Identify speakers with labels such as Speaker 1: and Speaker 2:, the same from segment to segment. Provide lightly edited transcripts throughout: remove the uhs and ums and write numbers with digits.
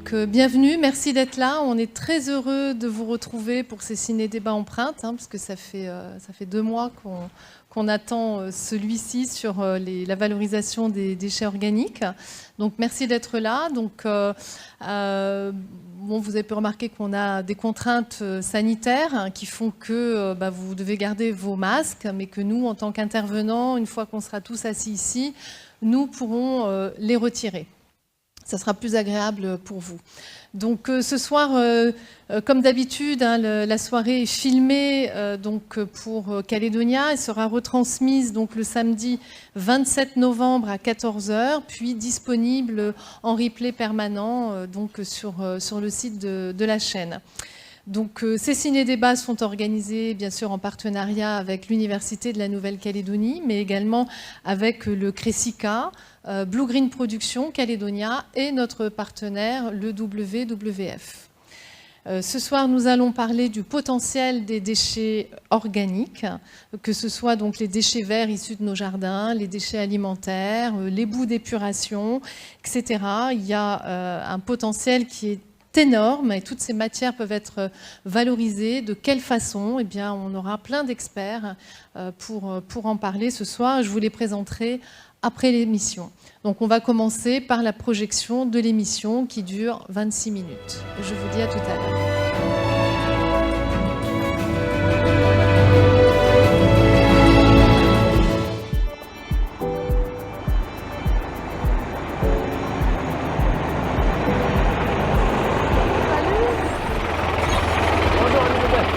Speaker 1: Donc bienvenue, merci d'être là. On est très heureux de vous retrouver pour ces ciné-débats empreintes, parce que ça fait 2 mois qu'on attend celui-ci sur la valorisation des déchets organiques. Donc merci d'être là. Donc, vous avez pu remarquer qu'on a des contraintes sanitaires qui font que vous devez garder vos masques, mais que nous, en tant qu'intervenants, une fois qu'on sera tous assis ici, nous pourrons les retirer. Ça sera plus agréable pour vous. Donc ce soir, comme d'habitude, la soirée est filmée pour Calédonia. Elle sera retransmise donc, le samedi 27 novembre à 14h, puis disponible en replay permanent sur le site de la chaîne. Donc, ces ciné-débats sont organisés bien sûr en partenariat avec l'Université de la Nouvelle-Calédonie, mais également avec le CRESICA, Blue Green Production Calédonia et notre partenaire, le WWF. Ce soir, nous allons parler du potentiel des déchets organiques, que ce soit donc les déchets verts issus de nos jardins, les déchets alimentaires, les boues d'épuration, etc. Il y a un potentiel qui est énorme et toutes ces matières peuvent être valorisées. De quelle façon? Eh bien, on aura plein d'experts pour en parler ce soir. Je vous les présenterai après l'émission. Donc, on va commencer par la projection de l'émission qui dure 26 minutes. Je vous dis à tout à l'heure.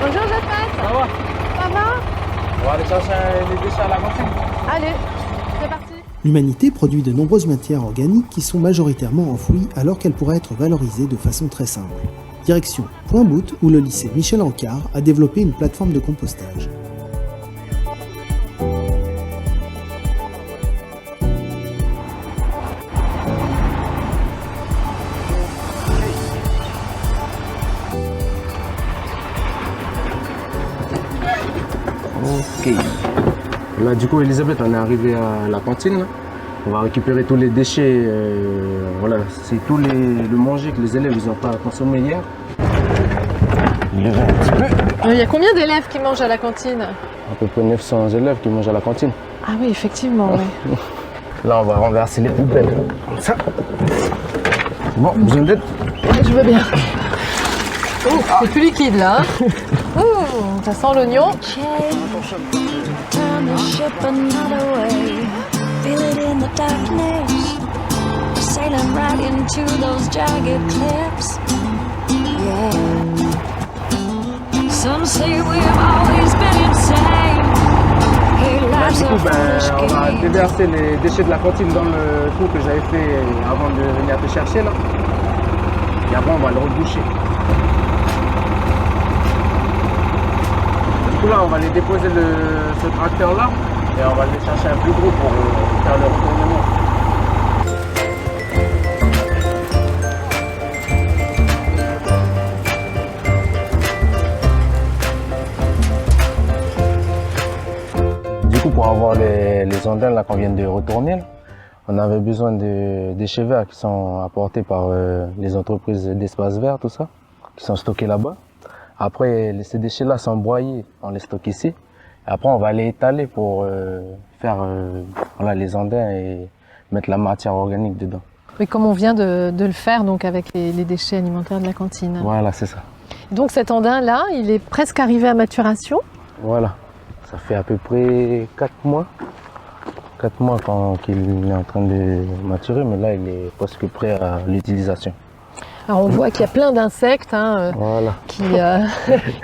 Speaker 2: Bonjour Jacques.
Speaker 3: Ça va?
Speaker 2: Ça va?
Speaker 3: On va aller chercher les déchets à la cantine.
Speaker 2: Allez, c'est parti.
Speaker 4: L'humanité produit de nombreuses matières organiques qui sont majoritairement enfouies alors qu'elles pourraient être valorisées de façon très simple. Direction Point Bout où le lycée Michel Ancard a développé une plateforme de compostage.
Speaker 3: Ok. Là, du coup, Elisabeth, on est arrivé à la cantine. Là. On va récupérer tous les déchets. Voilà, c'est tout le manger que les élèves n'ont pas consommé hier.
Speaker 2: Il y a combien d'élèves qui mangent à la cantine?
Speaker 3: À peu près 900 élèves qui mangent à la cantine.
Speaker 2: Ah oui, effectivement. Oui.
Speaker 3: Là, on va renverser les poubelles. Comme ça. Bon, besoin d'aide?
Speaker 2: Je veux bien. Oh, c'est plus liquide là. Ça sent l'oignon.
Speaker 5: Turn the ship another way. Feel it in the darkness. Sailing right into those jagged cliffs. Yeah. Some say we've always been insane. Here
Speaker 3: Là,
Speaker 5: lies
Speaker 3: du
Speaker 5: a
Speaker 3: coup,
Speaker 5: foolish
Speaker 3: on va
Speaker 5: game.
Speaker 3: déverser les déchets de la cantine dans le trou que j'avais fait avant de venir te chercher là. Et après, on va le reboucher. Du coup, là, on va les déposer ce tracteur là et on va aller chercher un plus gros pour faire le retournement. Du coup, pour avoir les antennes là qu'on vient de retourner, là, on avait besoin de déchets verts qui sont apportés par les entreprises d'espace vert, tout ça, qui sont stockés là-bas. Après, ces déchets-là sont broyés, on les stocke ici. Et après, on va les étaler pour faire les andins et mettre la matière organique dedans.
Speaker 2: Oui, comme on vient de le faire donc avec les déchets alimentaires de la cantine.
Speaker 3: Voilà, c'est ça.
Speaker 2: Donc cet andin-là, il est presque arrivé à maturation.
Speaker 3: Voilà, ça fait à peu près 4 mois. 4 mois qu'il est en train de maturer, mais là, il est presque prêt à l'utilisation.
Speaker 2: Alors on voit qu'il y a plein d'insectes
Speaker 3: Voilà.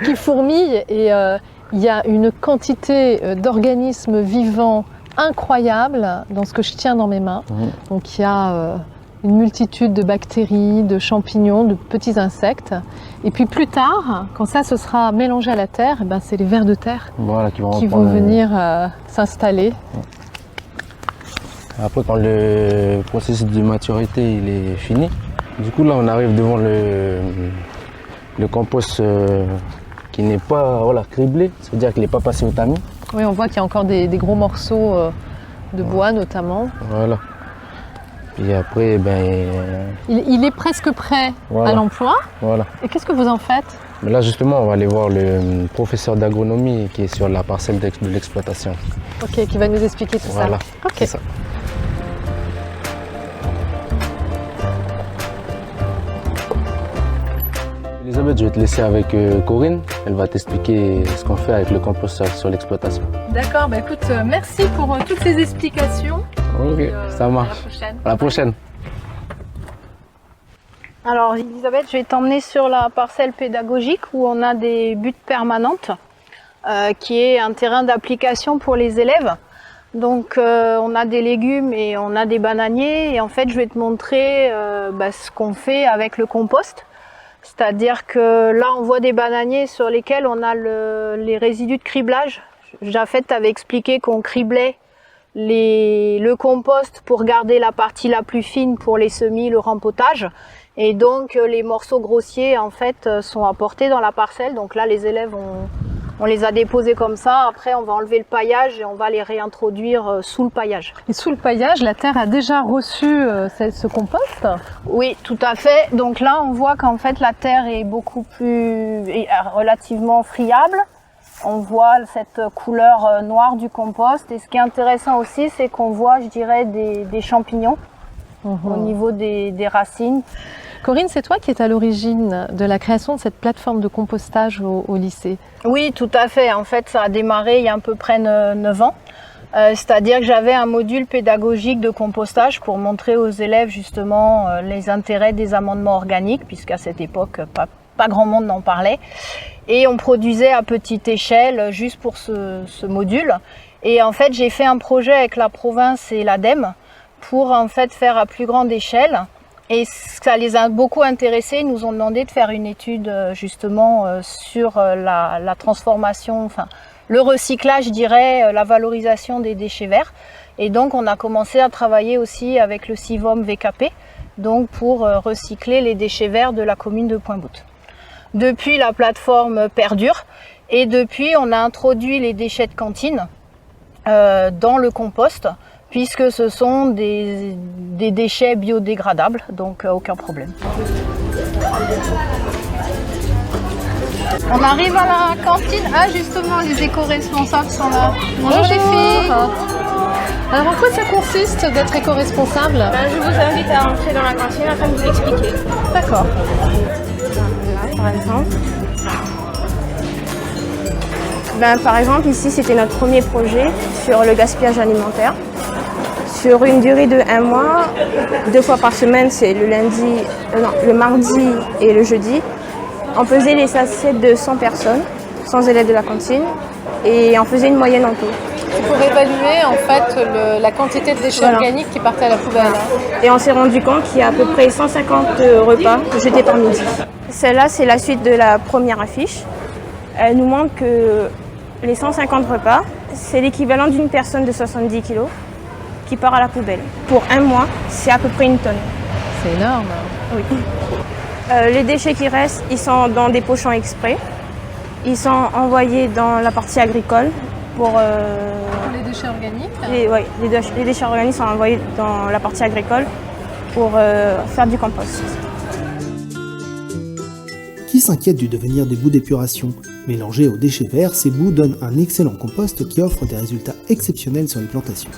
Speaker 2: qui fourmillent et il y a une quantité d'organismes vivants incroyable dans ce que je tiens dans mes mains. Donc il y a une multitude de bactéries, de champignons, de petits insectes. Et puis plus tard, quand ça se sera mélangé à la terre, eh ben, c'est les vers de terre
Speaker 3: Voilà,
Speaker 2: qui vont venir s'installer.
Speaker 3: Après, quand le processus de maturité il est fini, du coup là on arrive devant le compost qui n'est pas criblé, c'est-à-dire qu'il n'est pas passé au tamis.
Speaker 2: Oui, on voit qu'il y a encore des gros morceaux de bois notamment.
Speaker 3: Voilà. Et après,
Speaker 2: Il est presque prêt
Speaker 3: Voilà.
Speaker 2: à l'emploi.
Speaker 3: voilà.
Speaker 2: Et qu'est-ce que vous en faites?
Speaker 3: Mais là, justement, on va aller voir le professeur d'agronomie qui est sur la parcelle de l'exploitation.
Speaker 2: Ok, qui va nous expliquer tout
Speaker 3: Voilà,
Speaker 2: ça. Ok.
Speaker 3: c'est ça. Elisabeth, je vais te laisser avec Corinne. Elle va t'expliquer ce qu'on fait avec le compostage sur l'exploitation.
Speaker 2: D'accord, bah écoute, merci pour toutes ces explications.
Speaker 3: Ok, ça marche.
Speaker 2: À la prochaine.
Speaker 3: À la prochaine.
Speaker 6: Alors Elisabeth, je vais t'emmener sur la parcelle pédagogique où on a des buttes permanentes, qui est un terrain d'application pour les élèves. Donc on a des légumes et on a des bananiers et en fait je vais te montrer ce qu'on fait avec le compost. C'est-à-dire que là on voit des bananiers sur lesquels on a les résidus de criblage. Jafet t'avait expliqué qu'on criblait le compost pour garder la partie la plus fine pour les semis, le rempotage. Et donc les morceaux grossiers en fait sont apportés dans la parcelle. Donc là les élèves on les a déposés comme ça. Après on va enlever le paillage et on va les réintroduire sous le paillage.
Speaker 2: Et sous le paillage, la terre a déjà reçu ce compost?
Speaker 6: Oui, tout à fait. Donc là on voit qu'en fait la terre est relativement friable. On voit cette couleur noire du compost. Et ce qui est intéressant aussi, c'est qu'on voit, je dirais, des champignons au niveau des racines.
Speaker 2: Corinne, c'est toi qui es à l'origine de la création de cette plateforme de compostage au lycée?
Speaker 6: Oui, tout à fait. En fait, ça a démarré il y a à peu près 9 ans. C'est-à-dire que j'avais un module pédagogique de compostage pour montrer aux élèves justement les intérêts des amendements organiques, puisqu'à cette époque, pas grand monde n'en parlait. Et on produisait à petite échelle juste pour ce module. Et en fait, j'ai fait un projet avec la province et l'ADEME pour en fait faire à plus grande échelle. Et ça les a beaucoup intéressés. Ils nous ont demandé de faire une étude justement sur la transformation, enfin le recyclage, je dirais, la valorisation des déchets verts. Et donc on a commencé à travailler aussi avec le CIVOM VKP, donc pour recycler les déchets verts de la commune de Pointe-Boute. Depuis, la plateforme perdure et depuis on a introduit les déchets de cantine dans le compost, puisque ce sont des déchets biodégradables, donc aucun problème. On arrive à la cantine. Ah justement, les éco-responsables sont là. Bonjour les filles.
Speaker 2: Alors en quoi ça consiste d'être éco-responsable?
Speaker 7: Je vous invite à entrer dans la cantine afin de vous expliquer.
Speaker 2: D'accord.
Speaker 7: Là, par exemple. Par exemple, ici, c'était notre premier projet sur le gaspillage alimentaire. Sur une durée de 1 mois, 2 fois par semaine, c'est le mardi et le jeudi. On faisait les assiettes de 100 personnes, 100 élèves de la cantine, et on faisait une moyenne en tout.
Speaker 2: C'est pour évaluer en fait la quantité de déchets organiques qui partaient à la poubelle.
Speaker 7: Et on s'est rendu compte qu'il y a à peu près 150 repas jetés par midi. Celle-là, c'est la suite de la première affiche. Elle nous montre que les 150 repas, c'est l'équivalent d'une personne de 70 kg qui part à la poubelle. Pour 1 mois, c'est à peu près 1 tonne.
Speaker 2: C'est énorme.
Speaker 7: Oui. Les déchets qui restent, ils sont dans des pochons exprès. Ils sont envoyés dans la partie agricole pour...
Speaker 2: Les déchets organiques?
Speaker 7: Les déchets organiques sont envoyés dans la partie agricole pour faire du compost.
Speaker 4: Qui s'inquiète du devenir des boues d'épuration? Mélangés aux déchets verts, ces boues donnent un excellent compost qui offre des résultats exceptionnels sur les plantations.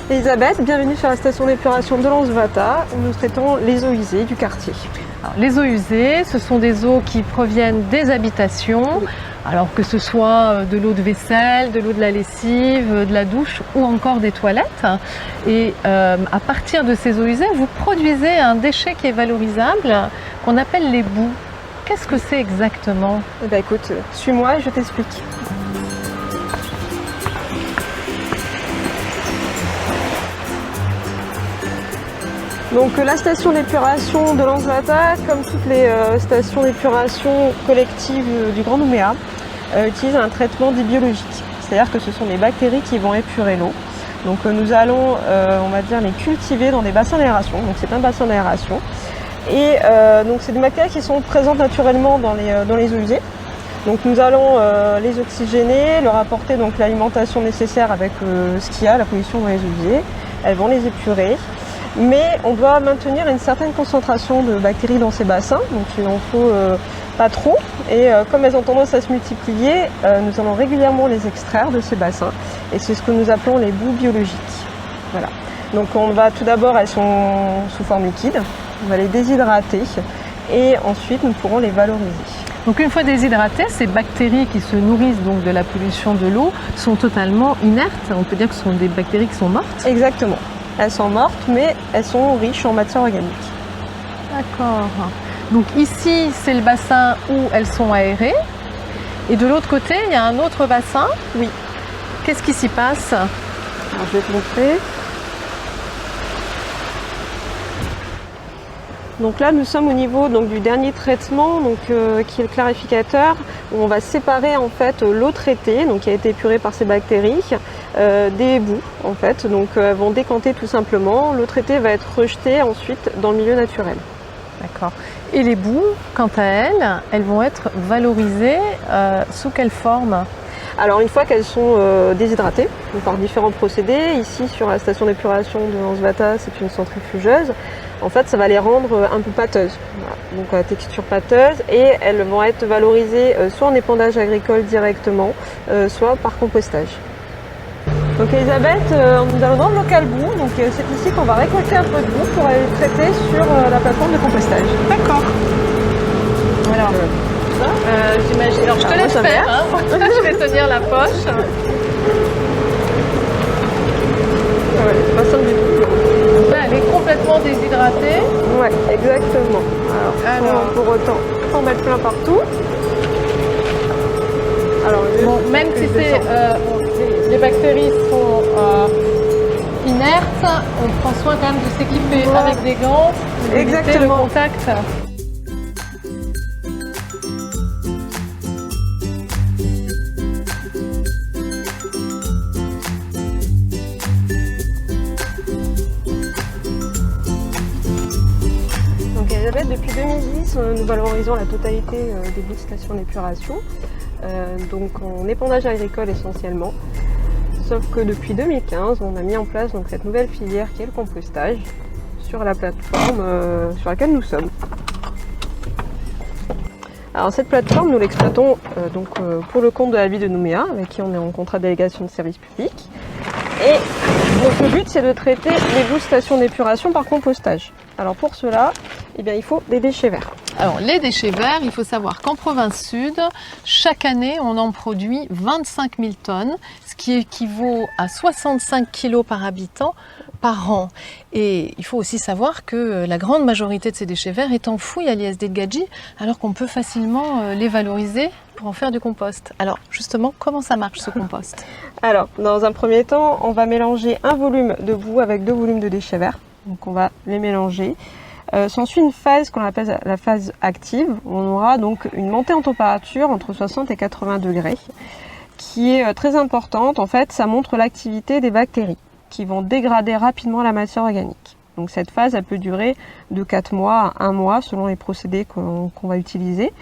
Speaker 8: Elisabeth, bienvenue sur la station d'épuration de Lansvata où nous traitons les eaux usées du quartier.
Speaker 2: Alors, les eaux usées, ce sont des eaux qui proviennent des habitations, alors que ce soit de l'eau de vaisselle, de l'eau de la lessive, de la douche ou encore des toilettes. Et à partir de ces eaux usées, vous produisez un déchet qui est valorisable, qu'on appelle les boues. Qu'est-ce que c'est exactement?
Speaker 8: Écoute, suis-moi et je t'explique. Donc la station d'épuration de Lansvata, comme toutes les stations d'épuration collectives du Grand Nouméa, utilise un traitement dit biologique. C'est-à-dire que ce sont des bactéries qui vont épurer l'eau. Donc nous allons, on va dire, les cultiver dans des bassins d'aération. Donc c'est un bassin d'aération. Et donc c'est des bactéries qui sont présentes naturellement dans les eaux usées. Donc nous allons les oxygéner, leur apporter donc l'alimentation nécessaire avec ce qu'il y a, la pollution dans les eaux usées. Elles vont les épurer. mais on doit maintenir une certaine concentration de bactéries dans ces bassins, donc il n'en faut pas trop. Et comme elles ont tendance à se multiplier, nous allons régulièrement les extraire de ces bassins. Et c'est ce que nous appelons les boues biologiques. Voilà. Donc on va tout d'abord, elles sont sous forme liquide, on va les déshydrater et ensuite nous pourrons les valoriser.
Speaker 2: Donc une fois déshydratées, ces bactéries qui se nourrissent donc de la pollution de l'eau sont totalement inertes. On peut dire que ce sont des bactéries qui sont mortes.
Speaker 8: Exactement. Elles sont mortes, mais elles sont riches en matière organique.
Speaker 2: D'accord. Donc ici, c'est le bassin où elles sont aérées. Et de l'autre côté, il y a un autre bassin.
Speaker 8: Oui.
Speaker 2: Qu'est-ce qui s'y passe?
Speaker 8: Alors, je vais te montrer. Donc là, nous sommes au niveau du dernier traitement, qui est le clarificateur, où on va séparer en fait l'eau traitée, qui a été épurée par ces bactéries, des boues en fait. Donc elles vont décanter tout simplement. L'eau traitée va être rejetée ensuite dans le milieu naturel.
Speaker 2: D'accord. Et les boues, quant à elles vont être valorisées sous quelle forme?
Speaker 8: Alors une fois qu'elles sont déshydratées, par différents procédés, ici sur la station d'épuration de Lansvata, c'est une centrifugeuse, en fait ça va les rendre un peu pâteuses, voilà. Donc à texture pâteuse, et elles vont être valorisées soit en épandage agricole directement, soit par compostage. Donc Elisabeth, nous allons dans le local boue, donc c'est ici qu'on va récolter un peu de boue pour aller le traiter sur la plateforme de compostage.
Speaker 2: D'accord. Alors, j'imagine. Alors je te laisse faire, hein. Je vais tenir la poche.
Speaker 8: Ouais, pas simple du tout.
Speaker 2: Donc là, elle est complètement déshydratée.
Speaker 8: Ouais, exactement. Alors, pour autant, on met plein partout. Alors,
Speaker 2: bon, même si les bactéries sont inertes, on prend soin quand même de s'équiper avec des gants, d'éviter le contact.
Speaker 8: Depuis 2010, nous valorisons la totalité des boues de station d'épuration, donc en épandage agricole essentiellement. Sauf que depuis 2015, on a mis en place cette nouvelle filière qui est le compostage sur la plateforme sur laquelle nous sommes. Alors cette plateforme, nous l'exploitons pour le compte de la ville de Nouméa, avec qui on est en contrat de délégation de service public. Et donc le but, c'est de traiter les boues de station d'épuration par compostage. Alors pour cela, il faut des déchets verts.
Speaker 2: Alors les déchets verts, il faut savoir qu'en province sud, chaque année, on en produit 25 000 tonnes, ce qui équivaut à 65 kg par habitant par an. Et il faut aussi savoir que la grande majorité de ces déchets verts est enfouie à l'ISD de Gadji, alors qu'on peut facilement les valoriser pour en faire du compost. Alors justement, comment ça marche ce compost?
Speaker 8: Alors, dans un premier temps, on va mélanger un volume de boue avec 2 volumes de déchets verts. Donc on va les mélanger. S'ensuit une phase qu'on appelle la phase active. On aura donc une montée en température entre 60 et 80 degrés, qui est très importante. En fait, ça montre l'activité des bactéries qui vont dégrader rapidement la matière organique. Donc cette phase, elle peut durer de 4 mois à 1 mois selon les procédés qu'on va utiliser.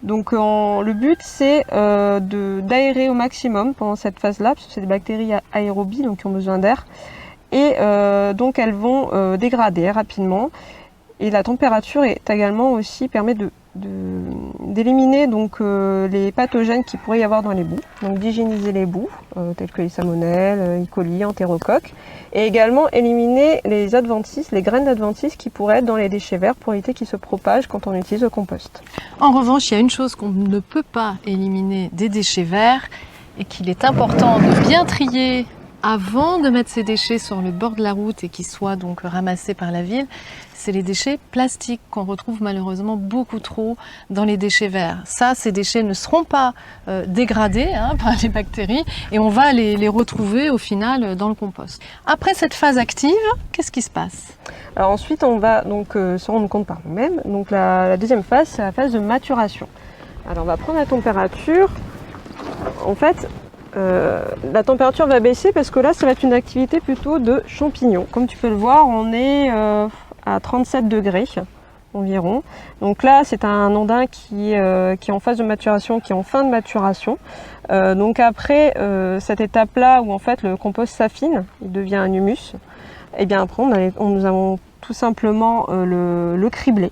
Speaker 8: Donc le but, c'est d'aérer au maximum pendant cette phase-là, parce que c'est des bactéries aérobies, donc qui ont besoin d'air. Et donc elles vont dégrader rapidement. Et la température permet d'éliminer les pathogènes qu'il pourrait y avoir dans les boues, donc d'hygiéniser les boues, telles que les salmonelles, E. coli, entérocoques, et également éliminer les adventices, les graines d'adventices qui pourraient être dans les déchets verts pour éviter qu'ils se propagent quand on utilise le compost.
Speaker 2: En revanche, il y a une chose qu'on ne peut pas éliminer des déchets verts et qu'il est important de bien trier avant de mettre ces déchets sur le bord de la route et qu'ils soient donc ramassés par la ville, c'est les déchets plastiques qu'on retrouve malheureusement beaucoup trop dans les déchets verts. Ça, ces déchets ne seront pas dégradés par les bactéries et on va les retrouver au final dans le compost. Après cette phase active, qu'est-ce qui se passe?
Speaker 8: Alors ensuite, on va se rendre compte par nous-mêmes. Donc la deuxième phase, c'est la phase de maturation. Alors on va prendre la température. En fait, la température va baisser parce que là, ça va être une activité plutôt de champignons. Comme tu peux le voir, on est à 37 degrés environ. Donc là, c'est un ondin qui est en phase de maturation, qui est en fin de maturation. Donc après cette étape-là où en fait le compost s'affine, il devient un humus. Et bien après, nous avons tout simplement le criblé.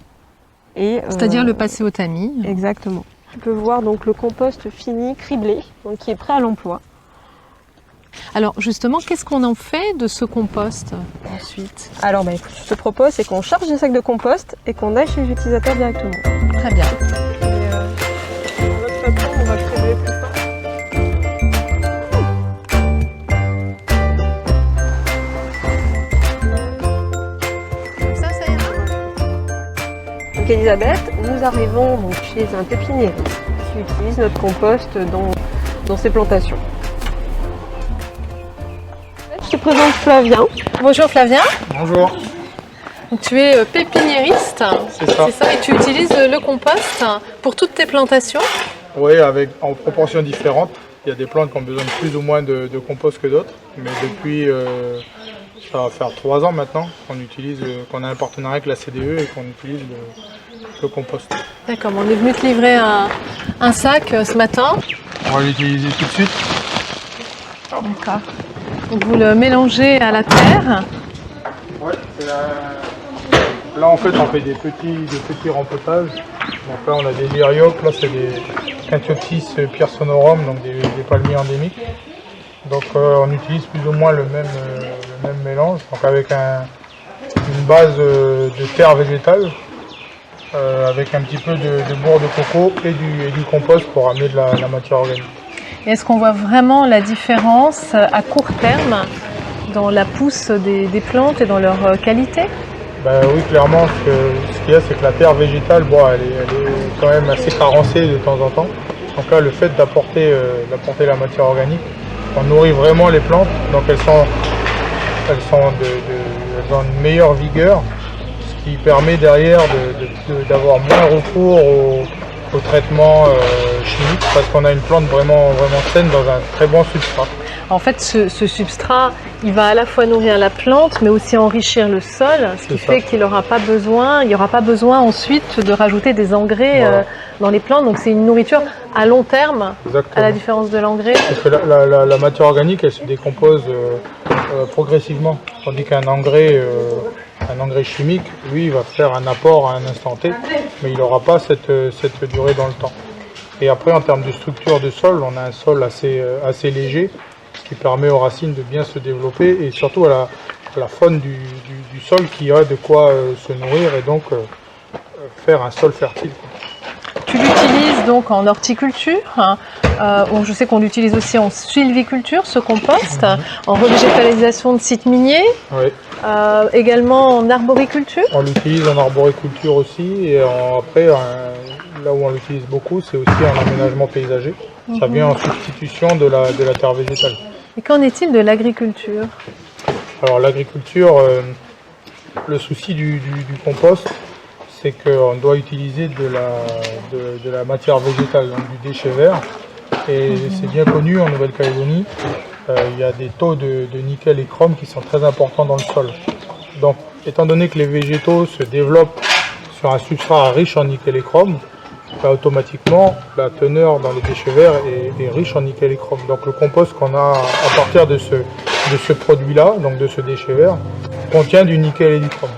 Speaker 2: C'est-à-dire le passer au tamis.
Speaker 8: Exactement. Tu peux voir donc le compost fini, criblé, donc qui est prêt à l'emploi.
Speaker 2: Alors justement, qu'est-ce qu'on en fait de ce compost ensuite?
Speaker 8: Alors écoute, ce que je te propose, c'est qu'on charge des sacs de compost et qu'on aille chez les utilisateurs directement.
Speaker 2: Très bien.
Speaker 8: Dans notre façon, on va cribler plus fort.
Speaker 1: Ça ira.
Speaker 8: Donc Elisabeth, nous arrivons donc chez un pépiniériste qui utilise notre compost dans ses plantations. Je te présente Flavien.
Speaker 2: Bonjour Flavien.
Speaker 9: Bonjour,
Speaker 2: Donc, tu es pépiniériste,
Speaker 9: c'est ça.
Speaker 2: et tu utilises le compost pour toutes tes plantations.
Speaker 9: Oui, en proportions différentes. Il y a des plantes qui ont besoin de plus ou moins de compost que d'autres. Mais depuis, ça va faire 3 ans maintenant qu'on a un partenariat avec la CDE et qu'on utilise le compost.
Speaker 2: D'accord, on est venu te livrer un sac ce matin.
Speaker 9: On va l'utiliser tout de suite.
Speaker 2: D'accord. Donc vous le mélangez à la terre.
Speaker 9: Ouais, là en fait on fait des petits rempotages. Donc là on a des lyriops, là c'est des Canthiopsis piersonorum, donc des palmiers endémiques. Donc on utilise plus ou moins le même mélange, donc avec une base de terre végétale, avec un petit peu de bourre de coco et du compost pour amener de la matière organique.
Speaker 2: Est-ce qu'on voit vraiment la différence à court terme dans la pousse des plantes et dans leur qualité?
Speaker 9: Ben oui, clairement, ce qu'il y a, c'est que la terre végétale, elle est quand même assez carencée de temps en temps. Donc là, le fait d'apporter la matière organique, on nourrit vraiment les plantes, donc elles ont une meilleure vigueur, ce qui permet derrière d'avoir moins recours au traitement chimique, parce qu'on a une plante vraiment saine dans un très bon substrat.
Speaker 2: En fait, ce substrat, il va à la fois nourrir la plante, mais aussi enrichir le sol, ce qui fait qu'il n'y aura pas besoin ensuite de rajouter des engrais dans les plantes. Donc c'est une nourriture à long terme,
Speaker 9: Exactement.
Speaker 2: à la différence de l'engrais.
Speaker 9: Parce que la matière organique, elle se décompose progressivement, tandis qu'un engrais chimique, lui, il va faire un apport à un instant T, mais il n'aura pas cette durée dans le temps. Et après, en termes de structure de sol, on a un sol assez léger, qui permet aux racines de bien se développer, et surtout à la faune du sol qui a de quoi se nourrir et donc faire un sol fertile.
Speaker 2: Tu l'utilises donc en horticulture, je sais qu'on l'utilise aussi en sylviculture, ce compost, en revégétalisation de sites miniers,
Speaker 9: Oui.
Speaker 2: également en arboriculture.
Speaker 9: On l'utilise en arboriculture aussi, et après, là où on l'utilise beaucoup, c'est aussi en aménagement paysager. Ça vient en substitution de la terre végétale.
Speaker 2: Et qu'en est-il de l'agriculture?
Speaker 9: Alors l'agriculture, le souci du compost, c'est qu'on doit utiliser de la matière végétale, donc du déchet vert. Et c'est bien connu en Nouvelle-Calédonie, il y a des taux de nickel et chrome qui sont très importants dans le sol. Donc étant donné que les végétaux se développent sur un substrat riche en nickel et chrome, automatiquement la teneur dans les déchets verts est riche en nickel et chrome. Donc le compost qu'on a à partir de ce produit-là, donc de ce déchet vert, contient du nickel et du chrome.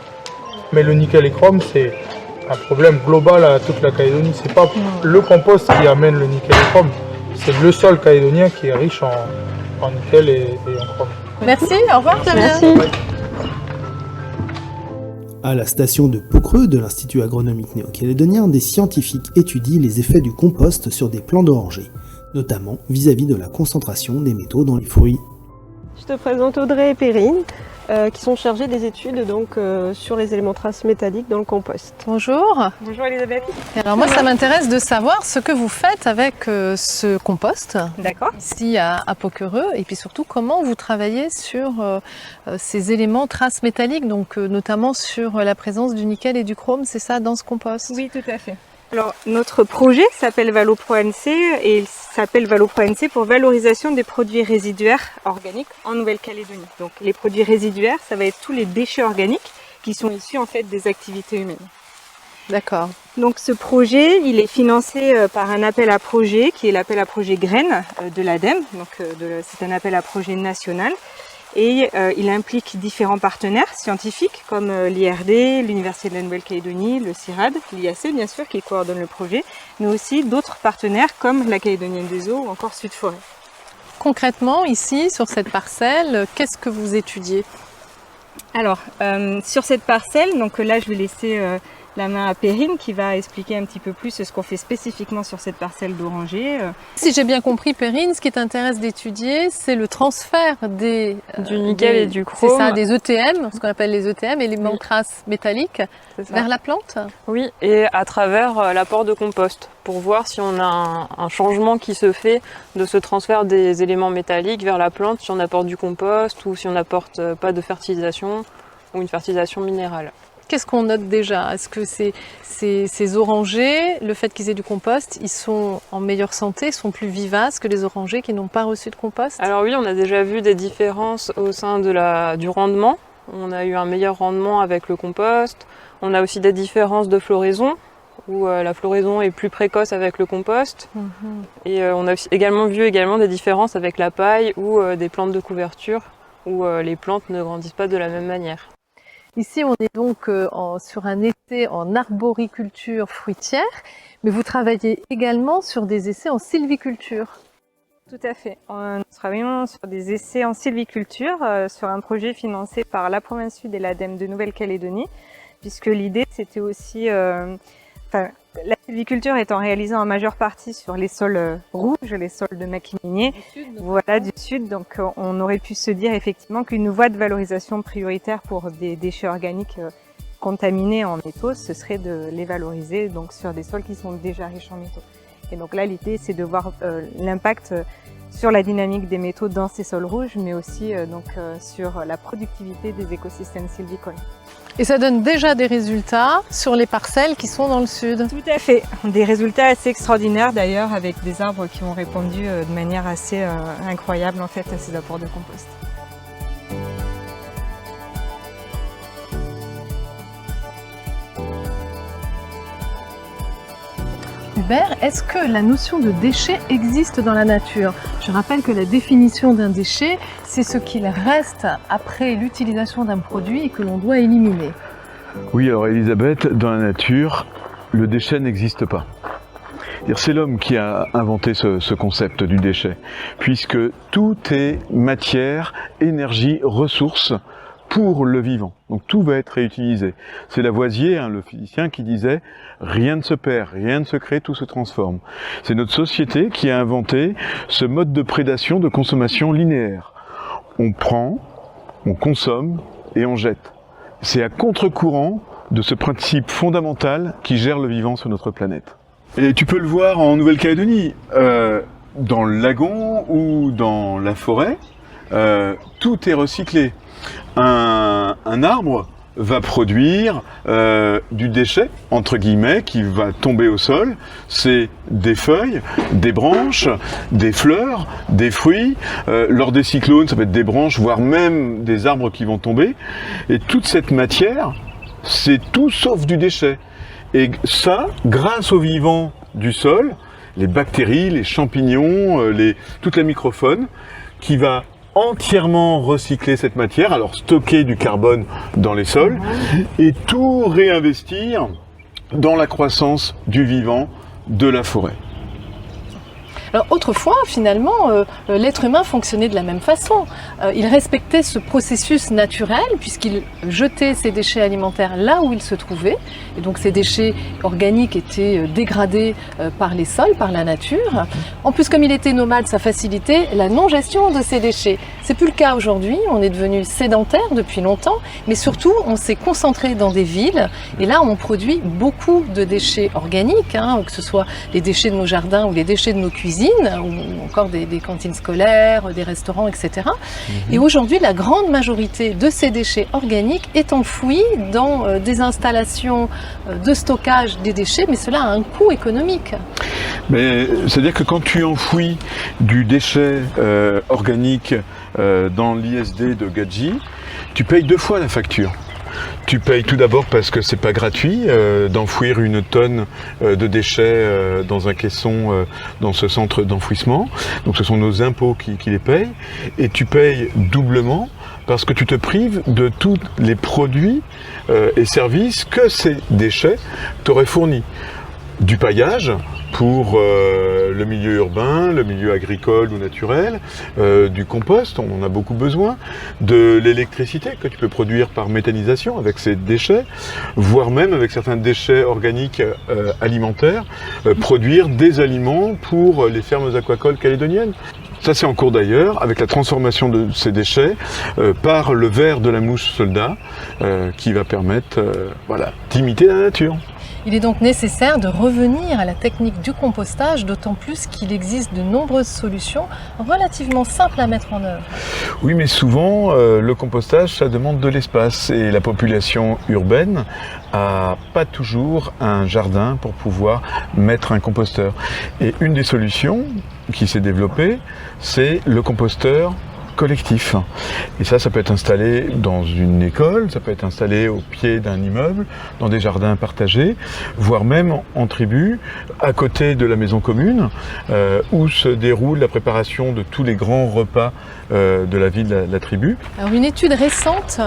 Speaker 9: Mais le nickel et chrome, c'est un problème global à toute la Calédonie. C'est pas le compost qui amène le nickel et chrome, c'est le sol calédonien qui est riche en nickel et en chrome.
Speaker 2: Merci, au revoir Flavien.
Speaker 8: Merci.
Speaker 4: À la station de Pocreux de l'Institut agronomique néo-calédonien, des scientifiques étudient les effets du compost sur des plants d'orangers, notamment vis-à-vis de la concentration des métaux dans les fruits.
Speaker 8: Je te présente Audrey et Perrine, qui sont chargées des études sur les éléments traces métalliques dans le compost.
Speaker 2: Bonjour.
Speaker 8: Bonjour Elisabeth.
Speaker 2: Et alors moi, ça m'intéresse de savoir ce que vous faites avec ce compost
Speaker 8: D'accord.
Speaker 2: ici à Pocreux, et puis surtout comment vous travaillez sur ces éléments traces métalliques, donc notamment sur la présence du nickel et du chrome, c'est ça, dans ce compost?
Speaker 10: Oui, tout à fait. Alors, notre projet s'appelle ValoProNC et il s'appelle ValoProNC pour valorisation des produits résiduaires organiques en Nouvelle-Calédonie. Donc, les produits résiduaires, ça va être tous les déchets organiques qui sont issus en fait des activités humaines.
Speaker 2: D'accord.
Speaker 10: Donc, ce projet, il est financé par un appel à projet qui est l'appel à projet graines de l'ADEME. Donc, c'est un appel à projet national. Et il implique différents partenaires scientifiques comme l'IRD, l'Université de la Nouvelle-Calédonie, le CIRAD, l'IAC bien sûr qui coordonne le projet, mais aussi d'autres partenaires comme la Calédonienne des Eaux ou encore Sud Forêt.
Speaker 2: Concrètement, ici, sur cette parcelle, qu'est-ce que vous étudiez?
Speaker 10: Alors, sur cette parcelle, donc là je vais laisser la main à Perrine qui va expliquer un petit peu plus ce qu'on fait spécifiquement sur cette parcelle d'orangers.
Speaker 2: Si j'ai bien compris, Perrine, ce qui t'intéresse d'étudier, c'est le transfert du
Speaker 11: nickel et du chrome.
Speaker 2: C'est ça, des ETM, ce qu'on appelle les ETM, éléments traces métalliques, vers la plante?
Speaker 11: Oui, et à travers l'apport de compost, pour voir si on a un changement qui se fait de ce transfert des éléments métalliques vers la plante, si on apporte du compost ou si on n'apporte pas de fertilisation ou une fertilisation minérale.
Speaker 2: Qu'est-ce qu'on note déjà? Est-ce que ces orangers, le fait qu'ils aient du compost, ils sont en meilleure santé, sont plus vivaces que les orangers qui n'ont pas reçu de compost?
Speaker 11: Alors oui, on a déjà vu des différences au sein du rendement. On a eu un meilleur rendement avec le compost. On a aussi des différences de floraison, où la floraison est plus précoce avec le compost. Et on a également vu des différences avec la paille ou des plantes de couverture, où les plantes ne grandissent pas de la même manière.
Speaker 2: Ici, on est donc sur un essai en arboriculture fruitière, mais vous travaillez également sur des essais en sylviculture.
Speaker 10: Tout à fait. Nous travaillons sur des essais en sylviculture, sur un projet financé par la province sud et l'ADEME de Nouvelle-Calédonie, puisque l'idée c'était aussi... la sylviculture étant réalisée en majeure partie sur les sols rouges, les sols de maquis miniers, du sud, donc on aurait pu se dire effectivement qu'une voie de valorisation prioritaire pour des déchets organiques contaminés en métaux, ce serait de les valoriser donc sur des sols qui sont déjà riches en métaux. Et donc là l'idée c'est de voir l'impact sur la dynamique des métaux dans ces sols rouges, mais aussi sur la productivité des écosystèmes sylvicoles.
Speaker 2: Et ça donne déjà des résultats sur les parcelles qui sont dans le sud.
Speaker 10: Tout à fait. Des résultats assez extraordinaires d'ailleurs, avec des arbres qui ont répondu de manière assez incroyable en fait à ces apports de compost.
Speaker 2: Hubert, est-ce que la notion de déchet existe dans la nature? Je rappelle que la définition d'un déchet, c'est ce qu'il reste après l'utilisation d'un produit et que l'on doit éliminer.
Speaker 12: Oui, alors Elisabeth, dans la nature, le déchet n'existe pas. C'est l'homme qui a inventé ce concept du déchet, puisque tout est matière, énergie, ressources pour le vivant. Donc tout va être réutilisé. C'est Lavoisier, le physicien, qui disait « rien ne se perd, rien ne se crée, tout se transforme ». C'est notre société qui a inventé ce mode de prédation, de consommation linéaire. On prend, on consomme et on jette. C'est à contre-courant de ce principe fondamental qui gère le vivant sur notre planète. Et tu peux le voir en Nouvelle-Calédonie, dans le lagon ou dans la forêt, tout est recyclé. Un arbre va produire du déchet, entre guillemets, qui va tomber au sol. C'est des feuilles, des branches, des fleurs, des fruits. Lors des cyclones, ça peut être des branches, voire même des arbres qui vont tomber. Et toute cette matière, c'est tout sauf du déchet. Et ça, grâce au vivant du sol, les bactéries, les champignons, toute la microfaune, qui va entièrement recycler cette matière, alors stocker du carbone dans les sols et tout réinvestir dans la croissance du vivant de la forêt.
Speaker 2: Alors autrefois, finalement, l'être humain fonctionnait de la même façon. Il respectait ce processus naturel puisqu'il jetait ses déchets alimentaires là où ils se trouvaient. Et donc ces déchets organiques étaient dégradés par les sols, par la nature. En plus, comme il était nomade, ça facilitait la non-gestion de ces déchets. C'est plus le cas aujourd'hui. On est devenu sédentaire depuis longtemps, mais surtout, on s'est concentré dans des villes. Et là, on produit beaucoup de déchets organiques, que ce soit les déchets de nos jardins ou les déchets de nos cuisines, ou encore des cantines scolaires, des restaurants, etc. Et aujourd'hui, la grande majorité de ces déchets organiques est enfouie dans des installations de stockage des déchets, mais cela a un coût économique.
Speaker 12: C'est-à-dire que quand tu enfouis du déchet organique dans l'ISD de Gadji, tu payes 2 fois la facture. Tu payes tout d'abord parce que c'est pas gratuit d'enfouir une tonne de déchets dans un caisson dans ce centre d'enfouissement. Donc ce sont nos impôts qui les payent. Et tu payes doublement parce que tu te prives de tous les produits et services que ces déchets t'auraient fournis. Du paillage pour le milieu urbain, le milieu agricole ou naturel, du compost, on en a beaucoup besoin, de l'électricité que tu peux produire par méthanisation avec ces déchets, voire même avec certains déchets organiques alimentaires, produire des aliments pour les fermes aquacoles calédoniennes. Ça c'est en cours d'ailleurs, avec la transformation de ces déchets par le ver de la mouche soldat, qui va permettre d'imiter la nature.
Speaker 1: Il est donc nécessaire de revenir à la technique du compostage, d'autant plus qu'il existe de nombreuses solutions relativement simples à mettre en œuvre.
Speaker 12: Oui, mais souvent, le compostage, ça demande de l'espace et la population urbaine a pas toujours un jardin pour pouvoir mettre un composteur. Et une des solutions qui s'est développée, c'est le composteur collectif. Et ça peut être installé dans une école, ça peut être installé au pied d'un immeuble, dans des jardins partagés, voire même en tribu, à côté de la maison commune, où se déroule la préparation de tous les grands repas de la vie de la tribu.
Speaker 1: Alors, une étude récente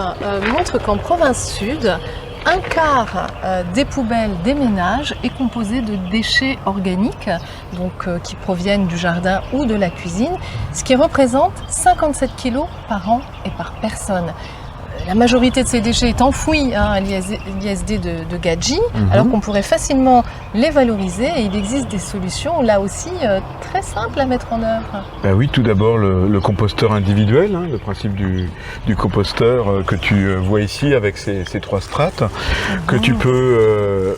Speaker 1: montre qu'en province sud, un quart des poubelles des ménages est composé de déchets organiques, donc qui proviennent du jardin ou de la cuisine, ce qui représente 57 kg par an et par personne. La majorité de ces déchets est enfouie à l'ISD de Gadji, alors qu'on pourrait facilement les valoriser, et il existe des solutions là aussi très simples à mettre en œuvre.
Speaker 12: Ben oui, tout d'abord le composteur individuel, le principe du composteur que tu vois ici avec ces 3 strates, que tu peux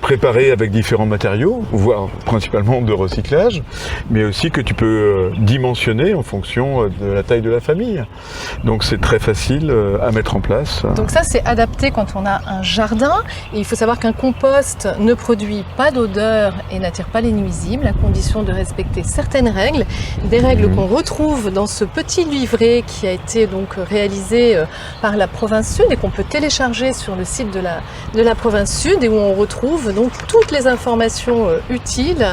Speaker 12: préparer avec différents matériaux, voire principalement de recyclage, mais aussi que tu peux dimensionner en fonction de la taille de la famille. Donc c'est très facile à mettre en place.
Speaker 1: Donc ça, c'est adapté quand on a un jardin, et il faut savoir qu'un compost ne produit pas d'odeur et n'attire pas les nuisibles, à condition de respecter certaines règles, des règles qu'on retrouve dans ce petit livret qui a été donc réalisé par la province sud et qu'on peut télécharger sur le site de la province sud, et où on retrouve donc toutes les informations utiles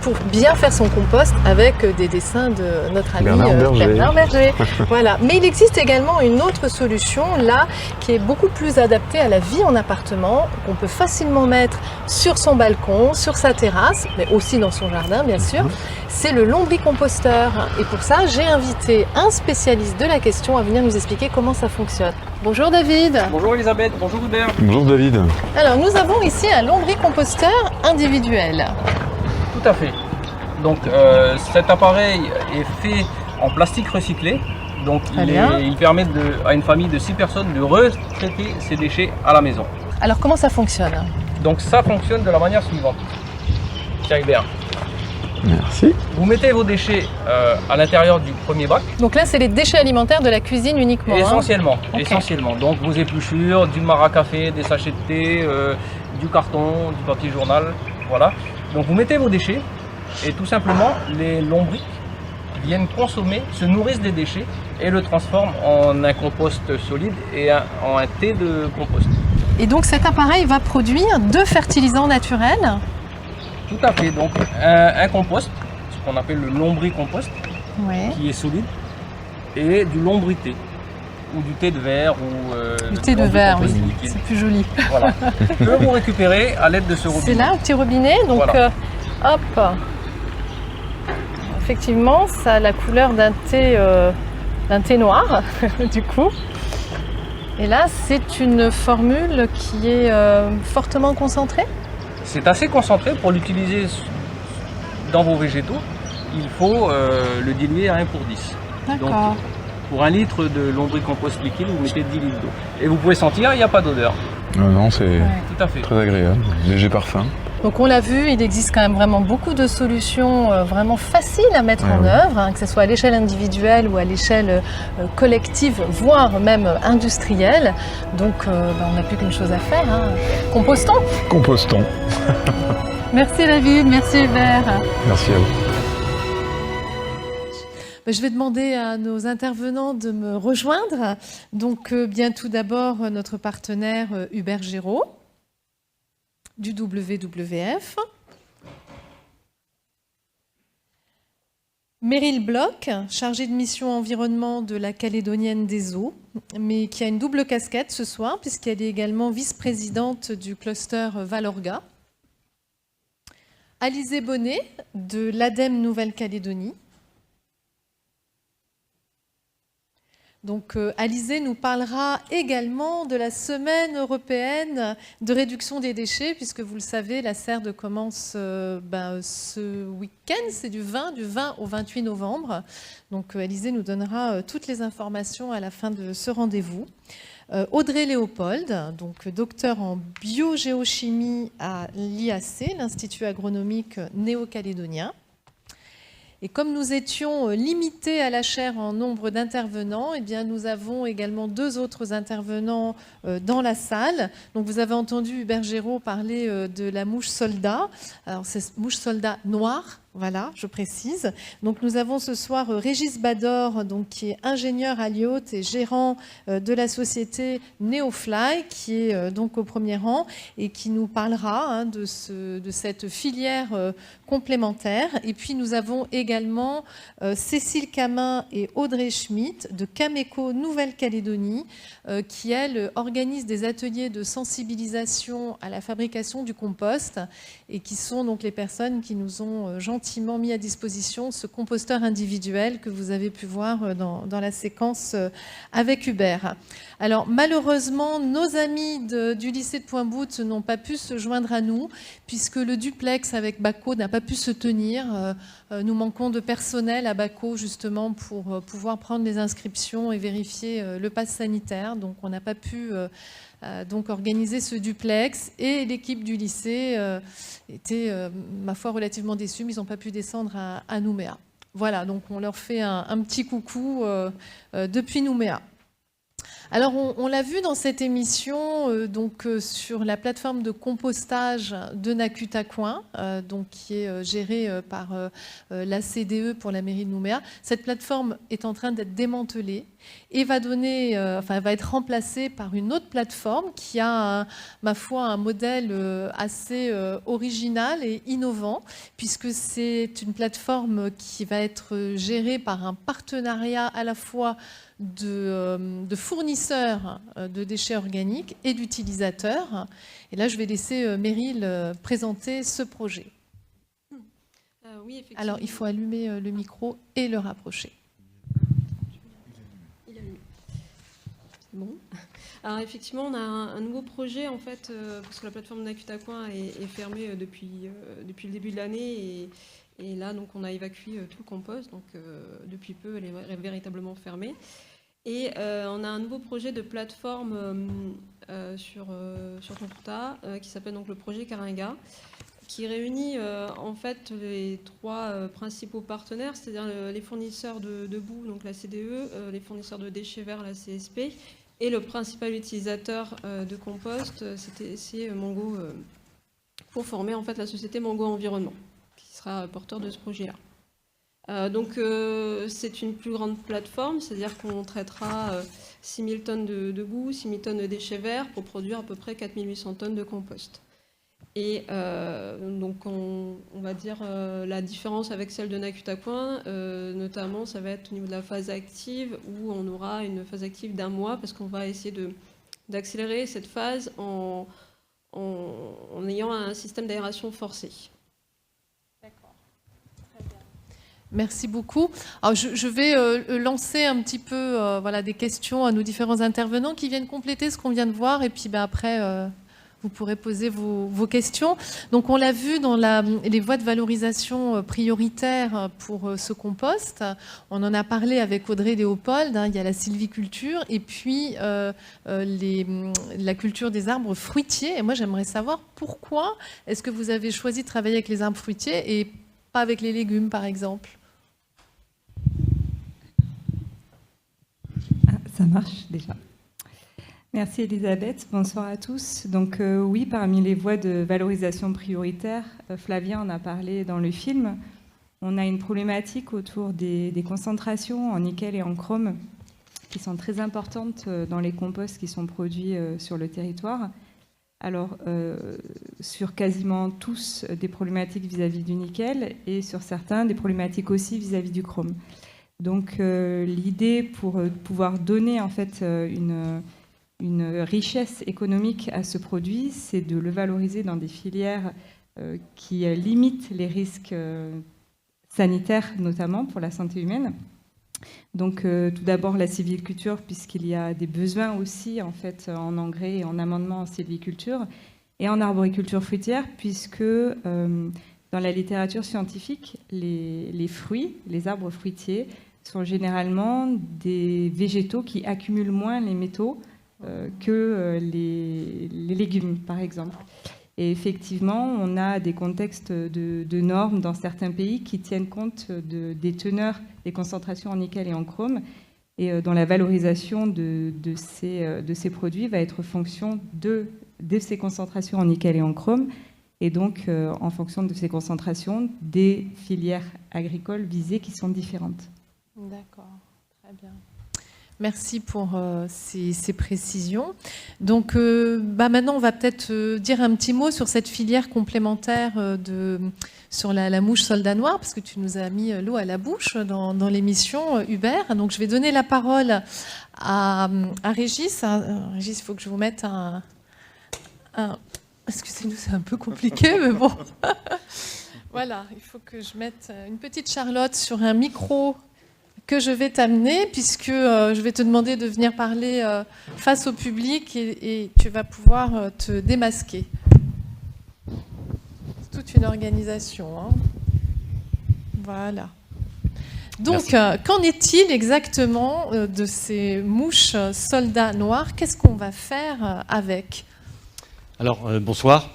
Speaker 1: pour bien faire son compost, avec des dessins de notre ami Bernard Berger. Voilà. Mais il existe également une autre solution là qui est beaucoup plus adaptée à la vie en appartement, qu'on peut facilement mettre sur son balcon, sur sa terrasse, mais aussi dans son jardin bien sûr. C'est le lombricomposteur, et pour ça j'ai invité un spécialiste de la question à venir nous expliquer comment ça fonctionne. Bonjour David.
Speaker 13: Bonjour Elisabeth, bonjour Hubert.
Speaker 12: Bonjour David.
Speaker 1: Alors nous avons ici un lombricomposteur individuel.
Speaker 13: Tout à fait. Donc cet appareil est fait en plastique recyclé. Donc il permet à une famille de 6 personnes de retraiter ses déchets à la maison.
Speaker 1: Alors comment ça fonctionne?
Speaker 13: Donc ça fonctionne de la manière suivante. Tiens Hubert.
Speaker 12: Merci.
Speaker 13: Vous mettez vos déchets à l'intérieur du premier bac.
Speaker 1: Donc là c'est les déchets alimentaires de la cuisine uniquement.
Speaker 13: Essentiellement,
Speaker 1: Okay.
Speaker 13: essentiellement. Donc vos épluchures, du marc à café, des sachets de thé, du carton, du papier journal, voilà. Donc vous mettez vos déchets et tout simplement les lombrics viennent consommer, se nourrissent des déchets et le transforment en un compost solide et en un thé de compost.
Speaker 1: Et donc cet appareil va produire 2 fertilisants naturels?
Speaker 13: Tout à fait, donc un compost, ce qu'on appelle le lombricompost, qui est solide, et du lombrité, ou du thé de verre, ou
Speaker 1: du thé de verre, oui, c'est plus joli.
Speaker 13: Voilà. Que vous récupérez à l'aide de ce robinet.
Speaker 1: C'est là, un petit robinet, donc
Speaker 13: voilà.
Speaker 1: Hop. Effectivement, ça a la couleur d'un thé noir, du coup. Et là, c'est une formule qui est fortement concentrée?
Speaker 13: C'est assez concentré pour l'utiliser dans vos végétaux. Il faut le diluer à 1 pour 10.
Speaker 1: D'accord.
Speaker 13: Donc, pour 1 litre de lombricompost liquide, vous mettez 10 litres d'eau. Et vous pouvez sentir, il n'y a pas d'odeur.
Speaker 12: Non, c'est
Speaker 13: tout à fait
Speaker 12: très agréable, léger parfum.
Speaker 1: Donc on l'a vu, il existe quand même vraiment beaucoup de solutions vraiment faciles à mettre en œuvre, que ce soit à l'échelle individuelle ou à l'échelle collective, voire même industrielle. Donc on n'a plus qu'une chose à faire, compostons.
Speaker 12: Compostons.
Speaker 1: Merci David, merci Hubert.
Speaker 12: Merci à vous.
Speaker 1: Je vais demander à nos intervenants de me rejoindre. Donc, bien tout d'abord, notre partenaire Hubert Géraud, du WWF. Meryl Bloch, chargée de mission environnement de la Calédonienne des Eaux, mais qui a une double casquette ce soir, puisqu'elle est également vice-présidente du cluster Valorga. Alizé Bonnet, de l'ADEME Nouvelle-Calédonie. Donc, Alizé nous parlera également de la semaine européenne de réduction des déchets, puisque vous le savez, la CERD commence ce week-end, c'est du 20 au 28 novembre. Donc, Alizé nous donnera toutes les informations à la fin de ce rendez-vous. Audrey Léopold, donc docteur en biogéochimie à l'IAC, l'Institut agronomique néo-calédonien. Et comme nous étions limités à la chaire en nombre d'intervenants, eh bien nous avons également 2 autres intervenants dans la salle. Donc vous avez entendu Hubert Géraud parler de la mouche soldat. Alors c'est mouche soldat noire. Voilà, je précise. Donc nous avons ce soir Régis Bador, donc, qui est ingénieur à l'IOT et gérant de la société Neofly, qui est donc au premier rang et qui nous parlera de cette filière complémentaire. Et puis nous avons également Cécile Camin et Audrey Schmitt de Cameco Nouvelle-Calédonie, qui, elles, organisent des ateliers de sensibilisation à la fabrication du compost et qui sont donc les personnes qui nous ont gentiment mis à disposition ce composteur individuel que vous avez pu voir dans la séquence avec Hubert. Alors malheureusement, nos amis du lycée de Pointe-Boute n'ont pas pu se joindre à nous puisque le duplex avec Baco n'a pas pu se tenir. Nous manquons de personnel à Baco justement pour pouvoir prendre les inscriptions et vérifier le pass sanitaire. Donc on n'a pas pu donc organiser ce duplex et l'équipe du lycée était, ma foi, relativement déçue, mais ils n'ont pas pu descendre à Nouméa. Voilà, donc on leur fait un petit coucou depuis Nouméa. Alors, on l'a vu dans cette émission, sur la plateforme de compostage de Nakutaquin, qui est gérée par la CDE pour la mairie de Nouméa. Cette plateforme est en train d'être démantelée et va être remplacée par une autre plateforme qui a, ma foi, un modèle assez original et innovant, puisque c'est une plateforme qui va être gérée par un partenariat à la fois de fournisseurs de déchets organiques et d'utilisateurs. Et là, je vais laisser Meryl présenter ce projet.
Speaker 14: Oui, effectivement.
Speaker 1: Alors, il faut allumer le micro et le rapprocher.
Speaker 14: Il allume. Bon. Alors, effectivement, on a un nouveau projet, en fait, parce que la plateforme Nakutaquin est fermée depuis le début de l'année. Et là, donc, on a évacué tout le compost. Donc, depuis peu, elle est véritablement fermée. Et on a un nouveau projet de plateforme sur Computa qui s'appelle donc le projet Karinga, qui réunit en fait les 3 principaux partenaires, c'est-à-dire les fournisseurs de boue, donc la CDE, les fournisseurs de déchets verts, la CSP, et le principal utilisateur de compost, c'est Mango, pour former en fait la société Mango Environnement, qui sera porteur de ce projet-là. C'est une plus grande plateforme, c'est-à-dire qu'on traitera 6000 tonnes de boue, 6000 tonnes de déchets verts pour produire à peu près 4800 tonnes de compost. Et donc on va dire la différence avec celle de Nakutaquin, notamment ça va être au niveau de la phase active où on aura une phase active d'1 mois parce qu'on va essayer d'accélérer cette phase en ayant un système d'aération forcé.
Speaker 1: Merci beaucoup. Alors, je vais lancer un petit peu des questions à nos différents intervenants qui viennent compléter ce qu'on vient de voir et puis après vous pourrez poser vos questions. Donc on l'a vu dans les voies de valorisation prioritaires pour ce compost. On en a parlé avec Audrey Léopold, il y a la sylviculture et puis la culture des arbres fruitiers. Et moi j'aimerais savoir pourquoi est-ce que vous avez choisi de travailler avec les arbres fruitiers et pas avec les légumes par exemple?
Speaker 15: Ça marche déjà. Merci Elisabeth, bonsoir à tous. Donc oui, parmi les voies de valorisation prioritaire, Flavien en a parlé dans le film, on a une problématique autour des concentrations en nickel et en chrome qui sont très importantes dans les composts qui sont produits sur le territoire. Alors, sur quasiment tous, des problématiques vis-à-vis du nickel et sur certains, des problématiques aussi vis-à-vis du chrome. Donc, l'idée pour pouvoir donner en fait une richesse économique à ce produit, c'est de le valoriser dans des filières qui limitent les risques sanitaires, notamment pour la santé humaine. Donc, tout d'abord, la sylviculture, puisqu'il y a des besoins aussi en fait en engrais et en amendement en sylviculture, et en arboriculture fruitière, puisque dans la littérature scientifique, les fruits, les arbres fruitiers, sont généralement des végétaux qui accumulent moins les métaux que les légumes, par exemple. Et effectivement, on a des contextes de normes dans certains pays qui tiennent compte des teneurs, des concentrations en nickel et en chrome, et dont la valorisation de ces produits va être fonction de ces concentrations en nickel et en chrome, et donc en fonction de ces concentrations des filières agricoles visées qui sont différentes.
Speaker 1: D'accord, très bien. Merci pour ces précisions. Donc maintenant, on va peut-être dire un petit mot sur cette filière complémentaire sur la mouche soldat noir, parce que tu nous as mis l'eau à la bouche dans l'émission, Hubert. Donc je vais donner la parole à Régis. Régis, il faut que je vous mette excusez-nous, c'est un peu compliqué, mais bon. Voilà, il faut que je mette une petite Charlotte sur un micro que je vais t'amener, puisque je vais te demander de venir parler face au public et tu vas pouvoir te démasquer. C'est toute une organisation. Hein. Voilà. Donc, qu'en est-il exactement de ces mouches soldats noirs? Qu'est-ce qu'on va faire avec?
Speaker 16: Alors, bonsoir.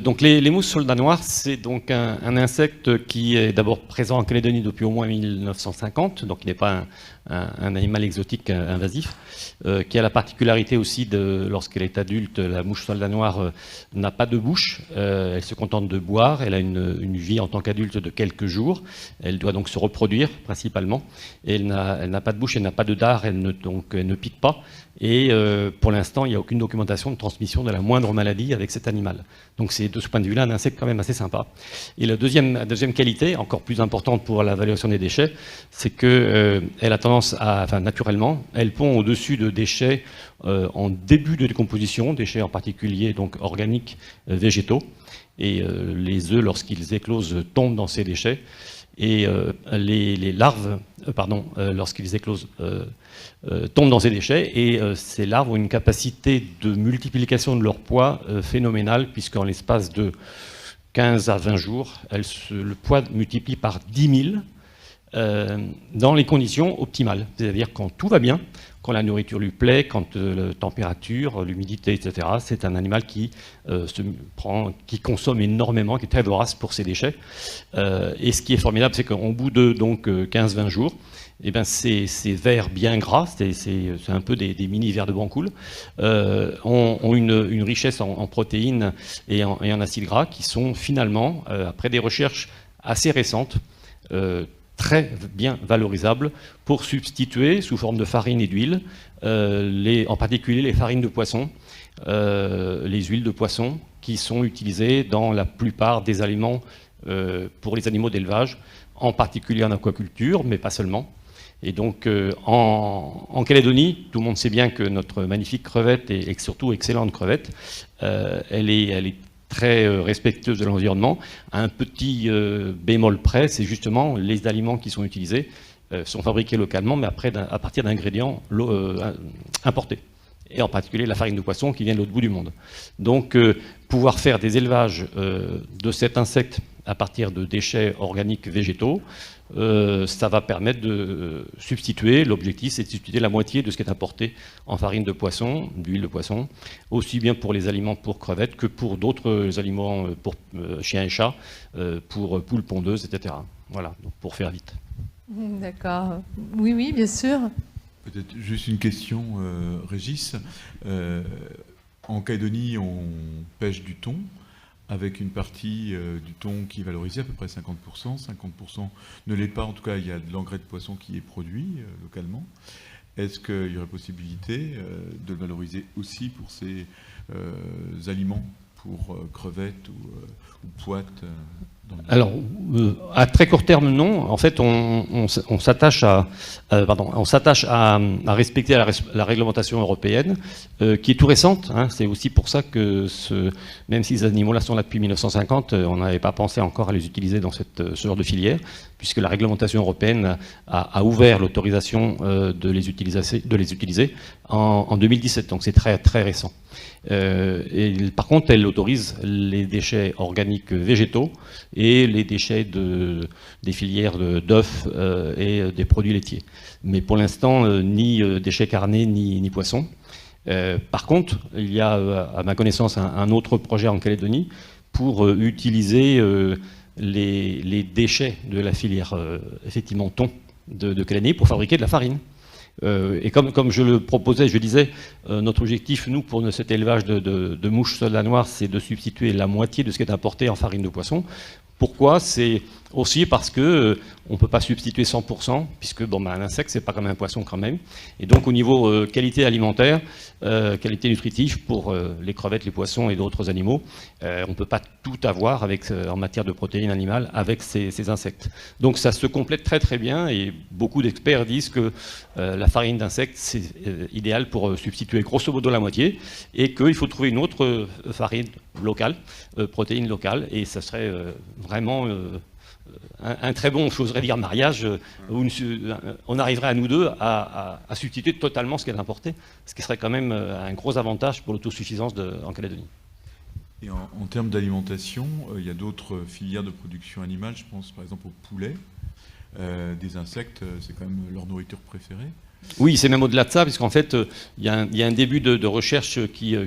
Speaker 16: Donc les mousses soldats noirs, c'est donc un insecte qui est d'abord présent en Calédonie depuis au moins 1950, donc il n'est pas un animal exotique invasif, qui a la particularité aussi lorsqu'elle est adulte, la mouche soldat noire n'a pas de bouche, elle se contente de boire, elle a une vie en tant qu'adulte de quelques jours, elle doit donc se reproduire principalement, et elle n'a pas de bouche, elle n'a pas de dard, elle ne pique pas, et pour l'instant il n'y a aucune documentation de transmission de la moindre maladie avec cet animal. Donc c'est de ce point de vue-là un insecte quand même assez sympa. Et la deuxième qualité, encore plus importante pour la valorisation des déchets, c'est qu'elle a tendance naturellement, elle pond au-dessus de déchets en début de décomposition, déchets en particulier donc organiques, végétaux. Et les œufs, lorsqu'ils éclosent, tombent dans ces déchets. Et les larves, lorsqu'ils éclosent, tombent dans ces déchets. Et ces larves ont une capacité de multiplication de leur poids phénoménale, puisqu'en l'espace de 15 à 20 jours, le poids multiplie par 10 000 dans les conditions optimales. C'est-à-dire quand tout va bien, quand la nourriture lui plaît, quand la température, l'humidité, etc. C'est un animal qui consomme énormément, qui est très vorace pour ses déchets. Et ce qui est formidable, c'est qu'au bout de 15-20 jours, eh ben, ces vers bien gras, c'est un peu des mini vers de Bancoul, ont une richesse en protéines et en acides gras qui sont finalement, après des recherches assez récentes, très bien valorisables pour substituer sous forme de farine et d'huile, en particulier les farines de poisson, les huiles de poisson qui sont utilisées dans la plupart des aliments pour les animaux d'élevage, en particulier en aquaculture, mais pas seulement. Et donc en Calédonie, tout le monde sait bien que notre magnifique crevette, et surtout excellente crevette, elle est très respectueuse de l'environnement. Un petit bémol près, c'est justement les aliments qui sont utilisés sont fabriqués localement, mais après à partir d'ingrédients importés. Et en particulier la farine de poisson qui vient de l'autre bout du monde. Donc pouvoir faire des élevages de cet insecte à partir de déchets organiques végétaux, ça va permettre de substituer, l'objectif c'est de substituer la moitié de ce qui est importé en farine de poisson, d'huile de poisson, aussi bien pour les aliments pour crevettes que pour d'autres aliments pour chiens et chats, pour poules pondeuses, etc. Voilà, donc pour faire vite.
Speaker 1: D'accord. Oui, oui, bien sûr.
Speaker 17: Peut-être juste une question, Régis. En Calédonie, on pêche du thon. avec une partie du thon qui est valorisée, à peu près 50%. 50% ne l'est pas, en tout cas il y a de l'engrais de poisson qui est produit localement. Est-ce qu'il y aurait possibilité de le valoriser aussi pour ces aliments, pour crevettes ou poîtes
Speaker 16: Alors, à très court terme, non. En fait, on s'attache à respecter la réglementation européenne, qui est tout récente. Hein. C'est aussi pour ça que, même si ces animaux-là sont là depuis 1950, on n'avait pas pensé encore à les utiliser dans ce genre de filière, puisque la réglementation européenne a ouvert l'autorisation de les utiliser en 2017. Donc, c'est très, très récent. Par contre, elle autorise les déchets organiques végétaux et les déchets des filières d'œufs et des produits laitiers. Mais pour l'instant, ni déchets carnés, ni poissons. Par contre, il y a, à ma connaissance, un autre projet en Calédonie pour utiliser les déchets de la filière, effectivement, thon de Calédonie pour fabriquer de la farine. Et comme je le proposais, je disais, notre objectif, nous, pour cet élevage de mouches soldats noirs, c'est de substituer la moitié de ce qui est importé en farine de poisson. Pourquoi? C'est aussi parce que on ne peut pas substituer 100%, puisque un insecte, c'est pas comme un poisson quand même. Et donc au niveau qualité alimentaire, qualité nutritive pour les crevettes, les poissons et d'autres animaux, on ne peut pas tout avoir en matière de protéines animales avec ces insectes. Donc ça se complète très très bien et beaucoup d'experts disent que la farine d'insectes, c'est idéal pour substituer grosso modo la moitié et qu'il faut trouver une autre farine locale, protéines locales, et ça serait vraiment un très bon, j'oserais dire, mariage où on arriverait à nous deux à substituer totalement ce qu'elle a importé, ce qui serait quand même un gros avantage pour l'autosuffisance en Calédonie.
Speaker 17: Et en termes d'alimentation, il y a d'autres filières de production animale, je pense par exemple au poulet. Des insectes, c'est quand même leur nourriture préférée.
Speaker 16: Oui, c'est même au-delà de ça, puisqu'en fait, il y a un début de recherche qui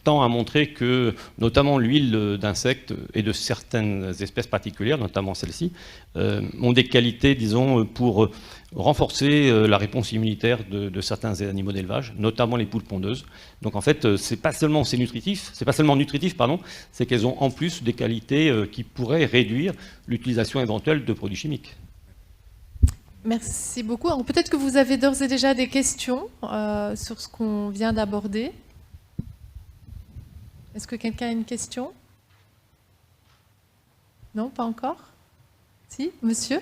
Speaker 16: tend à montrer que, notamment l'huile d'insectes et de certaines espèces particulières, notamment celle-ci, ont des qualités, disons, pour renforcer la réponse immunitaire de certains animaux d'élevage, notamment les poules pondeuses. Donc en fait, c'est pas seulement nutritif, c'est qu'elles ont en plus des qualités qui pourraient réduire l'utilisation éventuelle de produits chimiques.
Speaker 1: Merci beaucoup. Alors, peut-être que vous avez d'ores et déjà des questions sur ce qu'on vient d'aborder. Est-ce que quelqu'un a une question? Non, pas encore? Si, monsieur?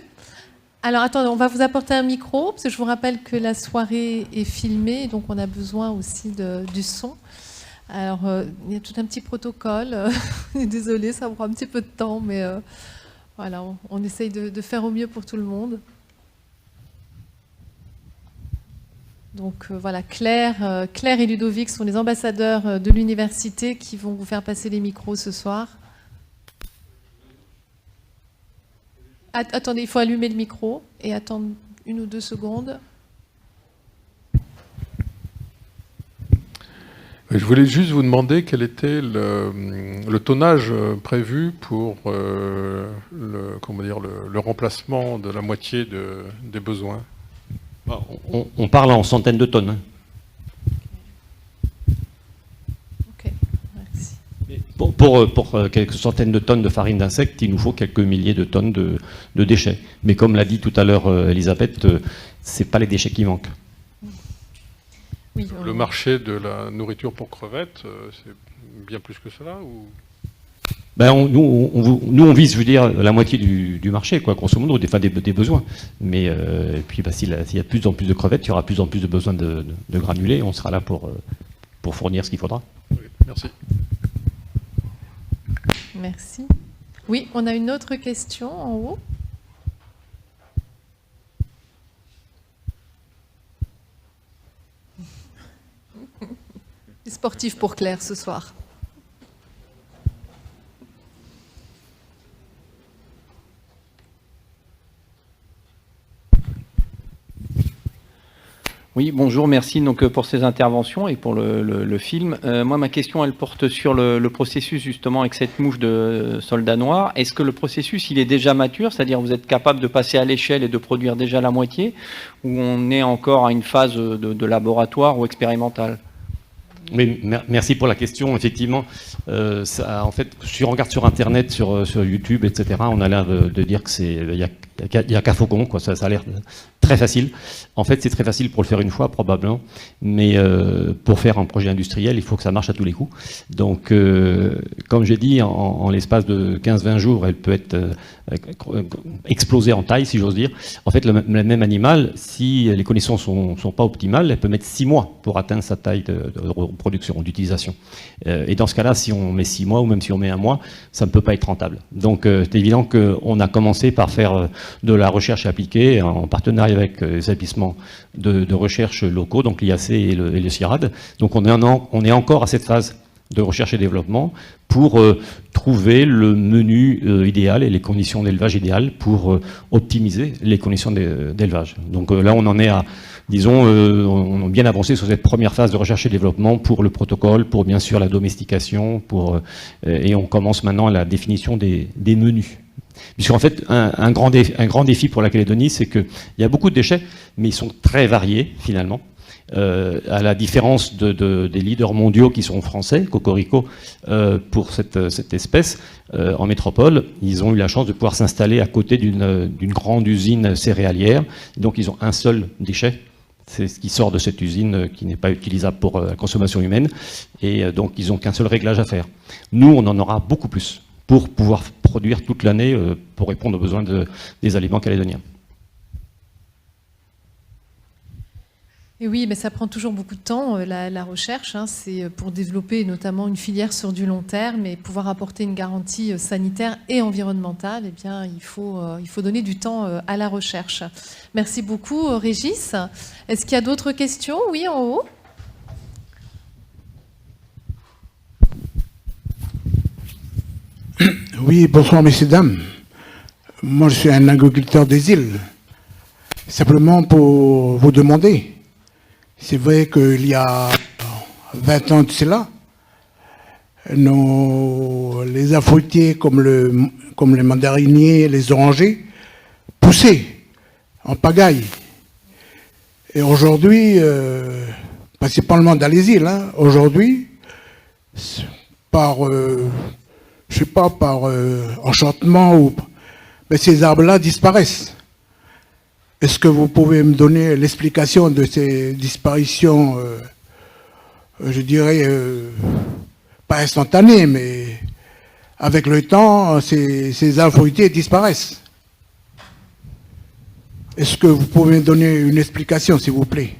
Speaker 1: Alors, attendez, on va vous apporter un micro, parce que je vous rappelle que la soirée est filmée, donc on a besoin aussi du son. Alors, il y a tout un petit protocole. Désolée, ça prend un petit peu de temps, mais voilà, on essaye de faire au mieux pour tout le monde. Donc voilà, Claire et Ludovic sont les ambassadeurs de l'université qui vont vous faire passer les micros ce soir. Attendez, il faut allumer le micro et attendre 1 ou 2 secondes.
Speaker 18: Je voulais juste vous demander quel était le tonnage prévu pour le remplacement de la moitié des besoins.
Speaker 16: On parle en centaines de tonnes.
Speaker 1: Ok, merci.
Speaker 16: Pour quelques centaines de tonnes de farine d'insectes, il nous faut quelques milliers de tonnes de déchets. Mais comme l'a dit tout à l'heure Elisabeth, ce n'est pas les déchets qui manquent.
Speaker 1: Oui,
Speaker 18: le marché de la nourriture pour crevettes, c'est bien plus que cela ou...
Speaker 16: Nous, on vise, je veux dire, la moitié du marché, quoi, grosso modo, des besoins. Mais puis, s'il y a de plus en plus de crevettes, il y aura de plus en plus de besoins de granulés. On sera là pour fournir ce qu'il faudra.
Speaker 18: Oui, merci.
Speaker 1: Merci. Oui, on a une autre question en haut. Sportif pour Claire ce soir.
Speaker 19: Oui, bonjour, merci donc pour ces interventions et pour le film. Moi, ma question, elle porte sur le processus justement avec cette mouche de soldat noir. Est-ce que le processus, il est déjà mature, c'est-à-dire vous êtes capable de passer à l'échelle et de produire déjà la moitié, ou on est encore à une phase de laboratoire ou expérimentale?
Speaker 16: Oui, merci pour la question. Effectivement, en fait, si on regarde sur Internet, sur YouTube, etc., on a l'air de dire que il y a qu'à Faucon, quoi. Ça a l'air très facile. En fait, c'est très facile pour le faire une fois, probablement, mais pour faire un projet industriel, il faut que ça marche à tous les coups. Donc, comme j'ai dit, en l'espace de 15-20 jours, elle peut être explosée en taille, si j'ose dire. En fait, le même animal, si les conditions sont pas optimales, elle peut mettre 6 mois pour atteindre sa taille de production, d'utilisation. Et dans ce cas-là, si on met 6 mois ou même si on met 1 mois, ça ne peut pas être rentable. Donc, c'est évident qu'on a commencé par faire de la recherche appliquée en partenariat avec les établissements de recherche locaux, donc l'IAC et le CIRAD. Donc, on est encore à cette phase de recherche et développement pour trouver le menu idéal et les conditions d'élevage idéales pour optimiser les conditions d'élevage. Donc là, on en est à, disons, on a bien avancé sur cette première phase de recherche et développement pour le protocole, pour bien sûr la domestication, et on commence maintenant la définition des menus. Puisqu'en fait, un grand défi pour la Calédonie, c'est qu'il y a beaucoup de déchets, mais ils sont très variés finalement. À la différence des leaders mondiaux qui sont français, Cocorico, pour cette espèce, en métropole, ils ont eu la chance de pouvoir s'installer à côté d'une grande usine céréalière. Donc ils ont un seul déchet, c'est ce qui sort de cette usine qui n'est pas utilisable pour la consommation humaine. Et donc ils n'ont qu'un seul réglage à faire. Nous, on en aura beaucoup plus pour pouvoir produire toute l'année pour répondre aux besoins des aliments calédoniens.
Speaker 1: Et oui, mais ça prend toujours beaucoup de temps, la recherche. Hein, c'est pour développer notamment une filière sur du long terme et pouvoir apporter une garantie sanitaire et environnementale. Eh bien, il faut donner du temps à la recherche. Merci beaucoup, Régis. Est-ce qu'il y a d'autres questions? Oui, en haut.
Speaker 20: Oui, bonsoir, messieurs, dames. Moi, je suis un agriculteur des îles. Simplement pour vous demander. C'est vrai qu'il y a 20 ans de cela, les arbres fruitiers comme les mandariniers, les orangers, poussaient en pagaille. Et aujourd'hui, principalement dans les îles, hein, aujourd'hui, par enchantement, mais ces arbres-là disparaissent. Est-ce que vous pouvez me donner l'explication de ces disparitions, je dirais, pas instantanées, mais avec le temps, ces arbres fruitiers disparaissent? Est-ce que vous pouvez me donner une explication, s'il vous plaît?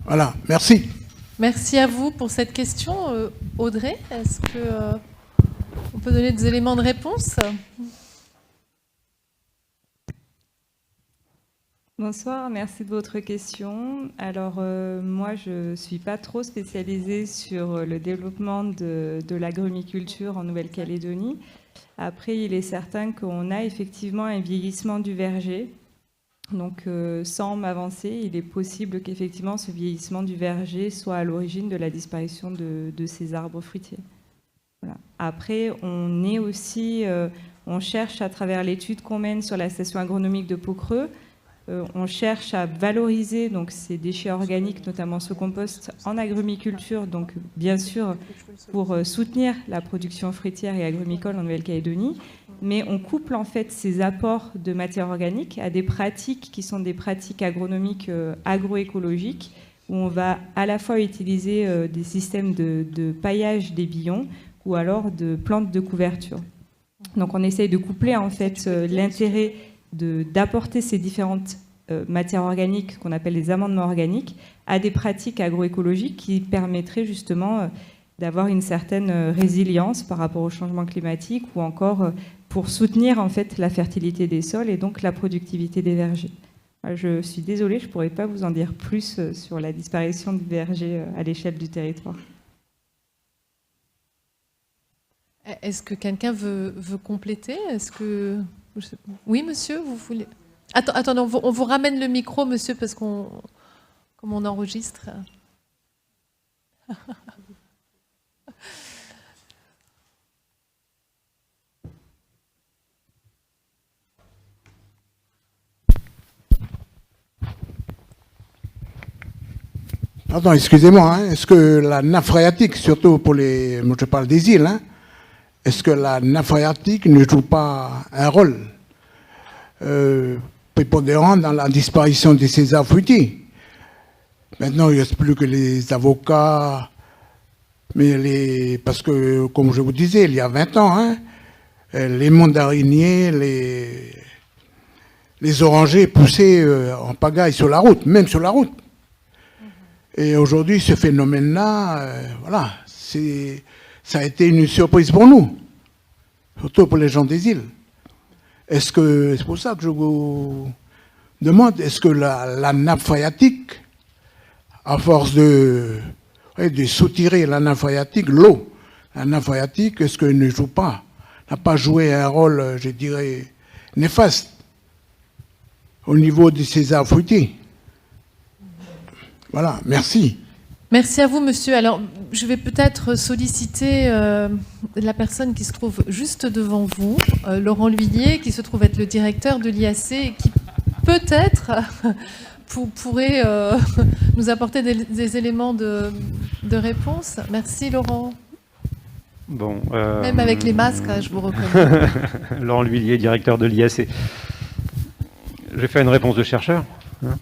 Speaker 20: Voilà, merci.
Speaker 1: Merci à vous pour cette question. Audrey, est-ce qu'on peut donner des éléments de réponse?
Speaker 15: Bonsoir, merci de votre question. Alors, moi, je ne suis pas trop spécialisée sur le développement de l'agrumiculture en Nouvelle-Calédonie. Après, il est certain qu'on a effectivement un vieillissement du verger. Donc, sans m'avancer, il est possible qu'effectivement, ce vieillissement du verger soit à l'origine de la disparition de ces arbres fruitiers. Voilà. Après, on cherche à travers l'étude qu'on mène sur la station agronomique de Pau-Creux, on cherche à valoriser donc, ces déchets organiques, notamment ce compost, en agrumiculture, donc bien sûr pour soutenir la production fruitière et agrumicole en Nouvelle-Calédonie, mais on couple en fait ces apports de matière organique à des pratiques qui sont des pratiques agronomiques agroécologiques, où on va à la fois utiliser des systèmes de paillage des billons ou alors de plantes de couverture. Donc on essaye de coupler en fait l'intérêt d'apporter ces différentes matières organiques qu'on appelle les amendements organiques à des pratiques agroécologiques qui permettraient justement d'avoir une certaine résilience par rapport au changement climatique ou encore pour soutenir en fait la fertilité des sols et donc la productivité des vergers. Je suis désolée, je ne pourrais pas vous en dire plus sur la disparition du verger à l'échelle du territoire.
Speaker 1: Est-ce que quelqu'un veut compléter? Est-ce que... Oui, monsieur, vous voulez... Attendez, on vous ramène le micro, monsieur, parce comme on enregistre.
Speaker 20: Pardon, excusez-moi, hein, est-ce que la nappe phréatique, surtout pour les... Moi je parle des îles, hein, est-ce que la nappe phréatique ne joue pas un rôle prépondérant dans la disparition des césars fruitiers? Maintenant, il ne reste plus que les avocats, mais parce que, comme je vous disais, il y a 20 ans, hein, les mandariniers, les orangers poussaient en pagaille sur la route, même sur la route. Et aujourd'hui, ce phénomène-là, voilà, ça a été une surprise pour nous, surtout pour les gens des îles. C'est pour ça que je vous demande, est-ce que la nappe phréatique, à force de soutirer la nappe phréatique, l'eau, la nappe phréatique, est-ce qu'elle ne joue pas, n'a pas joué un rôle, je dirais, néfaste au niveau de ces arbres fruitiers? Voilà, merci.
Speaker 1: Merci à vous, monsieur. Alors, je vais peut-être solliciter la personne qui se trouve juste devant vous, Laurent L'Huillier, qui se trouve être le directeur de l'IAC et qui peut-être pourrait nous apporter des éléments de réponse. Merci, Laurent.
Speaker 21: Bon,
Speaker 1: même avec les masques, je vous reconnais.
Speaker 21: Laurent L'Huillier, directeur de l'IAC. Je vais faire une réponse de chercheur. Hein.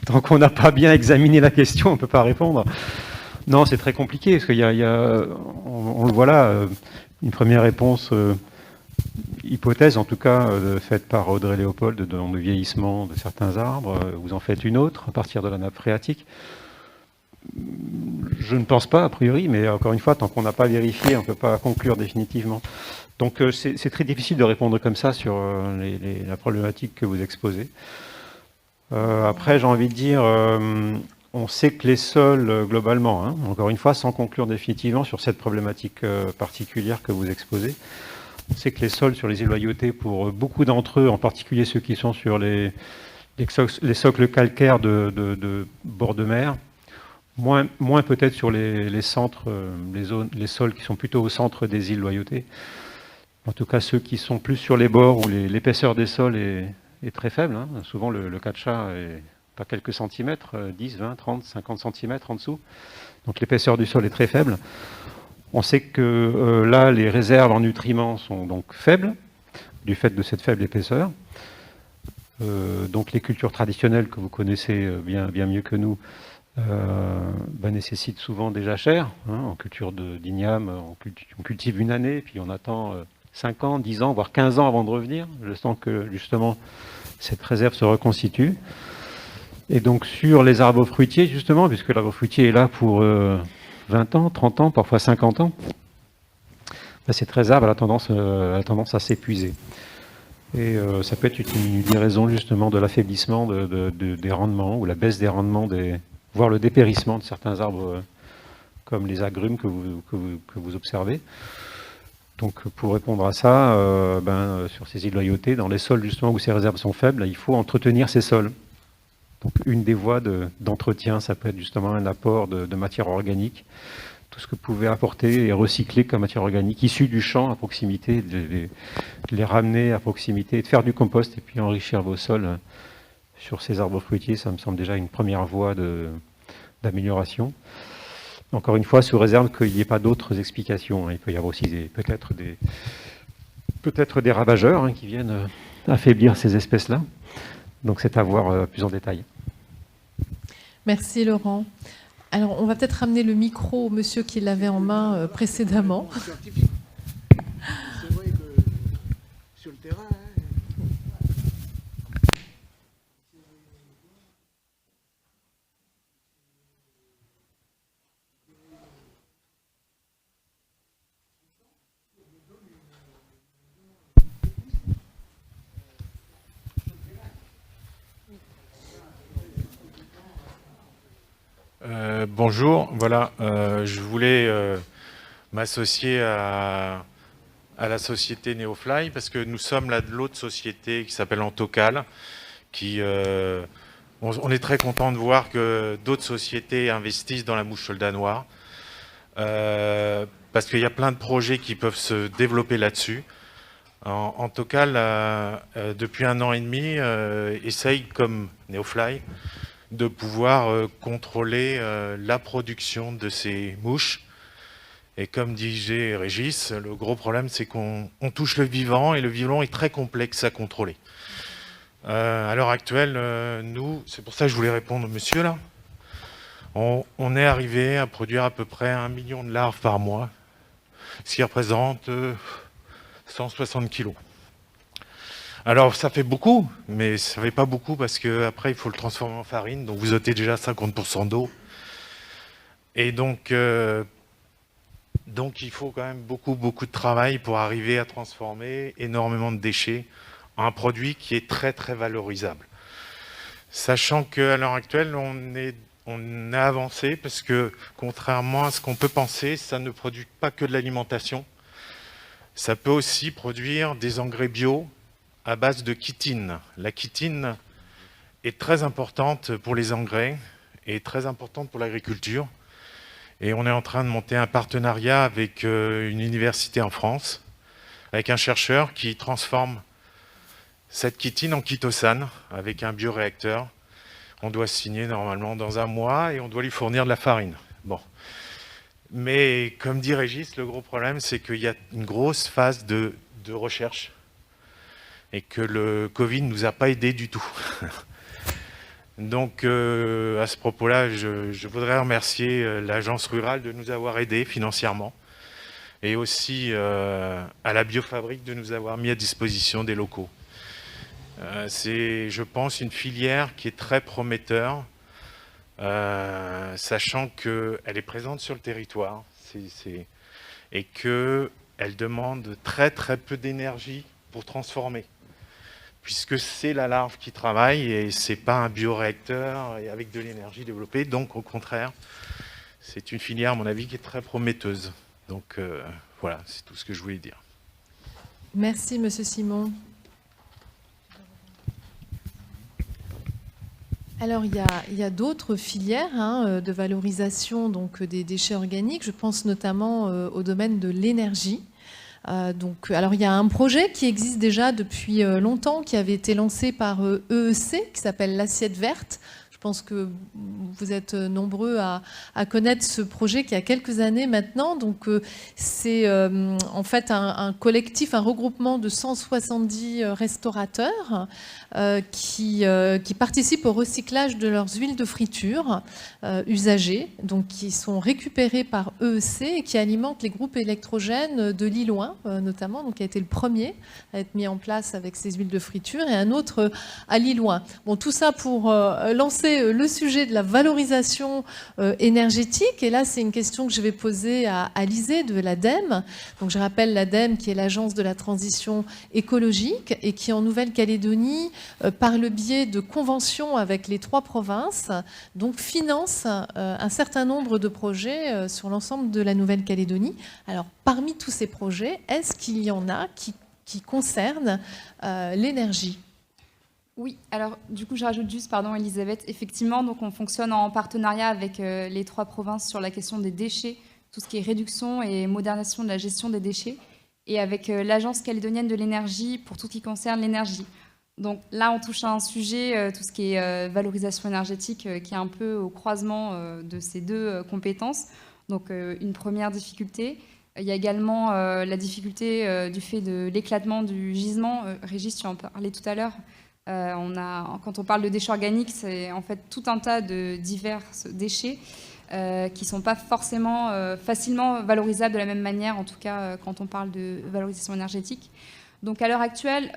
Speaker 21: Tant qu'on n'a pas bien examiné la question, on ne peut pas répondre. Non, c'est très compliqué, parce qu'il y a, on le voit là, une première réponse, hypothèse en tout cas, faite par Audrey Léopold dans le vieillissement de certains arbres. Vous en faites une autre à partir de la nappe phréatique. Je ne pense pas, a priori, mais encore une fois, tant qu'on n'a pas vérifié, on ne peut pas conclure définitivement. Donc c'est très difficile de répondre comme ça sur la problématique que vous exposez. Après, j'ai envie de dire, on sait que les sols, globalement, hein, encore une fois, sans conclure définitivement sur cette problématique particulière que vous exposez, on sait que les sols sur les îles Loyauté, pour beaucoup d'entre eux, en particulier ceux qui sont sur les socles calcaires de bord de mer, moins peut-être sur les centres, les sols qui sont plutôt au centre des îles Loyauté. En tout cas, ceux qui sont plus sur les bords où l'épaisseur des sols est très faible. Hein. Souvent, le catcha est pas quelques centimètres, 10, 20, 30, 50 centimètres en dessous. Donc l'épaisseur du sol est très faible. On sait que là, les réserves en nutriments sont donc faibles, du fait de cette faible épaisseur. Donc les cultures traditionnelles que vous connaissez bien mieux que nous nécessitent souvent des jachères. Hein. En culture d'igname, on cultive une année, puis on attend 5 ans, 10 ans, voire 15 ans avant de revenir, le temps que justement cette réserve se reconstitue. Et donc sur les arbres fruitiers, justement, puisque l'arbre fruitier est là pour 20 ans, 30 ans, parfois 50 ans, cette réserve a tendance à s'épuiser. Et ça peut être une des raisons justement de l'affaiblissement des rendements, ou la baisse des rendements, voire le dépérissement de certains arbres comme les agrumes que vous observez. Donc pour répondre à ça, sur ces îles Loyauté, dans les sols justement où ces réserves sont faibles, il faut entretenir ces sols. Donc une des voies d'entretien, ça peut être justement un apport de matière organique, tout ce que vous pouvez apporter et recycler comme matière organique issue du champ à proximité, de les ramener à proximité, et de faire du compost et puis enrichir vos sols sur ces arbres fruitiers, ça me semble déjà une première voie d'amélioration. Encore une fois, sous réserve qu'il n'y ait pas d'autres explications. Il peut y avoir aussi peut-être des ravageurs qui viennent affaiblir ces espèces-là. Donc c'est à voir plus en détail.
Speaker 1: Merci Laurent. Alors on va peut-être ramener le micro au monsieur qui l'avait en main précédemment.
Speaker 20: C'est vrai que sur le terrain...
Speaker 22: Bonjour, voilà, je voulais m'associer à la société Neofly parce que nous sommes là de l'autre société qui s'appelle Antocal, on est très content de voir que d'autres sociétés investissent dans la mouche soldat noire parce qu'il y a plein de projets qui peuvent se développer là-dessus. Antocal, depuis 1 an et demi, essaye comme Neofly de pouvoir contrôler la production de ces mouches. Et comme disait Régis, le gros problème, c'est qu'on touche le vivant, et le vivant est très complexe à contrôler. À l'heure actuelle, nous, c'est pour ça que je voulais répondre au monsieur là, on est arrivé à produire à peu près 1 million de larves par mois, ce qui représente 160 kilos. Alors ça fait beaucoup, mais ça ne fait pas beaucoup parce qu'après il faut le transformer en farine, donc vous ôtez déjà 50% d'eau. Et donc il faut quand même beaucoup de travail pour arriver à transformer énormément de déchets en un produit qui est très valorisable. Sachant qu'à l'heure actuelle, on a avancé parce que contrairement à ce qu'on peut penser, ça ne produit pas que de l'alimentation. Ça peut aussi produire des engrais bio à base de chitine. La chitine est très importante pour les engrais et très importante pour l'agriculture. Et on est en train de monter un partenariat avec une université en France, avec un chercheur qui transforme cette chitine en chitosane avec un bioréacteur. On doit signer normalement dans 1 mois et on doit lui fournir de la farine. Bon. Mais comme dit Régis, le gros problème, c'est qu'il y a une grosse phase de recherche et que le Covid ne nous a pas aidés du tout. Donc, à ce propos-là, je voudrais remercier l'agence rurale de nous avoir aidés financièrement et aussi à la Biofabrique de nous avoir mis à disposition des locaux. C'est, je pense, une filière qui est très prometteur, sachant qu'elle est présente sur le territoire et qu'elle demande très peu d'énergie pour transformer, puisque c'est la larve qui travaille et c'est pas un bioréacteur et avec de l'énergie développée. Donc, au contraire, c'est une filière, à mon avis, qui est très prometteuse. Donc, voilà, c'est tout ce que je voulais dire.
Speaker 1: Merci, Monsieur Simon. Alors, il y a d'autres filières de valorisation donc, des déchets organiques. Je pense notamment au domaine de l'énergie. Alors, il y a un projet qui existe déjà depuis longtemps, qui avait été lancé par EEC, qui s'appelle l'Assiette verte. Je pense que vous êtes nombreux à connaître ce projet qui a quelques années maintenant. Donc, c'est en fait un collectif, un regroupement de 170 restaurateurs qui participent au recyclage de leurs huiles de friture usagées, donc qui sont récupérées par EEC et qui alimentent les groupes électrogènes de Lilloin, notamment, donc qui a été le premier à être mis en place avec ces huiles de friture, et un autre à Lilloin. Bon, tout ça pour lancer le sujet de la valorisation énergétique. Et là, c'est une question que je vais poser à Alizé de l'ADEME. Donc, je rappelle l'ADEME, qui est l'agence de la transition écologique et qui, en Nouvelle-Calédonie, par le biais de conventions avec les 3 provinces, donc finance un certain nombre de projets sur l'ensemble de la Nouvelle-Calédonie. Alors, parmi tous ces projets, est-ce qu'il y en a qui concernent l'énergie ?
Speaker 3: Oui, alors du coup je rajoute juste, pardon Elisabeth, effectivement donc on fonctionne en partenariat avec les 3 provinces sur la question des déchets, tout ce qui est réduction et modernisation de la gestion des déchets, et avec l'Agence calédonienne de l'énergie pour tout ce qui concerne l'énergie. Donc là on touche à un sujet, tout ce qui est valorisation énergétique, qui est un peu au croisement de ces 2 compétences. Donc une première difficulté. Il y a également la difficulté du fait de l'éclatement du gisement. Régis, tu en parlais tout à l'heure. Quand on parle de déchets organiques, c'est en fait tout un tas de divers déchets qui ne sont pas forcément facilement valorisables de la même manière, en tout cas quand on parle de valorisation énergétique. Donc à l'heure actuelle,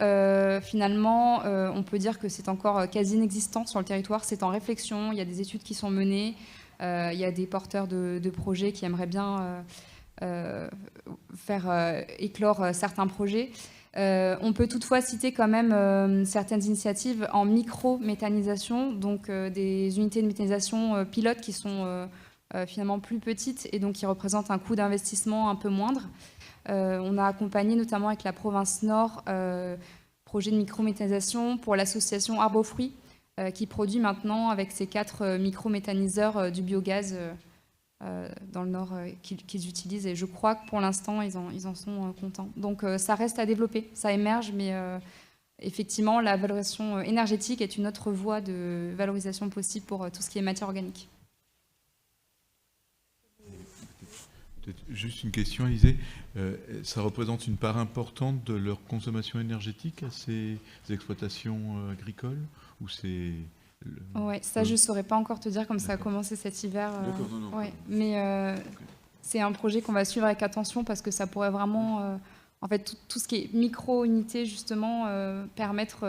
Speaker 3: finalement, on peut dire que c'est encore quasi inexistant sur le territoire, c'est en réflexion, il y a des études qui sont menées, il y a des porteurs de projets qui aimeraient bien faire éclore certains projets. On peut toutefois citer quand même certaines initiatives en micro-méthanisation, donc des unités de méthanisation pilotes qui sont finalement plus petites et donc qui représentent un coût d'investissement un peu moindre. On a accompagné notamment avec la province Nord projet de micro-méthanisation pour l'association Arbre aux Fruits qui produit maintenant avec ses 4 micro-méthaniseurs du biogaz dans le Nord qu'ils utilisent, et je crois que pour l'instant ils en sont contents. Donc ça reste à développer, ça émerge, mais effectivement, la valorisation énergétique est une autre voie de valorisation possible pour tout ce qui est matière organique.
Speaker 17: Juste une question, Alizé. Ça représente une part importante de leur consommation énergétique à ces exploitations agricoles ou c'est
Speaker 3: Ouais, ça je ne saurais pas encore te dire comme ça a commencé cet hiver.
Speaker 17: D'accord, non.
Speaker 3: Ouais. Mais c'est un projet qu'on va suivre avec attention parce que ça pourrait vraiment, en fait, tout ce qui est micro-unité justement, permettre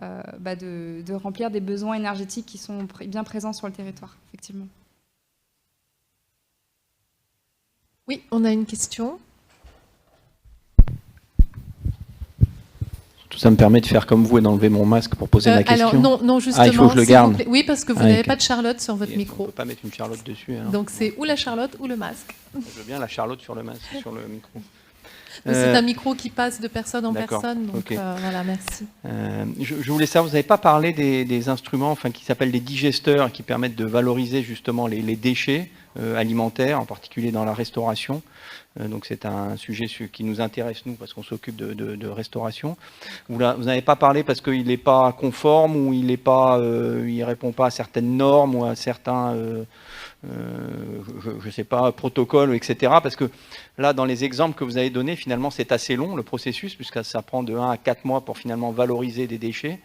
Speaker 3: de remplir des besoins énergétiques qui sont bien présents sur le territoire, effectivement.
Speaker 1: Oui, on a une question.
Speaker 19: Ça me permet de faire comme vous et d'enlever mon masque pour poser ma question.
Speaker 1: Alors non, justement.
Speaker 19: Il faut que je le garde.
Speaker 1: Oui, parce que vous n'avez pas de Charlotte sur votre micro.
Speaker 19: On ne peut pas mettre une Charlotte dessus. Hein.
Speaker 1: Donc c'est ou la Charlotte ou le masque.
Speaker 19: Je veux bien la Charlotte sur le masque, sur le micro.
Speaker 1: C'est un micro qui passe de personne en personne, donc voilà, merci.
Speaker 19: Je voulais savoir, vous n'avez pas parlé des instruments qui s'appellent des digesteurs qui permettent de valoriser justement les déchets alimentaires, en particulier dans la restauration. Donc c'est un sujet qui nous intéresse, nous, parce qu'on s'occupe de restauration. Vous n'avez pas parlé parce qu'il n'est pas conforme ou il ne répond pas à certaines normes ou à certains... je ne sais pas, protocole, etc. Parce que là, dans les exemples que vous avez donnés, finalement, c'est assez long, le processus, puisque ça prend de 1 à 4 mois pour finalement valoriser des déchets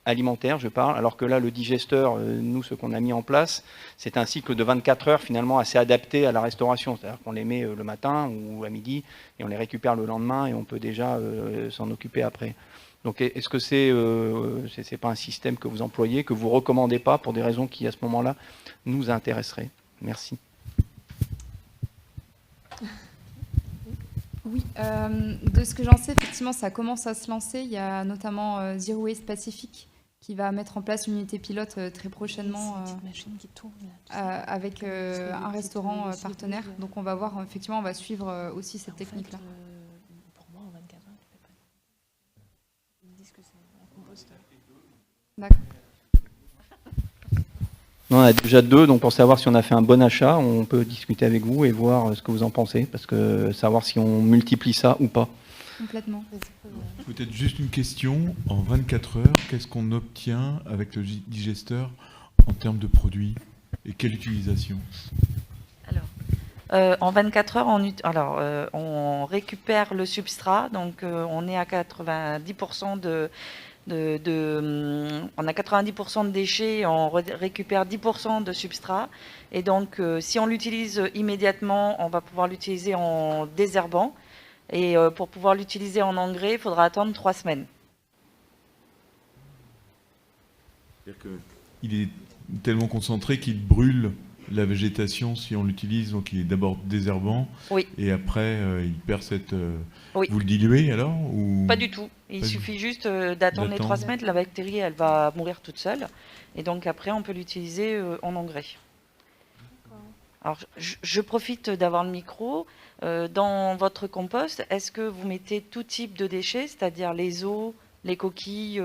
Speaker 19: alimentaires, je parle, alors que là, le digesteur, nous, ce qu'on a mis en place, c'est un cycle de 24 heures, finalement, assez adapté à la restauration. C'est-à-dire qu'on les met le matin ou à midi, et on les récupère le lendemain, et on peut déjà s'en occuper après. Donc, est-ce que c'est pas un système que vous employez, que vous recommandez pas, pour des raisons qui, à ce moment-là, nous intéresseraient? Merci.
Speaker 3: Oui, de ce que j'en sais, effectivement, ça commence à se lancer. Il y a notamment Zero Waste Pacific qui va mettre en place une unité pilote très prochainement avec un restaurant partenaire. Donc on va voir, effectivement, on va suivre aussi cette technique-là. D'accord.
Speaker 19: On a déjà 2, donc pour savoir si on a fait un bon achat, on peut discuter avec vous et voir ce que vous en pensez, parce que savoir si on multiplie ça ou pas.
Speaker 3: Complètement.
Speaker 17: Peut-être juste une question, en 24 heures, qu'est-ce qu'on obtient avec le digesteur en termes de produits et quelle utilisation?
Speaker 5: En 24 heures, on récupère le substrat, donc on est à 90% on a 90% de déchets et on récupère 10% de substrat. Et donc, si on l'utilise immédiatement, on va pouvoir l'utiliser en désherbant. Et pour pouvoir l'utiliser en engrais, il faudra attendre 3 semaines.
Speaker 17: C'est-à-dire qu'il est tellement concentré qu'il brûle la végétation si on l'utilise, donc il est d'abord désherbant,
Speaker 5: oui.
Speaker 17: Et après il perd cette...
Speaker 5: Oui.
Speaker 17: Vous le diluez alors ou...
Speaker 5: Pas du tout, il suffit juste d'attendre les 3 semaines, la bactérie elle va mourir toute seule, et donc après on peut l'utiliser en engrais. Alors je profite d'avoir le micro. Dans votre compost, est-ce que vous mettez tout type de déchets, c'est-à-dire les os, les coquilles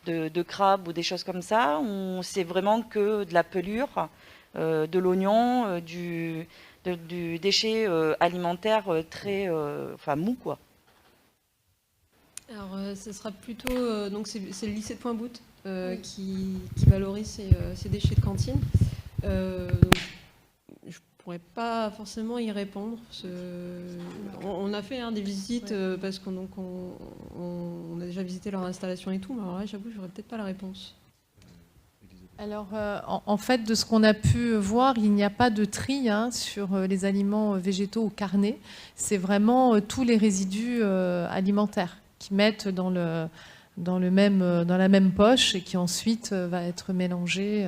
Speaker 5: de crabes ou des choses comme ça, ou c'est vraiment que de la pelure, de l'oignon, du déchet alimentaire très mou, quoi?
Speaker 14: Alors, ce sera plutôt... donc, c'est le lycée de Pointe-Boute qui valorise ces déchets de cantine. Donc, je ne pourrais pas forcément y répondre. On a fait des visites parce qu'on a déjà visité leur installation et tout, mais alors là, j'avoue, je n'aurais peut-être pas la réponse.
Speaker 1: Alors, en fait, de ce qu'on a pu voir, il n'y a pas de tri sur les aliments végétaux ou carnés. C'est vraiment tous les résidus alimentaires qui mettent dans la même poche et qui ensuite va être mélangé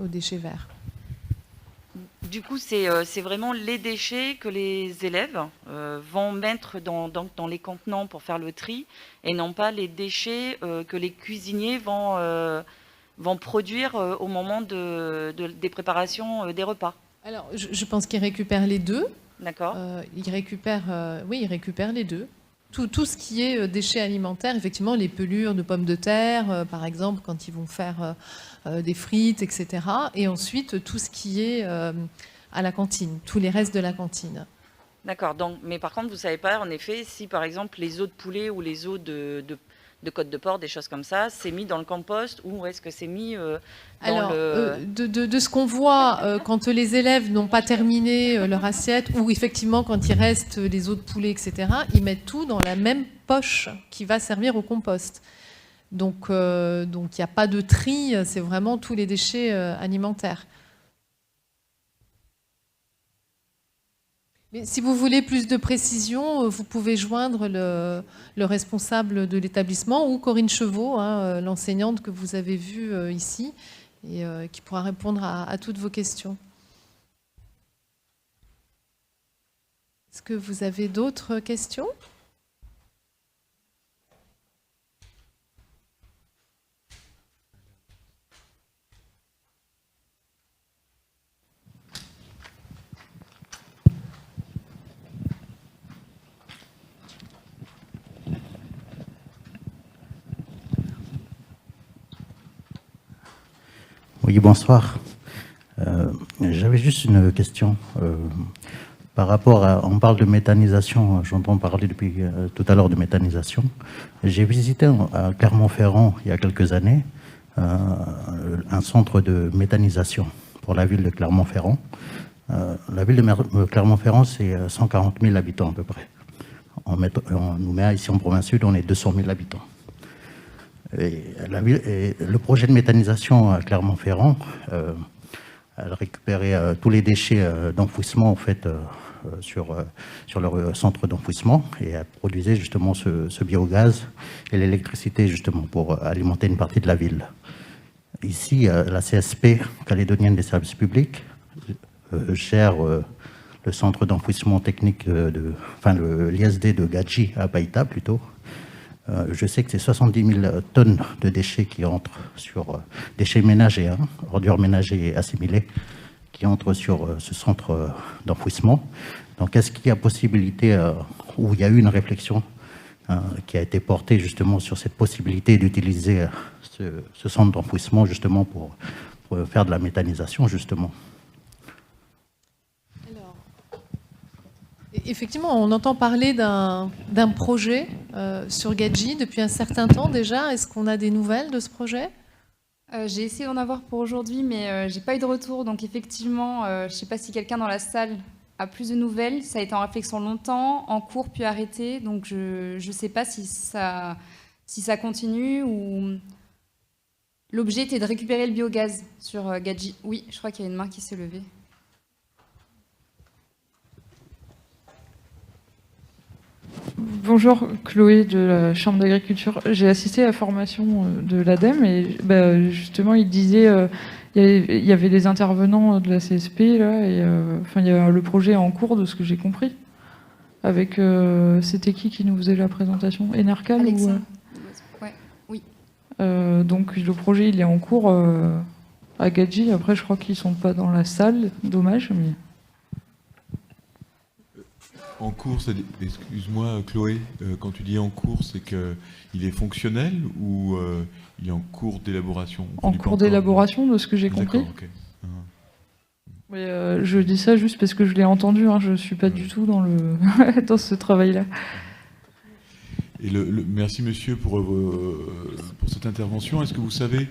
Speaker 1: aux déchets verts.
Speaker 5: Du coup, c'est vraiment les déchets que les élèves vont mettre dans les contenants pour faire le tri, et non pas les déchets que les cuisiniers vont produire au moment des préparations des repas.
Speaker 1: Alors, je pense qu'ils récupèrent les deux.
Speaker 5: D'accord.
Speaker 1: Ils récupèrent les deux. Tout ce qui est déchets alimentaires, effectivement, les pelures de pommes de terre, par exemple, quand ils vont faire des frites, etc. Et ensuite, tout ce qui est à la cantine, tous les restes de la cantine.
Speaker 5: D'accord, donc, mais par contre, vous ne savez pas, en effet, si par exemple les os de poulet ou les os de côte de porc, des choses comme ça, c'est mis dans le compost ou est-ce que c'est mis dans
Speaker 1: Alors,
Speaker 5: le...
Speaker 1: de ce qu'on voit quand les élèves n'ont pas terminé leur assiette, ou effectivement quand il reste les os de poulet, etc., ils mettent tout dans la même poche qui va servir au compost. Donc il n'y a pas de tri, c'est vraiment tous les déchets alimentaires. Mais si vous voulez plus de précision, vous pouvez joindre le responsable de l'établissement ou Corinne Chevaux, l'enseignante que vous avez vue ici, et qui pourra répondre à toutes vos questions. Est-ce que vous avez d'autres questions ?
Speaker 6: Oui, bonsoir. J'avais juste une question. Par rapport à... On parle de méthanisation, j'entends parler depuis tout à l'heure de méthanisation. J'ai visité à Clermont-Ferrand, il y a quelques années, un centre de méthanisation pour la ville de Clermont-Ferrand. La ville de Clermont-Ferrand, c'est 140 000 habitants à peu près. On nous met ici en province sud, on est 200 000 habitants. Et le projet de méthanisation à Clermont-Ferrand, elle récupérait tous les déchets d'enfouissement en fait, sur leur centre d'enfouissement et elle produisait justement ce biogaz et l'électricité justement pour alimenter une partie de la ville. Ici, la CSP, Calédonienne des services publics, gère le centre d'enfouissement technique, l'ISD de Gadji à Baïta plutôt. Je sais que c'est 70 000 tonnes de déchets qui entrent sur déchets ménagers, ordures ménagers assimilées, qui entrent sur ce centre d'enfouissement. Donc, est-ce qu'il y a possibilité, ou il y a eu une réflexion qui a été portée justement sur cette possibilité d'utiliser ce centre d'enfouissement justement pour faire de la méthanisation justement?
Speaker 1: Effectivement, on entend parler d'un projet sur Gadji depuis un certain temps déjà. Est-ce qu'on a des nouvelles de ce projet ?
Speaker 3: J'ai essayé d'en avoir pour aujourd'hui, mais j'ai pas eu de retour. Donc effectivement, je sais pas si quelqu'un dans la salle a plus de nouvelles. Ça a été en réflexion longtemps, en cours puis arrêté. Donc je sais pas si ça continue ou... L'objet était de récupérer le biogaz sur Gadji. Oui, je crois qu'il y a une main qui s'est levée.
Speaker 7: Bonjour, Chloé de la Chambre d'agriculture. J'ai assisté à la formation de l'ADEME et justement, il disait il y avait des intervenants de la CSP là, et il y a le projet en cours de ce que j'ai compris. Avec c'était qui nous faisait la présentation, Enercal
Speaker 3: Alexa. Ouais, oui.
Speaker 7: Donc le projet il est en cours à Gadji. Après, je crois qu'ils sont pas dans la salle, dommage, mais.
Speaker 17: En cours, excuse-moi Chloé, quand tu dis en cours, c'est qu'il est fonctionnel ou il est en cours d'élaboration?
Speaker 7: En cours d'élaboration, de ce que j'ai compris.
Speaker 17: Okay.
Speaker 7: Mais, je dis ça juste parce que je l'ai entendu, je ne suis pas du tout dans, dans ce travail-là.
Speaker 17: Et merci monsieur pour cette intervention. Est-ce que vous savez,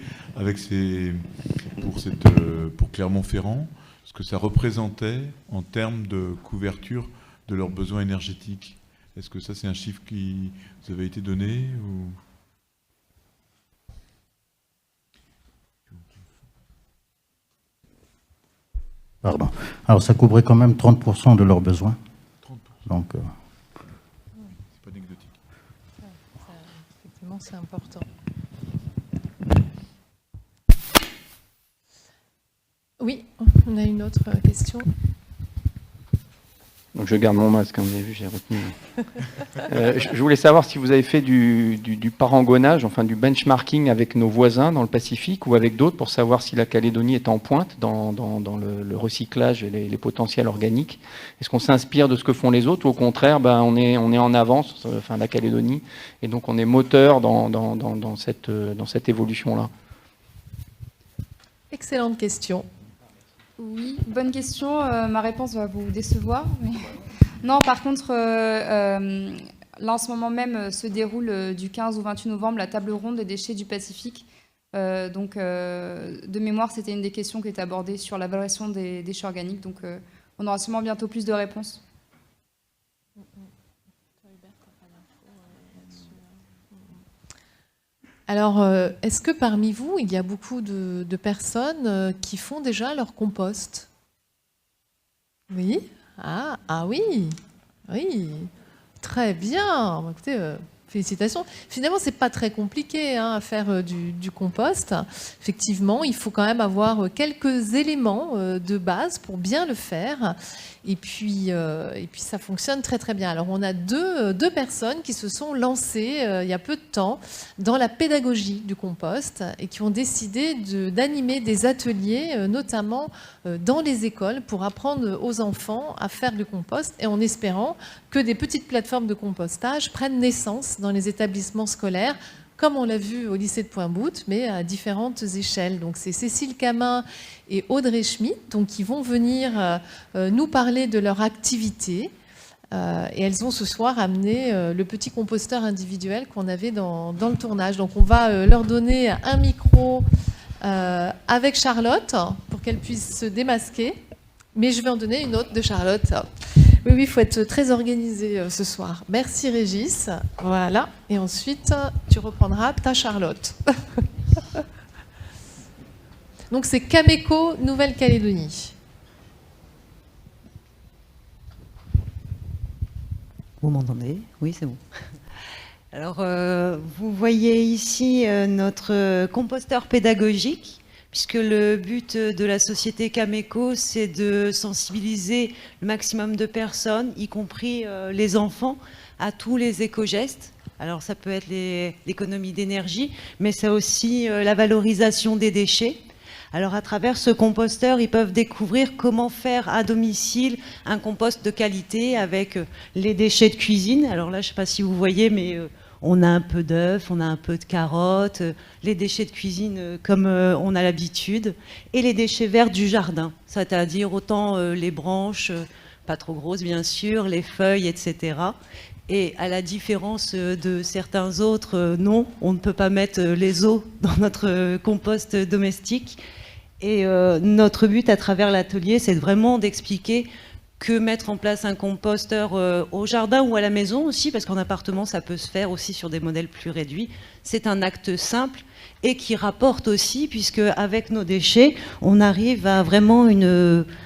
Speaker 17: pour Clermont-Ferrand, ce que ça représentait en termes de couverture de leurs besoins énergétiques? Est-ce que ça c'est un chiffre qui vous avait été donné ou...
Speaker 6: Pardon. Alors ça couvrait quand même 30% de leurs besoins. 30%. Donc,
Speaker 17: c'est pas anecdotique.
Speaker 1: Effectivement, c'est important. Oui, on a une autre question.
Speaker 19: Donc je garde mon masque, vous avez vu, j'ai retenu. Je voulais savoir si vous avez fait du parangonnage, enfin du benchmarking avec nos voisins dans le Pacifique ou avec d'autres pour savoir si la Calédonie est en pointe dans le recyclage et les potentiels organiques. Est-ce qu'on s'inspire de ce que font les autres ou au contraire, on est en avance, la Calédonie, et donc on est moteur dans cette évolution-là?
Speaker 1: Excellente question.
Speaker 3: Oui, bonne question. Ma réponse va vous décevoir. Mais Non, par contre, là en ce moment même se déroule du 15 au 28 novembre la table ronde des déchets du Pacifique. Donc, de mémoire, c'était une des questions qui était abordée sur la valorisation des déchets organiques. Donc, on aura sûrement bientôt plus de réponses.
Speaker 1: Alors, est-ce que parmi vous, il y a beaucoup de personnes qui font déjà leur compost? Oui. Ah oui. Oui. Très bien. Écoutez, félicitations. Finalement, c'est pas très compliqué à faire du compost. Effectivement, il faut quand même avoir quelques éléments de base pour bien le faire. Et puis ça fonctionne très très bien. Alors, on a deux personnes qui se sont lancées il y a peu de temps dans la pédagogie du compost et qui ont décidé d'animer des ateliers, notamment dans les écoles, pour apprendre aux enfants à faire du compost, et en espérant que des petites plateformes de compostage prennent naissance dans les établissements scolaires, comme on l'a vu au lycée de Pointe-Boute, mais à différentes échelles. Donc c'est Cécile Camin et Audrey Schmitt qui vont venir nous parler de leur activité. Et elles ont ce soir amené le petit composteur individuel qu'on avait dans le tournage. Donc on va leur donner un micro avec Charlotte pour qu'elle puisse se démasquer. Mais je vais en donner une autre de Charlotte. Oui, il faut être très organisé ce soir. Merci Régis. Voilà. Et ensuite, tu reprendras ta Charlotte. Donc c'est Cameco, Nouvelle-Calédonie.
Speaker 4: Vous m'entendez? Oui, c'est bon. Alors, vous voyez ici notre composteur pédagogique, puisque le but de la société Cameco, c'est de sensibiliser le maximum de personnes, y compris les enfants, à tous les éco-gestes. Alors ça peut être l'économie d'énergie, mais c'est aussi la valorisation des déchets. Alors à travers ce composteur, ils peuvent découvrir comment faire à domicile un compost de qualité avec les déchets de cuisine. Alors là, je ne sais pas si vous voyez, mais on a un peu d'œufs, on a un peu de carottes, les déchets de cuisine comme on a l'habitude, et les déchets verts du jardin, c'est-à-dire autant les branches, pas trop grosses bien sûr, les feuilles, etc. Et à la différence de certains autres, non, on ne peut pas mettre les os dans notre compost domestique. Et notre but à travers l'atelier, c'est vraiment d'expliquer que mettre en place un composteur au jardin ou à la maison aussi, parce qu'en appartement, ça peut se faire aussi sur des modèles plus réduits. C'est un acte simple et qui rapporte aussi, puisque avec nos déchets, on arrive à vraiment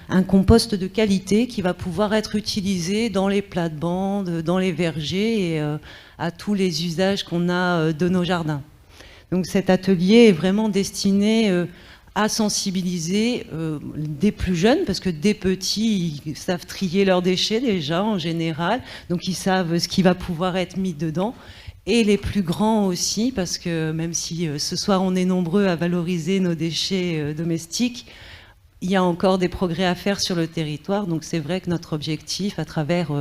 Speaker 4: un compost de qualité qui va pouvoir être utilisé dans les plates-bandes, dans les vergers et à tous les usages qu'on a de nos jardins. Donc cet atelier est vraiment destiné à sensibiliser des plus jeunes, parce que des petits, ils savent trier leurs déchets déjà en général, donc ils savent ce qui va pouvoir être mis dedans, et les plus grands aussi, parce que même si ce soir on est nombreux à valoriser nos déchets domestiques, il y a encore des progrès à faire sur le territoire, donc c'est vrai que notre objectif à travers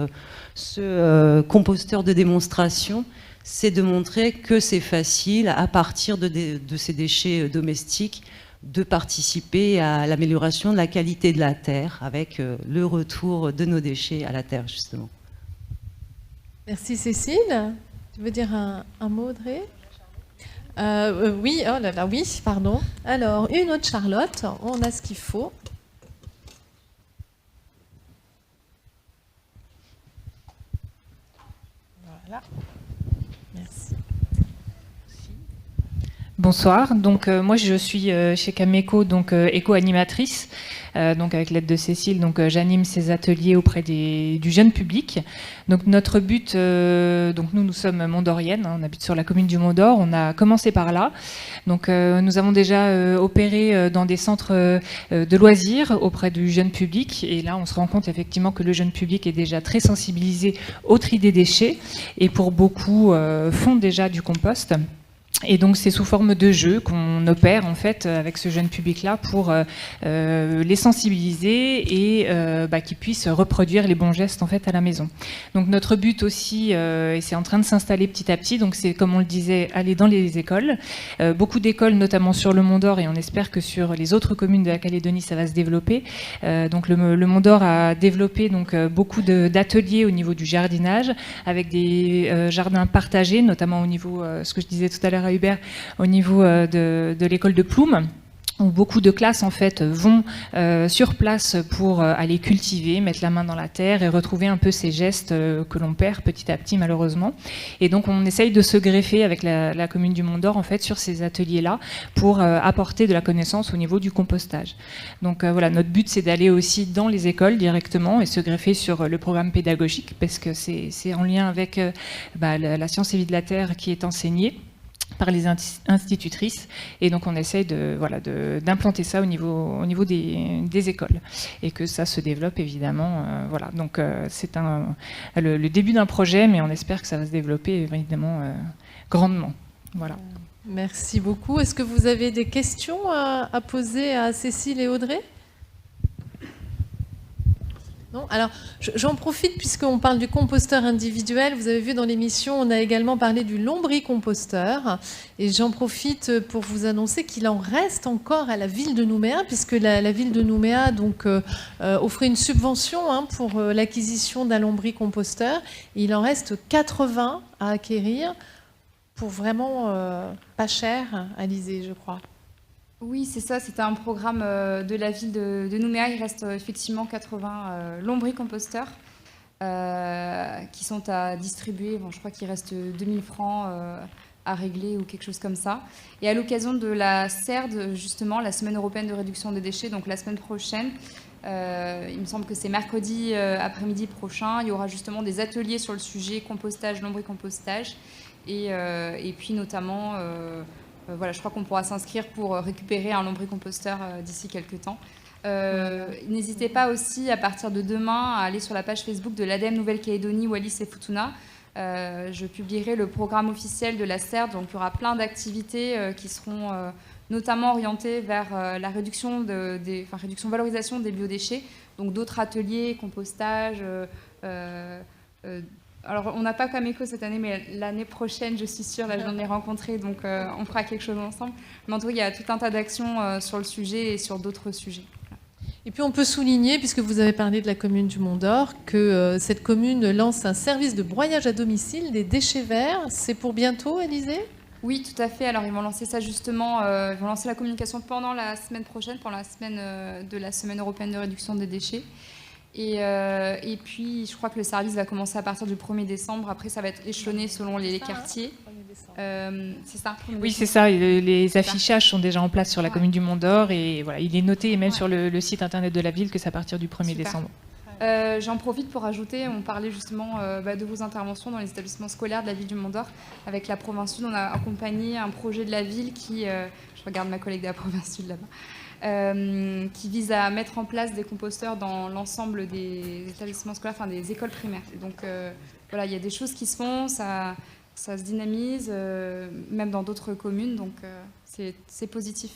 Speaker 4: ce composteur de démonstration, c'est de montrer que c'est facile à partir de ces déchets domestiques de participer à l'amélioration de la qualité de la terre avec le retour de nos déchets à la terre, justement.
Speaker 1: Merci Cécile. Tu veux dire un mot, Audrey? Oui, oh là là, oui, pardon. Alors, une autre Charlotte, on a ce qu'il faut. Voilà. Merci.
Speaker 9: Bonsoir, donc moi je suis chez Cameco, donc éco-animatrice, donc avec l'aide de Cécile, donc j'anime ces ateliers auprès du jeune public. Donc notre but, donc nous sommes mondoriennes, on habite sur la commune du Mont-d'Or, on a commencé par là. Donc nous avons déjà opéré dans des centres de loisirs auprès du jeune public, et là on se rend compte effectivement que le jeune public est déjà très sensibilisé au tri des déchets, et pour beaucoup font déjà du compost. Et donc c'est sous forme de jeu qu'on opère en fait avec ce jeune public-là pour les sensibiliser et qu'ils puissent reproduire les bons gestes en fait à la maison. Donc notre but aussi, et c'est en train de s'installer petit à petit, donc c'est comme on le disait, aller dans les écoles. Beaucoup d'écoles, notamment sur le Mont d'Or, et on espère que sur les autres communes de la Calédonie ça va se développer. Donc le Mont d'Or a développé donc beaucoup d'ateliers au niveau du jardinage, avec des jardins partagés, notamment au niveau, ce que je disais tout à l'heure à Hubert, au niveau de l'école de Ploum, où beaucoup de classes en fait vont sur place pour aller cultiver, mettre la main dans la terre et retrouver un peu ces gestes que l'on perd petit à petit malheureusement. Et donc on essaye de se greffer avec la commune du Mont d'Or en fait sur ces ateliers-là pour apporter de la connaissance au niveau du compostage. Donc voilà, notre but c'est d'aller aussi dans les écoles directement et se greffer sur le programme pédagogique parce que c'est en lien avec la science et vie de la terre qui est enseignée par les institutrices, et donc on essaye d'implanter ça au niveau des écoles et que ça se développe évidemment. Voilà, donc c'est le début d'un projet, mais on espère que ça va se développer évidemment grandement. Voilà.
Speaker 1: Merci beaucoup. Est-ce que vous avez des questions à poser à Cécile et Audrey ? Non ? Alors, j'en profite puisqu'on parle du composteur individuel. Vous avez vu dans l'émission, on a également parlé du lombricomposteur. Et j'en profite pour vous annoncer qu'il en reste encore à la ville de Nouméa, puisque la ville de Nouméa donc, offrait une subvention pour l'acquisition d'un lombricomposteur. Il en reste 80 à acquérir pour vraiment pas cher, Alizée, je crois.
Speaker 3: Oui, c'est ça, c'était un programme de la ville de Nouméa. Il reste effectivement 80 lombricomposteurs qui sont à distribuer. Bon, je crois qu'il reste 2000 francs à régler ou quelque chose comme ça. Et à l'occasion de la CERD, justement, la Semaine européenne de réduction des déchets, donc la semaine prochaine, il me semble que c'est mercredi après-midi prochain, il y aura justement des ateliers sur le sujet compostage, lombricompostage, et puis notamment... voilà, je crois qu'on pourra s'inscrire pour récupérer un lombricomposteur d'ici quelques temps. N'hésitez pas aussi, à partir de demain, à aller sur la page Facebook de l'ADEME Nouvelle-Calédonie, Wallis et Futuna. Je publierai le programme officiel de la CERD, donc il y aura plein d'activités qui seront notamment orientées vers la valorisation des biodéchets, donc d'autres ateliers, compostage... alors, on n'a pas Cameco cette année, mais l'année prochaine, je suis sûre, là, j'en ai rencontré, donc on fera quelque chose ensemble. Mais en tout cas, il y a tout un tas d'actions sur le sujet et sur d'autres sujets.
Speaker 1: Et puis, on peut souligner, puisque vous avez parlé de la commune du Mont d'Or, que cette commune lance un service de broyage à domicile des déchets verts. C'est pour bientôt, Alizée ?
Speaker 3: Oui, tout à fait. Alors, ils vont lancer ça justement, ils vont lancer la communication pendant la semaine prochaine, pendant la semaine de la Semaine européenne de réduction des déchets. Et puis, je crois que le service va commencer à partir du 1er décembre. Après, ça va être échelonné selon les quartiers. C'est ça.
Speaker 9: Oui, c'est ça. Les affichages sont déjà en place sur la commune du Mont d'Or. Et voilà, il est noté, et même sur le site internet de la ville, que c'est à partir du 1er décembre.
Speaker 3: J'en profite pour ajouter, on parlait justement de vos interventions dans les établissements scolaires de la ville du Mont d'Or. Avec la province sud, on a accompagné un projet de la ville qui... je regarde ma collègue de la province sud là-bas. Qui vise à mettre en place des composteurs dans l'ensemble des établissements scolaires, enfin des écoles primaires. Et donc voilà, il y a des choses qui se font, ça se dynamise, même dans d'autres communes, donc c'est positif.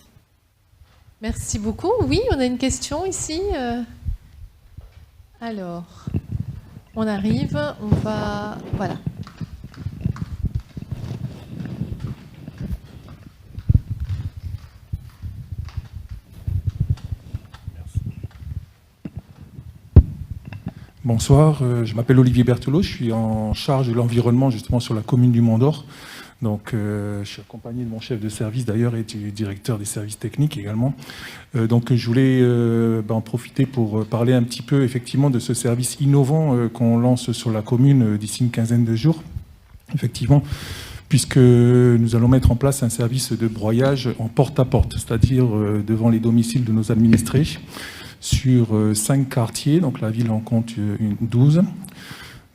Speaker 1: Merci beaucoup. Oui, on a une question ici. Alors, on arrive, on va... Voilà.
Speaker 8: Bonsoir, je m'appelle Olivier Berthelot, je suis en charge de l'environnement justement sur la commune du Mont d'Or. Donc, je suis accompagné de mon chef de service d'ailleurs et du directeur des services techniques également. Donc, je voulais en profiter pour parler un petit peu effectivement de ce service innovant qu'on lance sur la commune d'ici une quinzaine de jours. Effectivement, puisque nous allons mettre en place un service de broyage en porte-à-porte, c'est-à-dire devant les domiciles de nos administrés, sur 5 quartiers, donc la ville en compte 12.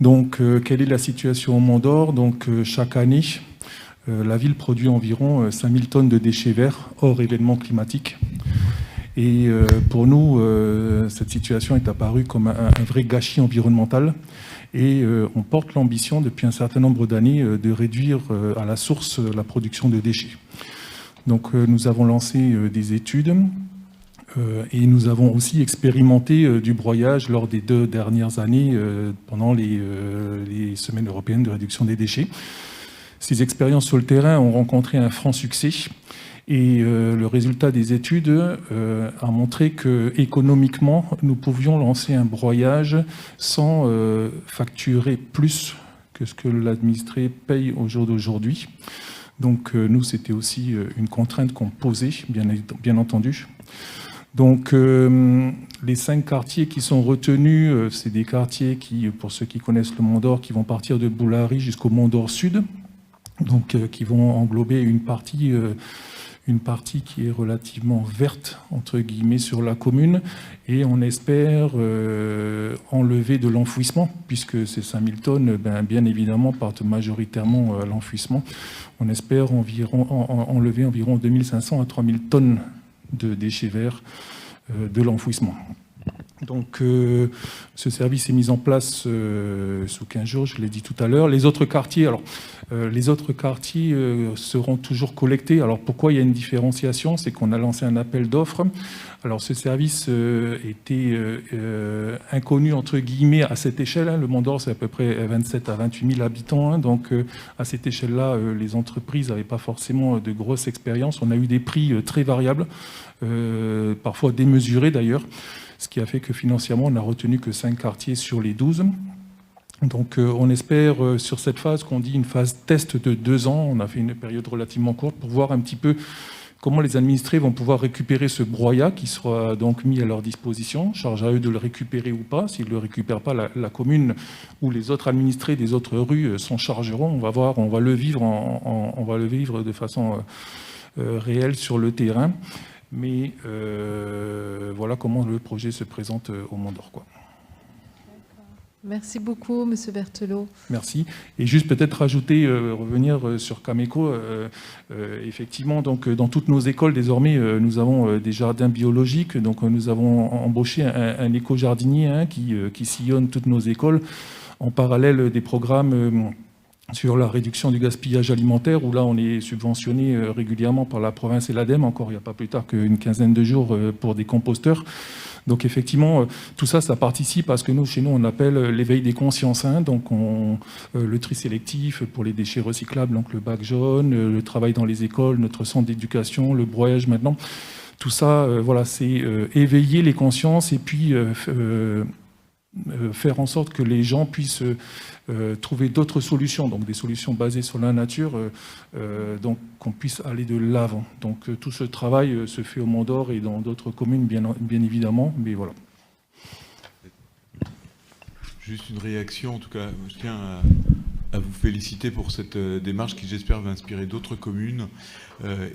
Speaker 8: Donc, quelle est la situation au Mont d'Or ? Donc, chaque année, la ville produit environ 5000 tonnes de déchets verts, hors événements climatiques. Et pour nous, cette situation est apparue comme un vrai gâchis environnemental. Et on porte l'ambition depuis un certain nombre d'années de réduire à la source la production de déchets. Donc nous avons lancé des études et nous avons aussi expérimenté du broyage lors des 2 dernières années pendant les semaines européennes de réduction des déchets. Ces expériences sur le terrain ont rencontré un franc succès et le résultat des études a montré que économiquement nous pouvions lancer un broyage sans facturer plus que ce que l'administré paye au jour d'aujourd'hui. Donc nous, c'était aussi une contrainte qu'on posait, bien entendu. Donc les 5 quartiers qui sont retenus, c'est des quartiers qui, pour ceux qui connaissent le Mont d'Or, qui vont partir de Boulari jusqu'au Mont d'Or Sud, donc qui vont englober une partie qui est relativement verte, entre guillemets, sur la commune, et on espère enlever de l'enfouissement, puisque ces 5000 tonnes, bien évidemment, partent majoritairement à l'enfouissement. On espère enlever environ 2500 à 3000 tonnes de déchets verts de l'enfouissement. Donc ce service est mis en place sous 15 jours, je l'ai dit tout à l'heure. Les autres quartiers, seront toujours collectés. Alors pourquoi il y a une différenciation? C'est qu'on a lancé un appel d'offres. Alors ce service était inconnu entre guillemets à cette échelle. Le Mont d'Or, c'est à peu près 27 à 28 000 habitants. Donc à cette échelle-là, les entreprises n'avaient pas forcément de grosses expériences. On a eu des prix très variables, parfois démesurés d'ailleurs. Ce qui a fait que financièrement, on n'a retenu que 5 quartiers sur les 12. Donc on espère sur cette phase, qu'on dit une phase test de 2 ans, on a fait une période relativement courte pour voir un petit peu comment les administrés vont pouvoir récupérer ce broyat qui sera donc mis à leur disposition. Charge à eux de le récupérer ou pas. S'ils ne le récupèrent pas, la commune ou les autres administrés des autres rues s'en chargeront. On va voir, on va le vivre de façon réelle sur le terrain. Mais voilà comment le projet se présente au Mont d'Or, quoi.
Speaker 1: Merci beaucoup, Monsieur Berthelot.
Speaker 8: Merci. Et juste peut-être rajouter, revenir sur Cameco. Effectivement, donc dans toutes nos écoles désormais, nous avons des jardins biologiques. Donc nous avons embauché un éco-jardinier qui sillonne toutes nos écoles en parallèle des programmes sur la réduction du gaspillage alimentaire, où là on est subventionné régulièrement par la province et l'ADEME, encore il n'y a pas plus tard qu'une quinzaine de jours pour des composteurs. Donc effectivement, tout ça, ça participe à ce que chez nous, on appelle l'éveil des consciences. Donc le tri sélectif pour les déchets recyclables, donc le bac jaune, le travail dans les écoles, notre centre d'éducation, le broyage maintenant. Tout ça, voilà, c'est éveiller les consciences et puis faire en sorte que les gens puissent trouver d'autres solutions, donc des solutions basées sur la nature, donc qu'on puisse aller de l'avant. Donc tout ce travail se fait au Mont d'Or et dans d'autres communes, bien évidemment, mais voilà.
Speaker 17: Juste une réaction, en tout cas, je tiens à vous féliciter pour cette démarche qui, j'espère, va inspirer d'autres communes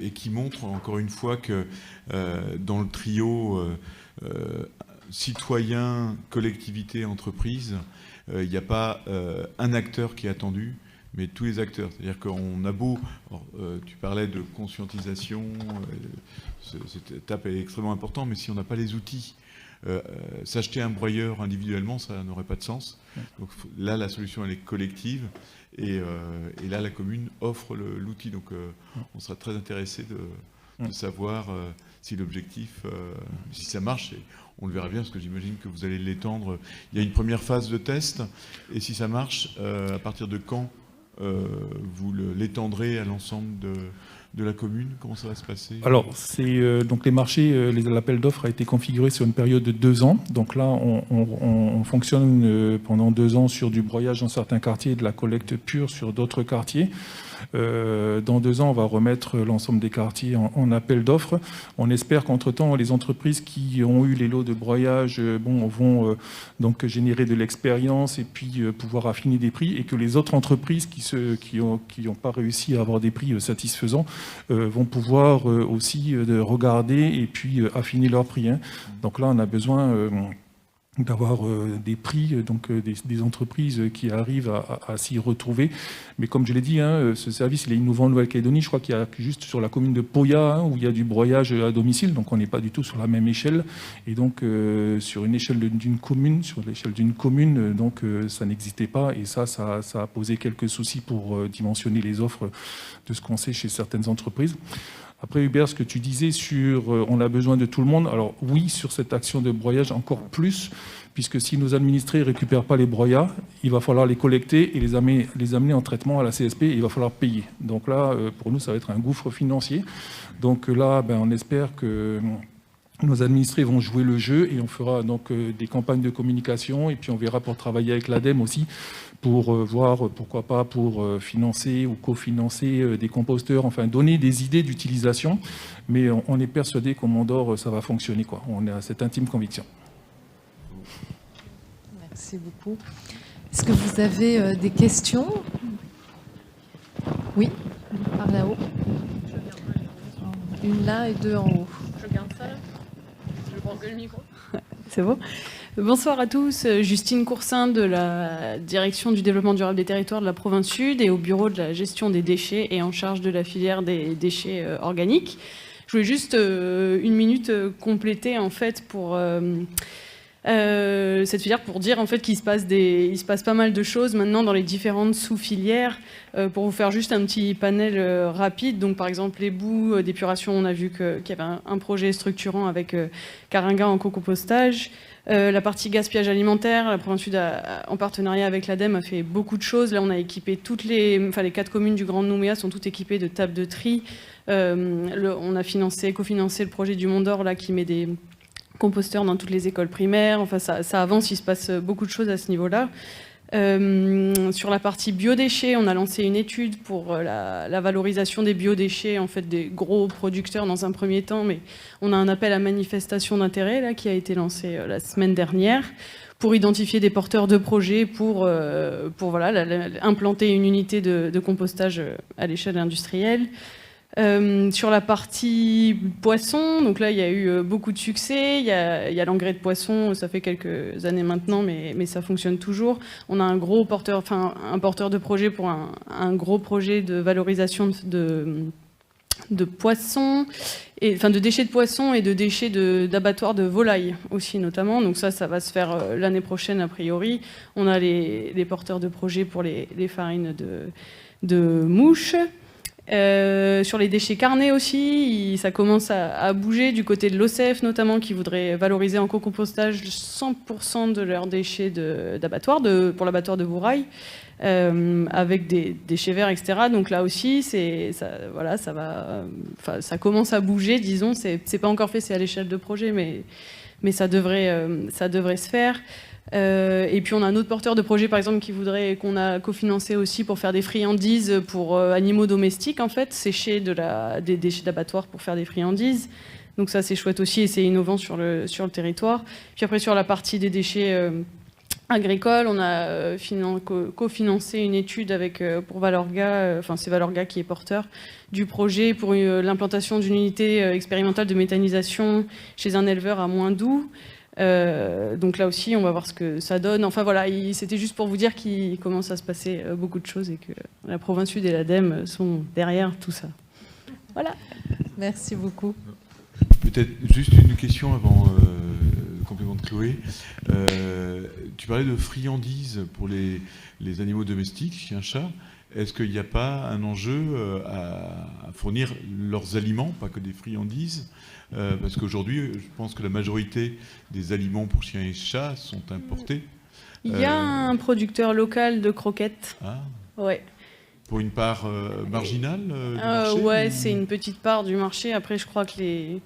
Speaker 17: et qui montre, encore une fois, que dans le trio citoyens, collectivités, entreprises, il n'y a pas un acteur qui est attendu, mais tous les acteurs. C'est-à-dire qu'on a beau... Alors, tu parlais de conscientisation, cette étape est extrêmement importante, mais si on n'a pas les outils, s'acheter un broyeur individuellement, ça n'aurait pas de sens. Donc là, la solution, elle est collective, et là, la commune offre l'outil. Donc on sera très intéressé de savoir si l'objectif, si ça marche. Et on le verra bien, parce que j'imagine que vous allez l'étendre. Il y a une première phase de test, et si ça marche, à partir de quand vous l'étendrez à l'ensemble de la commune? Comment ça va se passer?
Speaker 8: Alors, donc les marchés, l'appel d'offres a été configuré sur une période de 2 ans. Donc là, on fonctionne pendant 2 ans sur du broyage dans certains quartiers et de la collecte pure sur d'autres quartiers. Dans 2 ans, on va remettre l'ensemble des quartiers en appel d'offres. On espère qu'entre-temps, les entreprises qui ont eu les lots de broyage vont donc générer de l'expérience et puis pouvoir affiner des prix, et que les autres entreprises qui n'ont pas réussi à avoir des prix satisfaisants vont pouvoir aussi regarder et puis affiner leurs prix. Donc là, on a besoin d'avoir des prix, donc des entreprises qui arrivent à s'y retrouver. Mais comme je l'ai dit, hein, ce service il est innovant en Nouvelle-Calédonie. Je crois qu'il y a juste sur la commune de Poya, hein, où il y a du broyage à domicile, donc on n'est pas du tout sur la même échelle. Et donc sur une échelle d'une commune, donc ça n'existait pas. Et ça a posé quelques soucis pour dimensionner les offres de ce qu'on sait chez certaines entreprises. Après, Hubert, ce que tu disais sur on a besoin de tout le monde, alors oui, sur cette action de broyage encore plus, puisque si nos administrés ne récupèrent pas les broyats, il va falloir les collecter et les amener en traitement à la CSP et il va falloir payer. Donc là, pour nous, ça va être un gouffre financier. Donc là, on espère que nos administrés vont jouer le jeu et on fera donc des campagnes de communication et puis on verra pour travailler avec l'ADEME aussi pour voir pourquoi pas pour financer ou cofinancer des composteurs, enfin donner des idées d'utilisation. Mais on est persuadé qu'au Mont-d'Or, ça va fonctionner, quoi. On a cette intime conviction.
Speaker 1: Merci beaucoup. Est-ce que vous avez des questions? Oui, par là-haut. Une là et deux en haut.
Speaker 10: Je garde ça là. Je prends que le micro. C'est bon. Bonsoir à tous, Justine Coursin de la Direction du développement durable des territoires de la province Sud et au bureau de la gestion des déchets et en charge de la filière des déchets organiques. Je voulais juste une minute compléter en fait pour cette filière pour dire en fait qu'il se passe pas mal de choses maintenant dans les différentes sous-filières. Pour vous faire juste un petit panel rapide, donc par exemple les boues d'épuration, on a vu qu'il y avait un projet structurant avec Karinga en co-compostage. La partie gaspillage alimentaire, la province Sud en partenariat avec l'ADEME a fait beaucoup de choses. Là on a équipé les 4 communes du Grand Nouméa sont toutes équipées de tables de tri. On a cofinancé le projet du Mont-d'Or là qui met des composteurs dans toutes les écoles primaires. Enfin, ça avance, il se passe beaucoup de choses à ce niveau-là. Sur la partie biodéchets, on a lancé une étude pour la valorisation des biodéchets, en fait des gros producteurs dans un premier temps, mais on a un appel à manifestation d'intérêt là qui a été lancé la semaine dernière pour identifier des porteurs de projets pour implanter une unité de compostage à l'échelle industrielle. Sur la partie poisson, donc là il y a eu beaucoup de succès, il y a l'engrais de poisson, ça fait quelques années maintenant, mais ça fonctionne toujours. On a un porteur de projet pour un gros projet de valorisation de poissons, de déchets de poissons et de déchets d'abattoirs de volailles aussi notamment. Donc ça va se faire l'année prochaine a priori. On a les porteurs de projet pour les farines de mouches. Sur les déchets carnés aussi, ça commence à bouger du côté de l'OCF notamment, qui voudrait valoriser en co-compostage 100% de leurs déchets d'abattoir, pour l'abattoir de Bourail, avec des déchets verts, etc. Donc là aussi, ça commence à bouger, disons. C'est pas encore fait, c'est à l'échelle de projet, mais ça devrait se faire. Et puis on a un autre porteur de projet par exemple qu'on a cofinancé aussi pour faire des friandises pour animaux domestiques en fait, sécher des déchets d'abattoir pour faire des friandises. Donc ça c'est chouette aussi et c'est innovant sur le territoire. Puis après sur la partie des déchets agricoles, on a cofinancé une étude pour Valorga, c'est Valorga qui est porteur du projet pour l'implantation d'une unité expérimentale de méthanisation chez un éleveur à Moindou. Donc là aussi, on va voir ce que ça donne. Enfin voilà, c'était juste pour vous dire qu'il commence à se passer beaucoup de choses et que la province Sud et l'ADEME sont derrière tout ça. Voilà.
Speaker 1: Merci beaucoup.
Speaker 17: Peut-être juste une question avant le complément de Chloé. Tu parlais de friandises pour les animaux domestiques, chiens, chats. Est-ce qu'il n'y a pas un enjeu à fournir leurs aliments, pas que des friandises? Parce qu'aujourd'hui, je pense que la majorité des aliments pour chiens et chats sont importés.
Speaker 10: Il y a un producteur local de croquettes.
Speaker 17: Ah.
Speaker 10: Ouais.
Speaker 17: Pour une part marginale du marché,
Speaker 10: ouais, c'est une petite part du marché. Après, je crois que les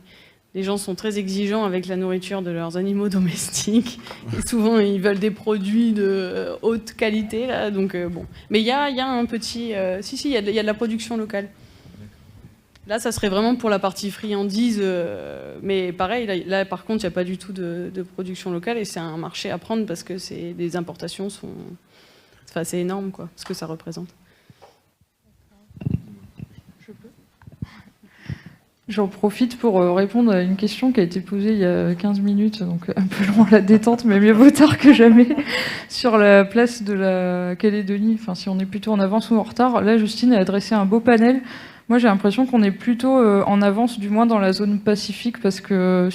Speaker 10: gens sont très exigeants avec la nourriture de leurs animaux domestiques. Et souvent, ils veulent des produits de haute qualité. Là, donc, bon. Mais il y a un petit... il y a de la production locale. Là, ça serait vraiment pour la partie friandise. Mais pareil, là par contre, il n'y a pas du tout de production locale. Et c'est un marché à prendre parce que les importations sont... Enfin, c'est énorme, quoi, ce que ça représente.
Speaker 7: J'en profite pour répondre à une question qui a été posée il y a 15 minutes, donc un peu long à la détente, mais mieux vaut tard que jamais, sur la place de la Calédonie, enfin si on est plutôt en avance ou en retard. Là, Justine a adressé un beau panel. Moi, j'ai l'impression qu'on est plutôt en avance, du moins dans la zone Pacifique, parce que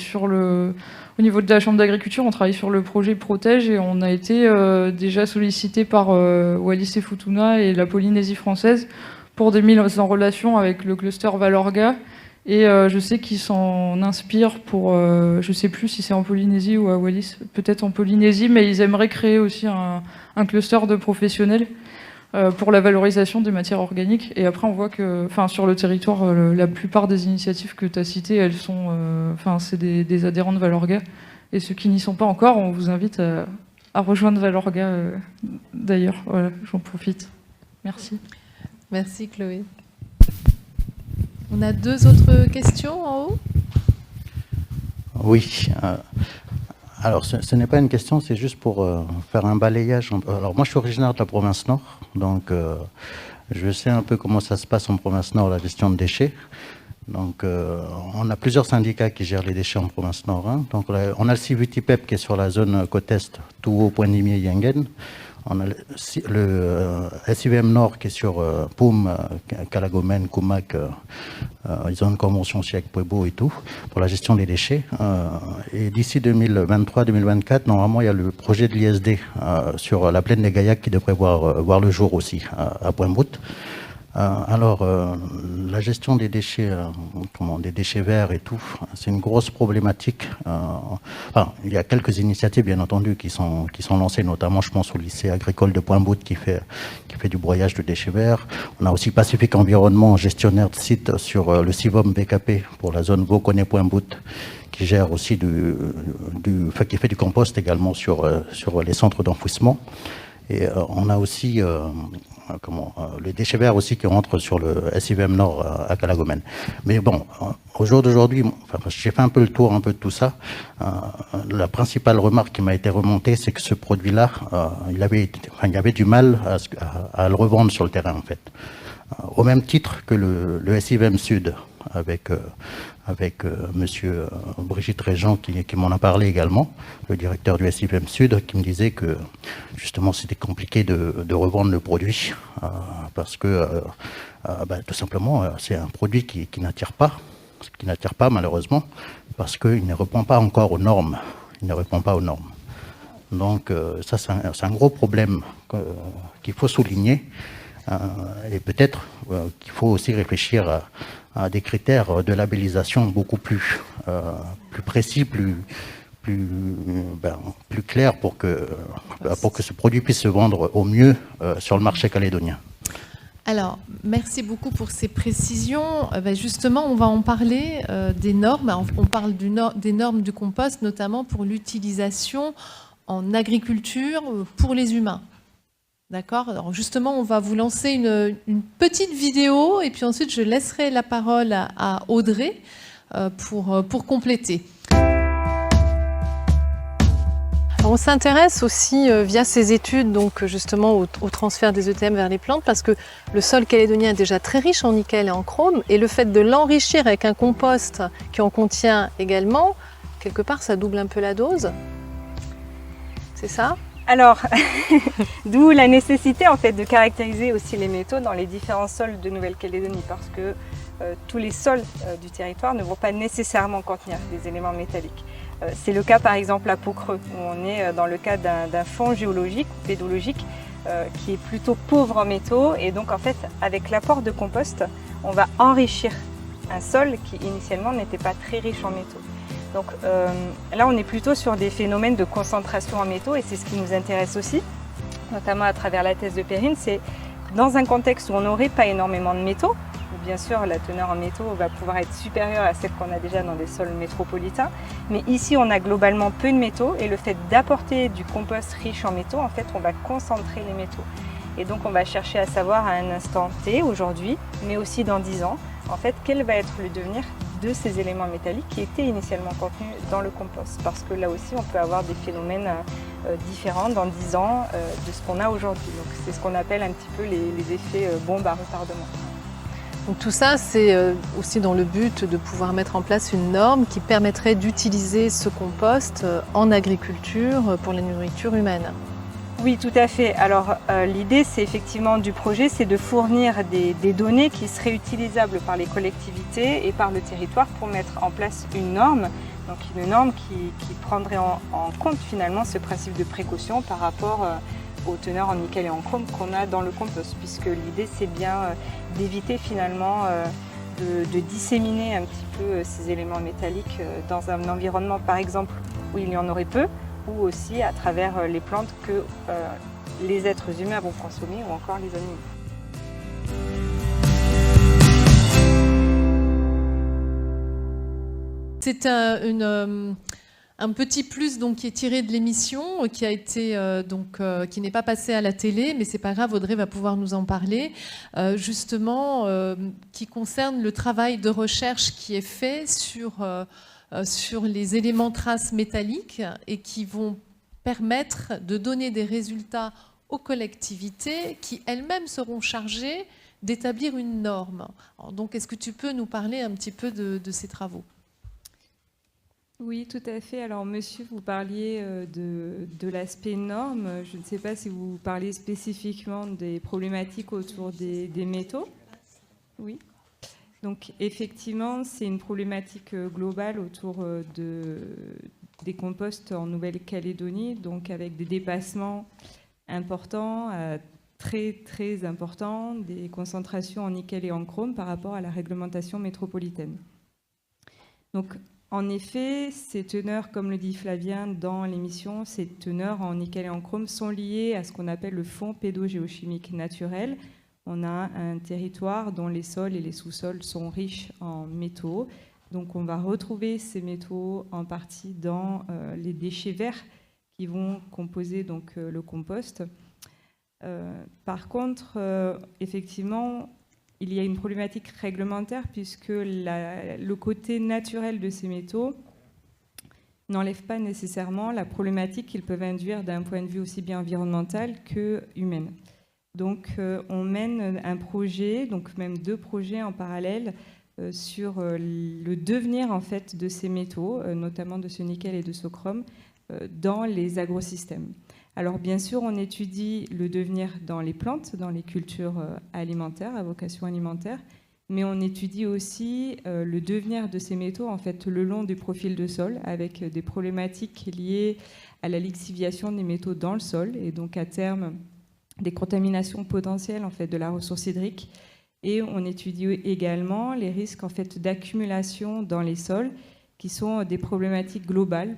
Speaker 7: au niveau de la Chambre d'agriculture, on travaille sur le projet Protège et on a été déjà sollicité par Wallis et Futuna et la Polynésie française pour des mises en relation avec le cluster Valorga. Et je sais qu'ils s'en inspirent pour, je sais plus si c'est en Polynésie ou à Wallis, peut-être en Polynésie, mais ils aimeraient créer aussi un cluster de professionnels pour la valorisation des matières organiques. Et après, on voit que, enfin, sur le territoire, la plupart des initiatives que tu as citées, elles sont, enfin, c'est des adhérents de Valorga. Et ceux qui n'y sont pas encore, on vous invite à rejoindre Valorga. D'ailleurs, voilà, j'en profite. Merci.
Speaker 1: Merci Chloé. On a 2 autres questions en haut.
Speaker 6: Oui. Alors, ce n'est pas une question, c'est juste pour faire un balayage. Alors, moi, je suis originaire de la province Nord, donc je sais un peu comment ça se passe en province Nord, la gestion de déchets. Donc, on a plusieurs syndicats qui gèrent les déchets en province Nord. Hein. Donc, on a le CIVUTIPEP qui est sur la zone côte est, tout au point d'Imier, Yengen. On a le SIVM Nord qui est sur Poum, Calagomène, Koumak, ils ont une convention aussi avec Puebo et tout, pour la gestion des déchets. Et d'ici 2023-2024, normalement, il y a le projet de l'ISD sur la plaine des Gaillacs qui devrait voir le jour aussi à Pointe-Broute. Alors, la gestion des déchets, des déchets verts et tout, c'est une grosse problématique. Enfin, il y a quelques initiatives, bien entendu, qui sont lancées, notamment, je pense, au lycée agricole de Pointe-Broute qui fait du broyage de déchets verts. On a aussi Pacifique Environnement, gestionnaire de site sur le CIVOM BKP pour la zone Vauconnet-Pointe-Broute, qui gère aussi qui fait du compost également sur les centres d'enfouissement. Et on a aussi les déchets verts aussi qui rentrent sur le SIVM Nord à Calagomène. Mais bon, au jour d'aujourd'hui, j'ai fait un peu le tour de tout ça. La principale remarque qui m'a été remontée, c'est que ce produit-là, il y avait du mal à le revendre sur le terrain, en fait. Au même titre que le SIVM Sud, avec monsieur Brigitte Régent qui m'en a parlé également, le directeur du SIVM Sud, qui me disait que justement c'était compliqué de revendre le produit parce que tout simplement c'est un produit qui n'attire pas malheureusement parce qu'il ne répond pas encore aux normes. Donc ça c'est un gros problème qu'il faut souligner et peut-être qu'il faut aussi réfléchir à des critères de labellisation beaucoup plus précis, plus clairs pour que ce produit puisse se vendre au mieux sur le marché calédonien.
Speaker 1: Alors, merci beaucoup pour ces précisions. Justement, on va en parler des normes. On parle des normes du compost, notamment pour l'utilisation en agriculture pour les humains. D'accord. Alors justement, on va vous lancer une petite vidéo et puis ensuite je laisserai la parole à Audrey pour compléter. Alors, on s'intéresse aussi via ces études donc justement au transfert des ETM vers les plantes parce que le sol calédonien est déjà très riche en nickel et en chrome et le fait de l'enrichir avec un compost qui en contient également, quelque part ça double un peu la dose. C'est ça ?
Speaker 2: Alors, d'où la nécessité en fait de caractériser aussi les métaux dans les différents sols de Nouvelle-Calédonie parce que tous les sols du territoire ne vont pas nécessairement contenir des éléments métalliques. C'est le cas par exemple à Pau-Creux où on est dans le cas d'un fond géologique ou pédologique qui est plutôt pauvre en métaux et donc en fait avec l'apport de compost on va enrichir un sol qui initialement n'était pas très riche en métaux. Donc là, on est plutôt sur des phénomènes de concentration en métaux et c'est ce qui nous intéresse aussi, notamment à travers la thèse de Perrine. C'est dans un contexte où on n'aurait pas énormément de métaux, où bien sûr la teneur en métaux va pouvoir être supérieure à celle qu'on a déjà dans des sols métropolitains. Mais ici, on a globalement peu de métaux et le fait d'apporter du compost riche en métaux, en fait, on va concentrer les métaux. Et donc, on va chercher à savoir à un instant T, aujourd'hui, mais aussi dans 10 ans, en fait, quel va être le devenir de ces éléments métalliques qui étaient initialement contenus dans le compost. Parce que là aussi, on peut avoir des phénomènes différents dans 10 ans de ce qu'on a aujourd'hui. Donc c'est ce qu'on appelle un petit peu les effets bombes à retardement.
Speaker 1: Donc tout ça, c'est aussi dans le but de pouvoir mettre en place une norme qui permettrait d'utiliser ce compost en agriculture pour la nourriture humaine.
Speaker 2: Oui, tout à fait. Alors l'idée, c'est effectivement du projet, c'est de fournir des données qui seraient utilisables par les collectivités et par le territoire pour mettre en place une norme. Donc une norme qui prendrait en compte finalement ce principe de précaution par rapport aux teneurs en nickel et en chrome qu'on a dans le compost, puisque l'idée c'est bien d'éviter finalement de disséminer un petit peu ces éléments métalliques dans un environnement par exemple où il y en aurait peu, ou aussi à travers les plantes que les êtres humains vont consommer ou encore les animaux.
Speaker 1: C'est un petit plus donc, qui est tiré de l'émission, qui a été qui n'est pas passé à la télé, mais c'est pas grave, Audrey va pouvoir nous en parler, justement, qui concerne le travail de recherche qui est fait sur les éléments traces métalliques et qui vont permettre de donner des résultats aux collectivités qui elles-mêmes seront chargées d'établir une norme. Alors, donc, est-ce que tu peux nous parler un petit peu de ces travaux ?
Speaker 15: Oui, tout à fait. Alors, monsieur, vous parliez de l'aspect norme. Je ne sais pas si vous parlez spécifiquement des problématiques autour des métaux. Oui. Donc, effectivement, c'est une problématique globale autour des composts en Nouvelle-Calédonie, donc avec des dépassements importants, très, très importants, des concentrations en nickel et en chrome par rapport à la réglementation métropolitaine. Donc, en effet, ces teneurs, comme le dit Flavien dans l'émission, ces teneurs en nickel et en chrome sont liées à ce qu'on appelle le fond pédogéochimique naturel. On a un territoire dont les sols et les sous-sols sont riches en métaux. Donc on va retrouver ces métaux en partie dans les déchets verts qui vont composer donc, le compost. Par contre, effectivement, il y a une problématique réglementaire puisque le côté naturel de ces métaux n'enlève pas nécessairement la problématique qu'ils peuvent induire d'un point de vue aussi bien environnemental que humain. Donc on mène un projet, donc même 2 projets en parallèle sur le devenir en fait de ces métaux, notamment de ce nickel et de ce chrome, dans les agrosystèmes. Alors bien sûr, on étudie le devenir dans les plantes, dans les cultures alimentaires, à vocation alimentaire, mais on étudie aussi le devenir de ces métaux en fait, le long du profil de sol, avec des problématiques liées à la lixiviation des métaux dans le sol, et donc à terme, des contaminations potentielles en fait, de la ressource hydrique. Et on étudie également les risques en fait, d'accumulation dans les sols, qui sont des problématiques globales,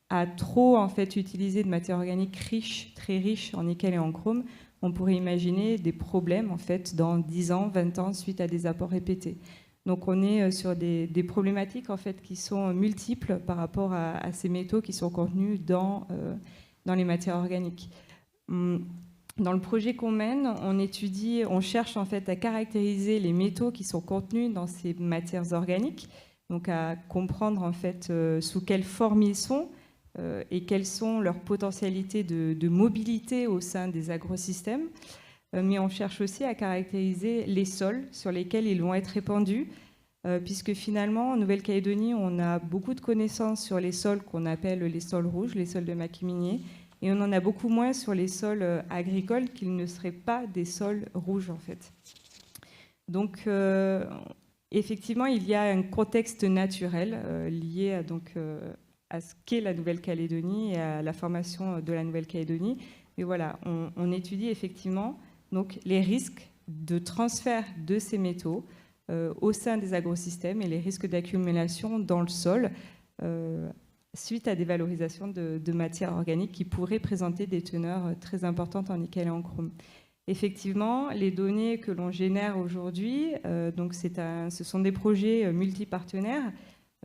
Speaker 15: à trop en fait utiliser de matières organiques riches, très riches en nickel et en chrome, on pourrait imaginer des problèmes en fait dans 10 ans, 20 ans suite à des apports répétés. Donc on est sur des problématiques en fait qui sont multiples par rapport à ces métaux qui sont contenus dans les matières organiques. Dans le projet qu'on mène, on cherche en fait à caractériser les métaux qui sont contenus dans ces matières organiques, donc à comprendre en fait sous quelle forme ils sont, et quelles sont leurs potentialités de mobilité au sein des agrosystèmes. Mais on cherche aussi à caractériser les sols sur lesquels ils vont être répandus, puisque finalement, en Nouvelle-Calédonie, on a beaucoup de connaissances sur les sols qu'on appelle les sols rouges, les sols de maquis miniers, et on en a beaucoup moins sur les sols agricoles qu'ils ne seraient pas des sols rouges, en fait. Donc, effectivement, il y a un contexte naturel lié à à ce qu'est la Nouvelle-Calédonie et à la formation de la Nouvelle-Calédonie. Mais voilà, on étudie effectivement donc, les risques de transfert de ces métaux au sein des agrosystèmes et les risques d'accumulation dans le sol suite à des valorisations de matières organiques qui pourraient présenter des teneurs très importantes en nickel et en chrome. Effectivement, les données que l'on génère aujourd'hui, ce sont des projets multipartenaires.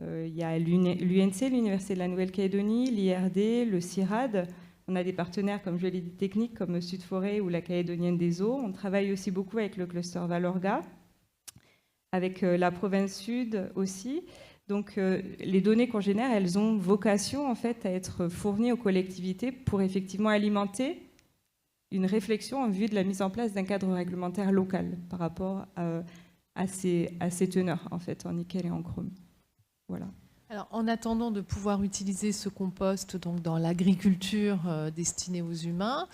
Speaker 15: Il y a l'UNC, l'Université de la Nouvelle-Calédonie, l'IRD, le CIRAD. On a des partenaires, comme je l'ai dit, techniques, comme Sud Forêt ou la Calédonienne des Eaux. On travaille aussi beaucoup avec le cluster Valorga, avec la province Sud aussi. Donc, les données qu'on génère, elles ont vocation en fait à être fournies aux collectivités pour effectivement alimenter une réflexion en vue de la mise en place d'un cadre réglementaire local par rapport à ces teneurs, en fait, en nickel et en chrome. Voilà.
Speaker 1: Alors, en attendant de pouvoir utiliser ce compost donc, dans l'agriculture destinée aux humains,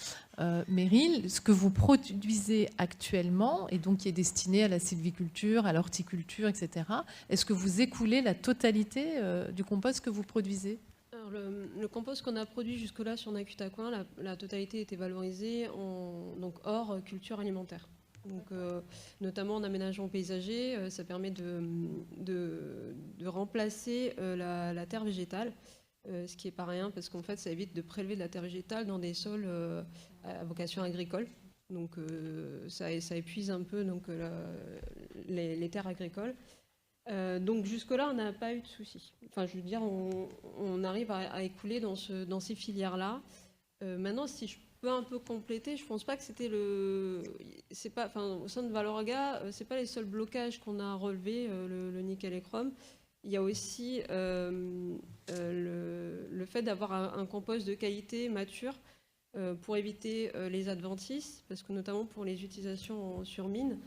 Speaker 1: Meryl, ce que vous produisez actuellement, et donc qui est destiné à la sylviculture, à l'horticulture, etc., est-ce que vous écoulez la totalité du compost que vous produisez ?
Speaker 14: Alors, le compost qu'on a produit jusque-là sur Nakutacoin, la totalité était valorisée donc hors culture alimentaire. Donc, notamment en aménagement paysager, ça permet de remplacer la terre végétale, ce qui n'est pas rien parce qu'en fait ça évite de prélever de la terre végétale dans des sols à vocation agricole. Donc ça épuise un peu donc, les terres agricoles. Donc jusque-là on n'a pas eu de soucis. Enfin je veux dire on arrive à écouler dans ces filières-là. Maintenant si je peux un peu compléter, je pense pas que c'était au sein de Valorga, c'est pas les seuls blocages qu'on a relevés, le nickel et chrome. Il y a aussi le fait d'avoir un compost de qualité mature pour éviter les adventices, parce que notamment pour les utilisations sur mine,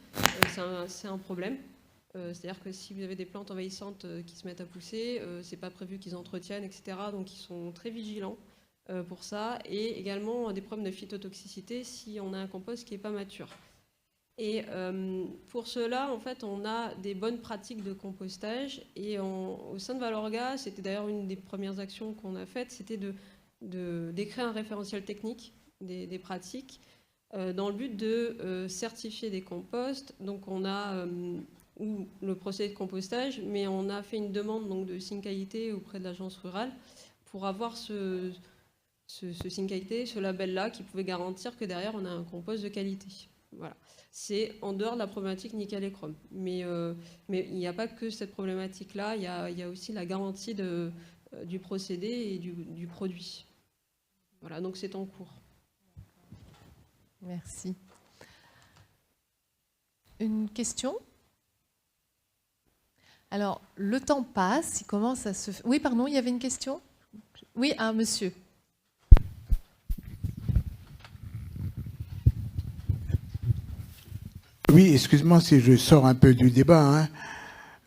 Speaker 14: c'est un problème. C'est-à-dire que si vous avez des plantes envahissantes qui se mettent à pousser, c'est pas prévu qu'ils entretiennent, etc. Donc ils sont très vigilants pour ça, et également des problèmes de phytotoxicité si on a un compost qui n'est pas mature. Et pour cela, en fait, on a des bonnes pratiques de compostage, et au sein de Valorga, c'était d'ailleurs une des premières actions qu'on a faites, c'était d'écrire un référentiel technique des pratiques dans le but de certifier des composts. Donc on a ou le procédé de compostage, mais on a fait une demande donc, de signe qualité auprès de l'agence rurale pour avoir ce signe qualité, ce label-là, qui pouvait garantir que derrière, on a un compost de qualité. Voilà. C'est en dehors de la problématique nickel et chrome. Mais il n'y a pas que cette problématique-là, il y a aussi la garantie du procédé et du produit. Voilà, donc c'est en cours.
Speaker 1: Merci. Une question ? Alors, le temps passe, il commence à se... Oui, pardon, il y avait une question ? Oui, monsieur.
Speaker 20: Oui, excuse-moi si je sors un peu du débat.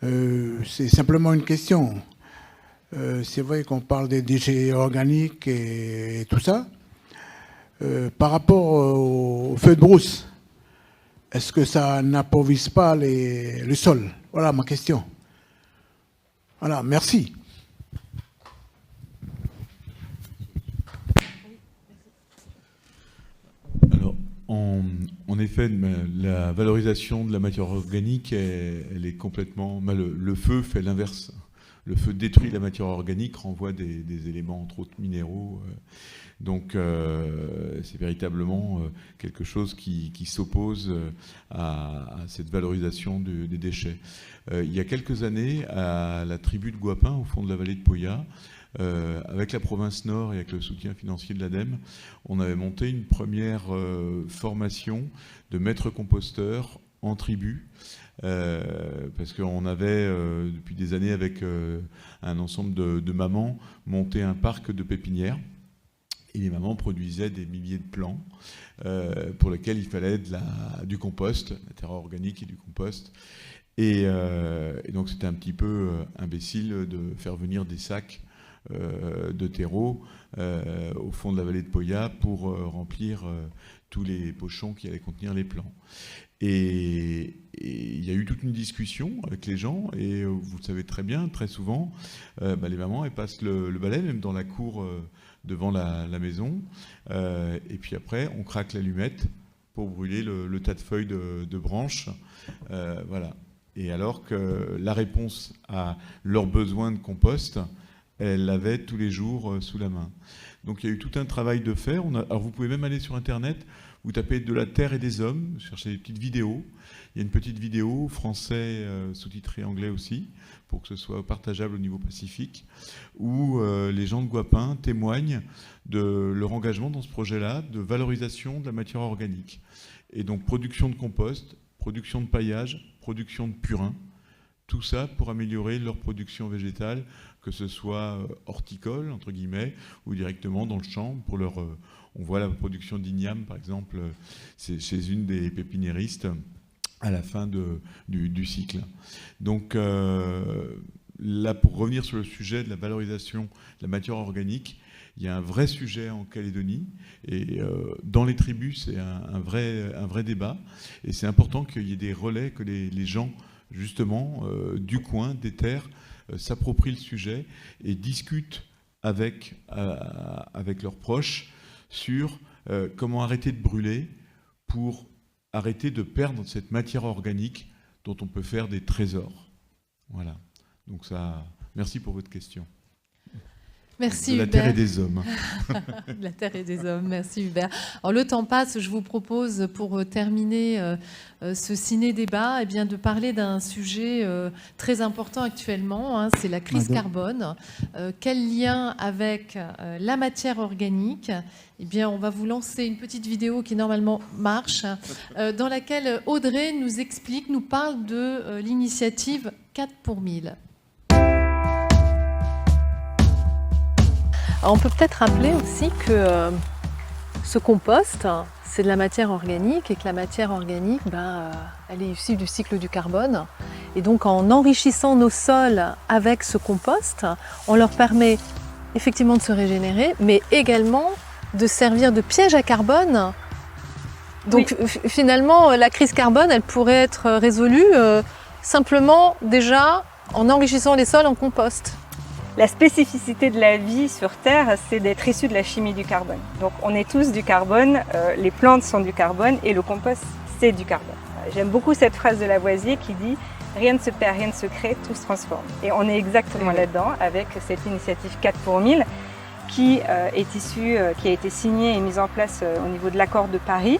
Speaker 20: C'est simplement une question. C'est vrai qu'on parle des déchets organiques et tout ça. Par rapport au feu de brousse, est-ce que ça n'appauvrisse pas le sol? Voilà ma question. Voilà, merci.
Speaker 17: Alors, en effet, la valorisation de la matière organique, elle est complètement... Le feu fait l'inverse. Le feu détruit la matière organique, renvoie des éléments, entre autres minéraux. Donc, c'est véritablement quelque chose qui s'oppose à cette valorisation des déchets. Il y a quelques années, à la tribu de Guapin, au fond de la vallée de Poya, avec la province Nord et avec le soutien financier de l'ADEME, on avait monté une première formation de maîtres composteurs en tribu, parce qu'on avait, depuis des années, avec un ensemble de mamans, monté un parc de pépinières. Et les mamans produisaient des milliers de plants pour lesquels il fallait du compost, de la terre organique et du compost. Et donc c'était un petit peu imbécile de faire venir des sacs de terreau au fond de la vallée de Poya pour remplir tous les pochons qui allaient contenir les plants. Et il y a eu toute une discussion avec les gens, et vous le savez très bien, très souvent, les mamans, elles passent le balai, même dans la cour devant la maison, et puis après, on craque l'allumette pour brûler le tas de feuilles de branches. Voilà. Et alors que la réponse à leurs besoins de compost, elle l'avait tous les jours sous la main. Donc il y a eu tout un travail de faire. Alors vous pouvez même aller sur Internet, vous tapez de la terre et des hommes, vous cherchez des petites vidéos. Il y a une petite vidéo, français sous-titré anglais aussi, pour que ce soit partageable au niveau pacifique, où les gens de Guapin témoignent de leur engagement dans ce projet-là, de valorisation de la matière organique. Et donc production de compost, production de paillage, production de purin, tout ça pour améliorer leur production végétale, que ce soit horticole, entre guillemets, ou directement dans le champ, pour leur On voit la production d'igname, par exemple, c'est chez une des pépiniéristes à la fin du cycle. Donc là, pour revenir sur le sujet de la valorisation de la matière organique, il y a un vrai sujet en Calédonie, et dans les tribus, c'est un vrai débat, et c'est important qu'il y ait des relais, que les gens, justement, du coin, des terres, s'approprient le sujet et discutent avec leurs proches sur comment arrêter de brûler pour arrêter de perdre cette matière organique dont on peut faire des trésors. Voilà. Donc ça, merci pour votre question.
Speaker 1: Merci
Speaker 17: de la
Speaker 1: Hubert.
Speaker 17: Terre et des hommes.
Speaker 1: De la Terre et des hommes, merci Hubert. Alors le temps passe, je vous propose pour terminer ce ciné-débat eh bien, de parler d'un sujet très important actuellement, hein, c'est la crise carbone. Quel lien avec la matière organique? Eh bien, on va vous lancer une petite vidéo qui normalement marche, dans laquelle Audrey nous explique, nous parle de l'initiative 4 pour 1000. Alors, on peut peut-être rappeler aussi que ce compost, c'est de la matière organique et que la matière organique, elle est issue du cycle du carbone. Et donc, en enrichissant nos sols avec ce compost, on leur permet effectivement de se régénérer, mais également de servir de piège à carbone. Donc, finalement, la crise carbone, elle pourrait être résolue simplement déjà en enrichissant les sols en compost.
Speaker 2: La spécificité de la vie sur Terre, c'est d'être issu de la chimie du carbone. Donc on est tous du carbone, les plantes sont du carbone et le compost, c'est du carbone. J'aime beaucoup cette phrase de Lavoisier qui dit « Rien ne se perd, rien ne se crée, tout se transforme ». Et on est exactement là-dedans avec cette initiative 4 pour 1000 qui est issue, qui a été signée et mise en place au niveau de l'accord de Paris.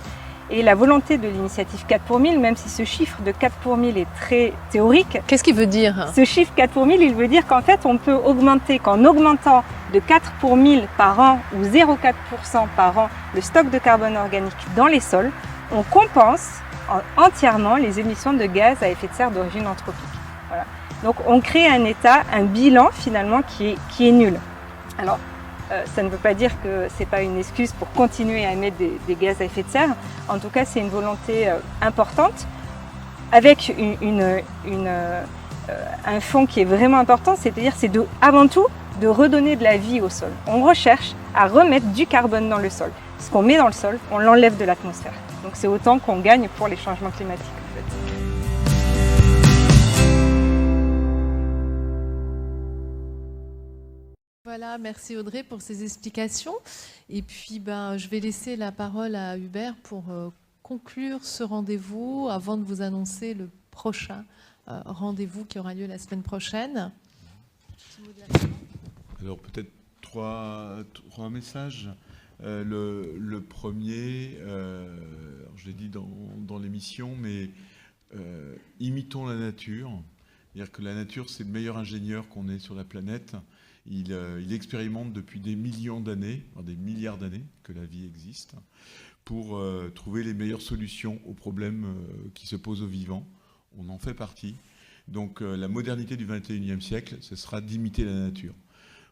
Speaker 2: Et la volonté de l'initiative 4 pour 1000, même si ce chiffre de 4 pour 1000 est très théorique.
Speaker 1: Qu'est-ce qu'il veut dire?
Speaker 2: Ce chiffre 4 pour 1000, il veut dire qu'en fait, on peut augmenter, qu'en augmentant de 4 pour 1000 par an ou 0,4% par an le stock de carbone organique dans les sols, on compense entièrement les émissions de gaz à effet de serre d'origine anthropique. Voilà. Donc on crée un état, un bilan finalement qui est nul. Alors, ça ne veut pas dire que ce n'est pas une excuse pour continuer à émettre des gaz à effet de serre. En tout cas, c'est une volonté importante, avec un fond qui est vraiment important, c'est-à-dire c'est avant tout de redonner de la vie au sol. On recherche à remettre du carbone dans le sol. Ce qu'on met dans le sol, on l'enlève de l'atmosphère. Donc c'est autant qu'on gagne pour les changements climatiques. En fait.
Speaker 1: Voilà, merci Audrey pour ces explications. Et puis, je vais laisser la parole à Hubert pour conclure ce rendez-vous avant de vous annoncer le prochain rendez-vous qui aura lieu la semaine prochaine.
Speaker 17: Alors peut-être trois messages. Le premier, je l'ai dit dans l'émission, mais imitons la nature. C'est-à-dire que la nature, c'est le meilleur ingénieur qu'on ait sur la planète. Il expérimente depuis des millions d'années, des milliards d'années que la vie existe, pour trouver les meilleures solutions aux problèmes qui se posent aux vivants. On en fait partie. Donc la modernité du XXIe siècle, ce sera d'imiter la nature.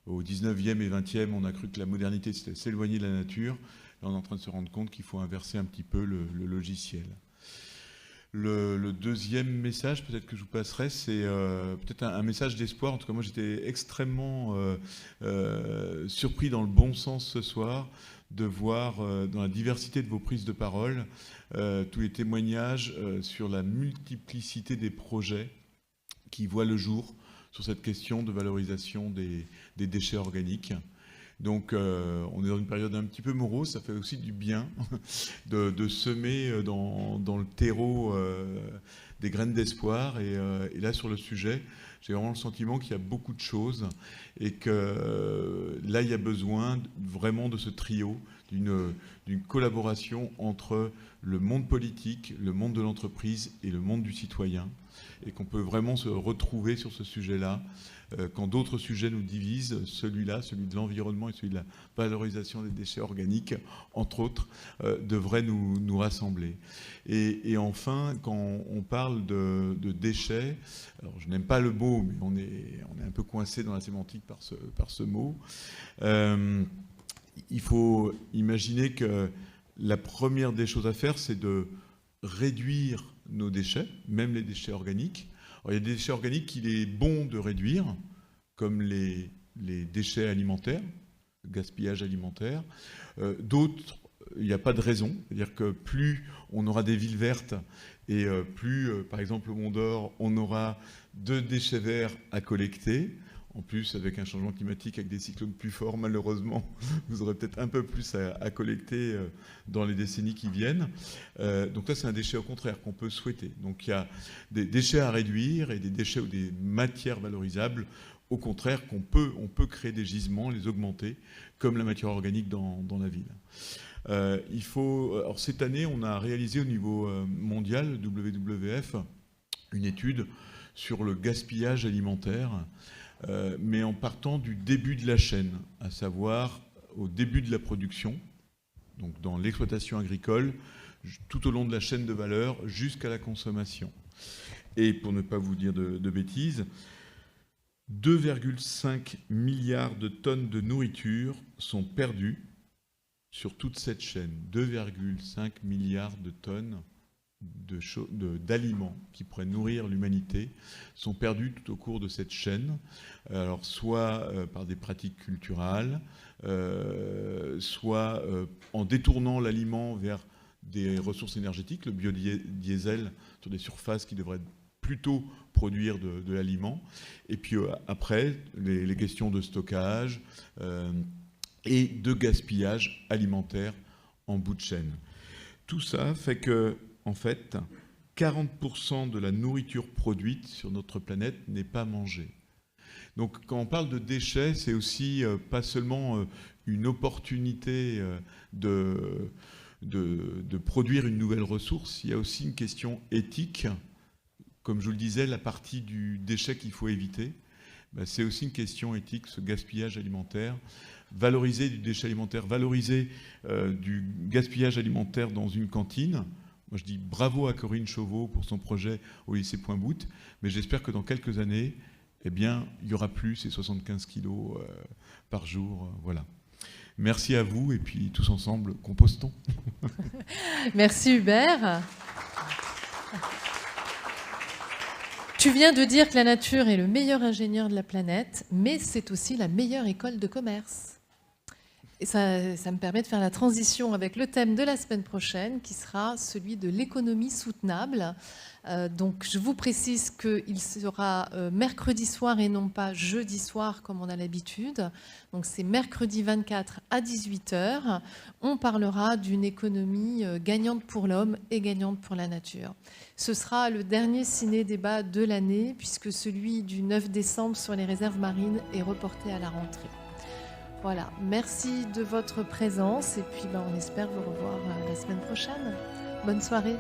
Speaker 17: Au XIXe et XXe, on a cru que la modernité, c'était s'éloigner de la nature. Là, on est en train de se rendre compte qu'il faut inverser un petit peu le logiciel. Le deuxième message, peut-être que je vous passerai, c'est peut-être un message d'espoir. En tout cas, moi, j'étais extrêmement surpris dans le bon sens ce soir de voir dans la diversité de vos prises de parole tous les témoignages sur la multiplicité des projets qui voient le jour sur cette question de valorisation des déchets organiques. Donc on est dans une période un petit peu morose, ça fait aussi du bien de semer dans le terreau des graines d'espoir. Et là sur le sujet, j'ai vraiment le sentiment qu'il y a beaucoup de choses et que là il y a besoin vraiment de ce trio, d'une collaboration entre le monde politique, le monde de l'entreprise et le monde du citoyen. Et qu'on peut vraiment se retrouver sur ce sujet-là. Quand d'autres sujets nous divisent, celui-là, celui de l'environnement et celui de la valorisation des déchets organiques, entre autres, devraient nous rassembler. Et enfin, quand on parle de déchets, alors je n'aime pas le mot, mais on est un peu coincé dans la sémantique par ce mot. il faut imaginer que la première des choses à faire, c'est de réduire nos déchets, même les déchets organiques. Alors, il y a des déchets organiques qu'il est bon de réduire, comme les déchets alimentaires, le gaspillage alimentaire. D'autres, il n'y a pas de raison. C'est-à-dire que plus on aura des villes vertes et plus, par exemple, au Mont d'Or, on aura de déchets verts à collecter. En plus, avec un changement climatique, avec des cyclones plus forts, malheureusement, vous aurez peut-être un peu plus à collecter dans les décennies qui viennent. Donc là, c'est un déchet au contraire qu'on peut souhaiter. Donc il y a des déchets à réduire et des déchets ou des matières valorisables, au contraire, on peut créer des gisements, les augmenter, comme la matière organique dans la ville. Alors cette année, on a réalisé au niveau mondial, WWF, une étude sur le gaspillage alimentaire, mais en partant du début de la chaîne, à savoir au début de la production, donc dans l'exploitation agricole, tout au long de la chaîne de valeur jusqu'à la consommation. Et pour ne pas vous dire de bêtises, 2,5 milliards de tonnes de nourriture sont perdues sur toute cette chaîne. 2,5 milliards de tonnes d'aliments qui pourraient nourrir l'humanité sont perdus tout au cours de cette chaîne, alors soit par des pratiques culturelles, soit en détournant l'aliment vers des ressources énergétiques, le biodiesel sur des surfaces qui devraient plutôt produire de l'aliment, et puis après les questions de stockage et de gaspillage alimentaire en bout de chaîne. Tout ça fait que en fait, 40% de la nourriture produite sur notre planète n'est pas mangée. Donc quand on parle de déchets, c'est aussi pas seulement une opportunité de produire une nouvelle ressource, il y a aussi une question éthique. Comme je vous le disais, la partie du déchet qu'il faut éviter, c'est aussi une question éthique, ce gaspillage alimentaire. Valoriser du déchet alimentaire, valoriser du gaspillage alimentaire dans une cantine. Moi, je dis bravo à Corinne Chauveau pour son projet au lycée Point-Bout, mais j'espère que dans quelques années, eh bien, il n'y aura plus ces 75 kilos par jour. Voilà. Merci à vous, et puis tous ensemble, compostons.
Speaker 1: Merci Hubert. Tu viens de dire que la nature est le meilleur ingénieur de la planète, mais c'est aussi la meilleure école de commerce. Et ça me permet de faire la transition avec le thème de la semaine prochaine, qui sera celui de l'économie soutenable. Donc, je vous précise qu'il sera mercredi soir et non pas jeudi soir, comme on a l'habitude. Donc, c'est mercredi 24 à 18h. On parlera d'une économie gagnante pour l'homme et gagnante pour la nature. Ce sera le dernier ciné-débat de l'année, puisque celui du 9 décembre sur les réserves marines est reporté à la rentrée. Voilà, merci de votre présence et puis on espère vous revoir la semaine prochaine. Bonne soirée.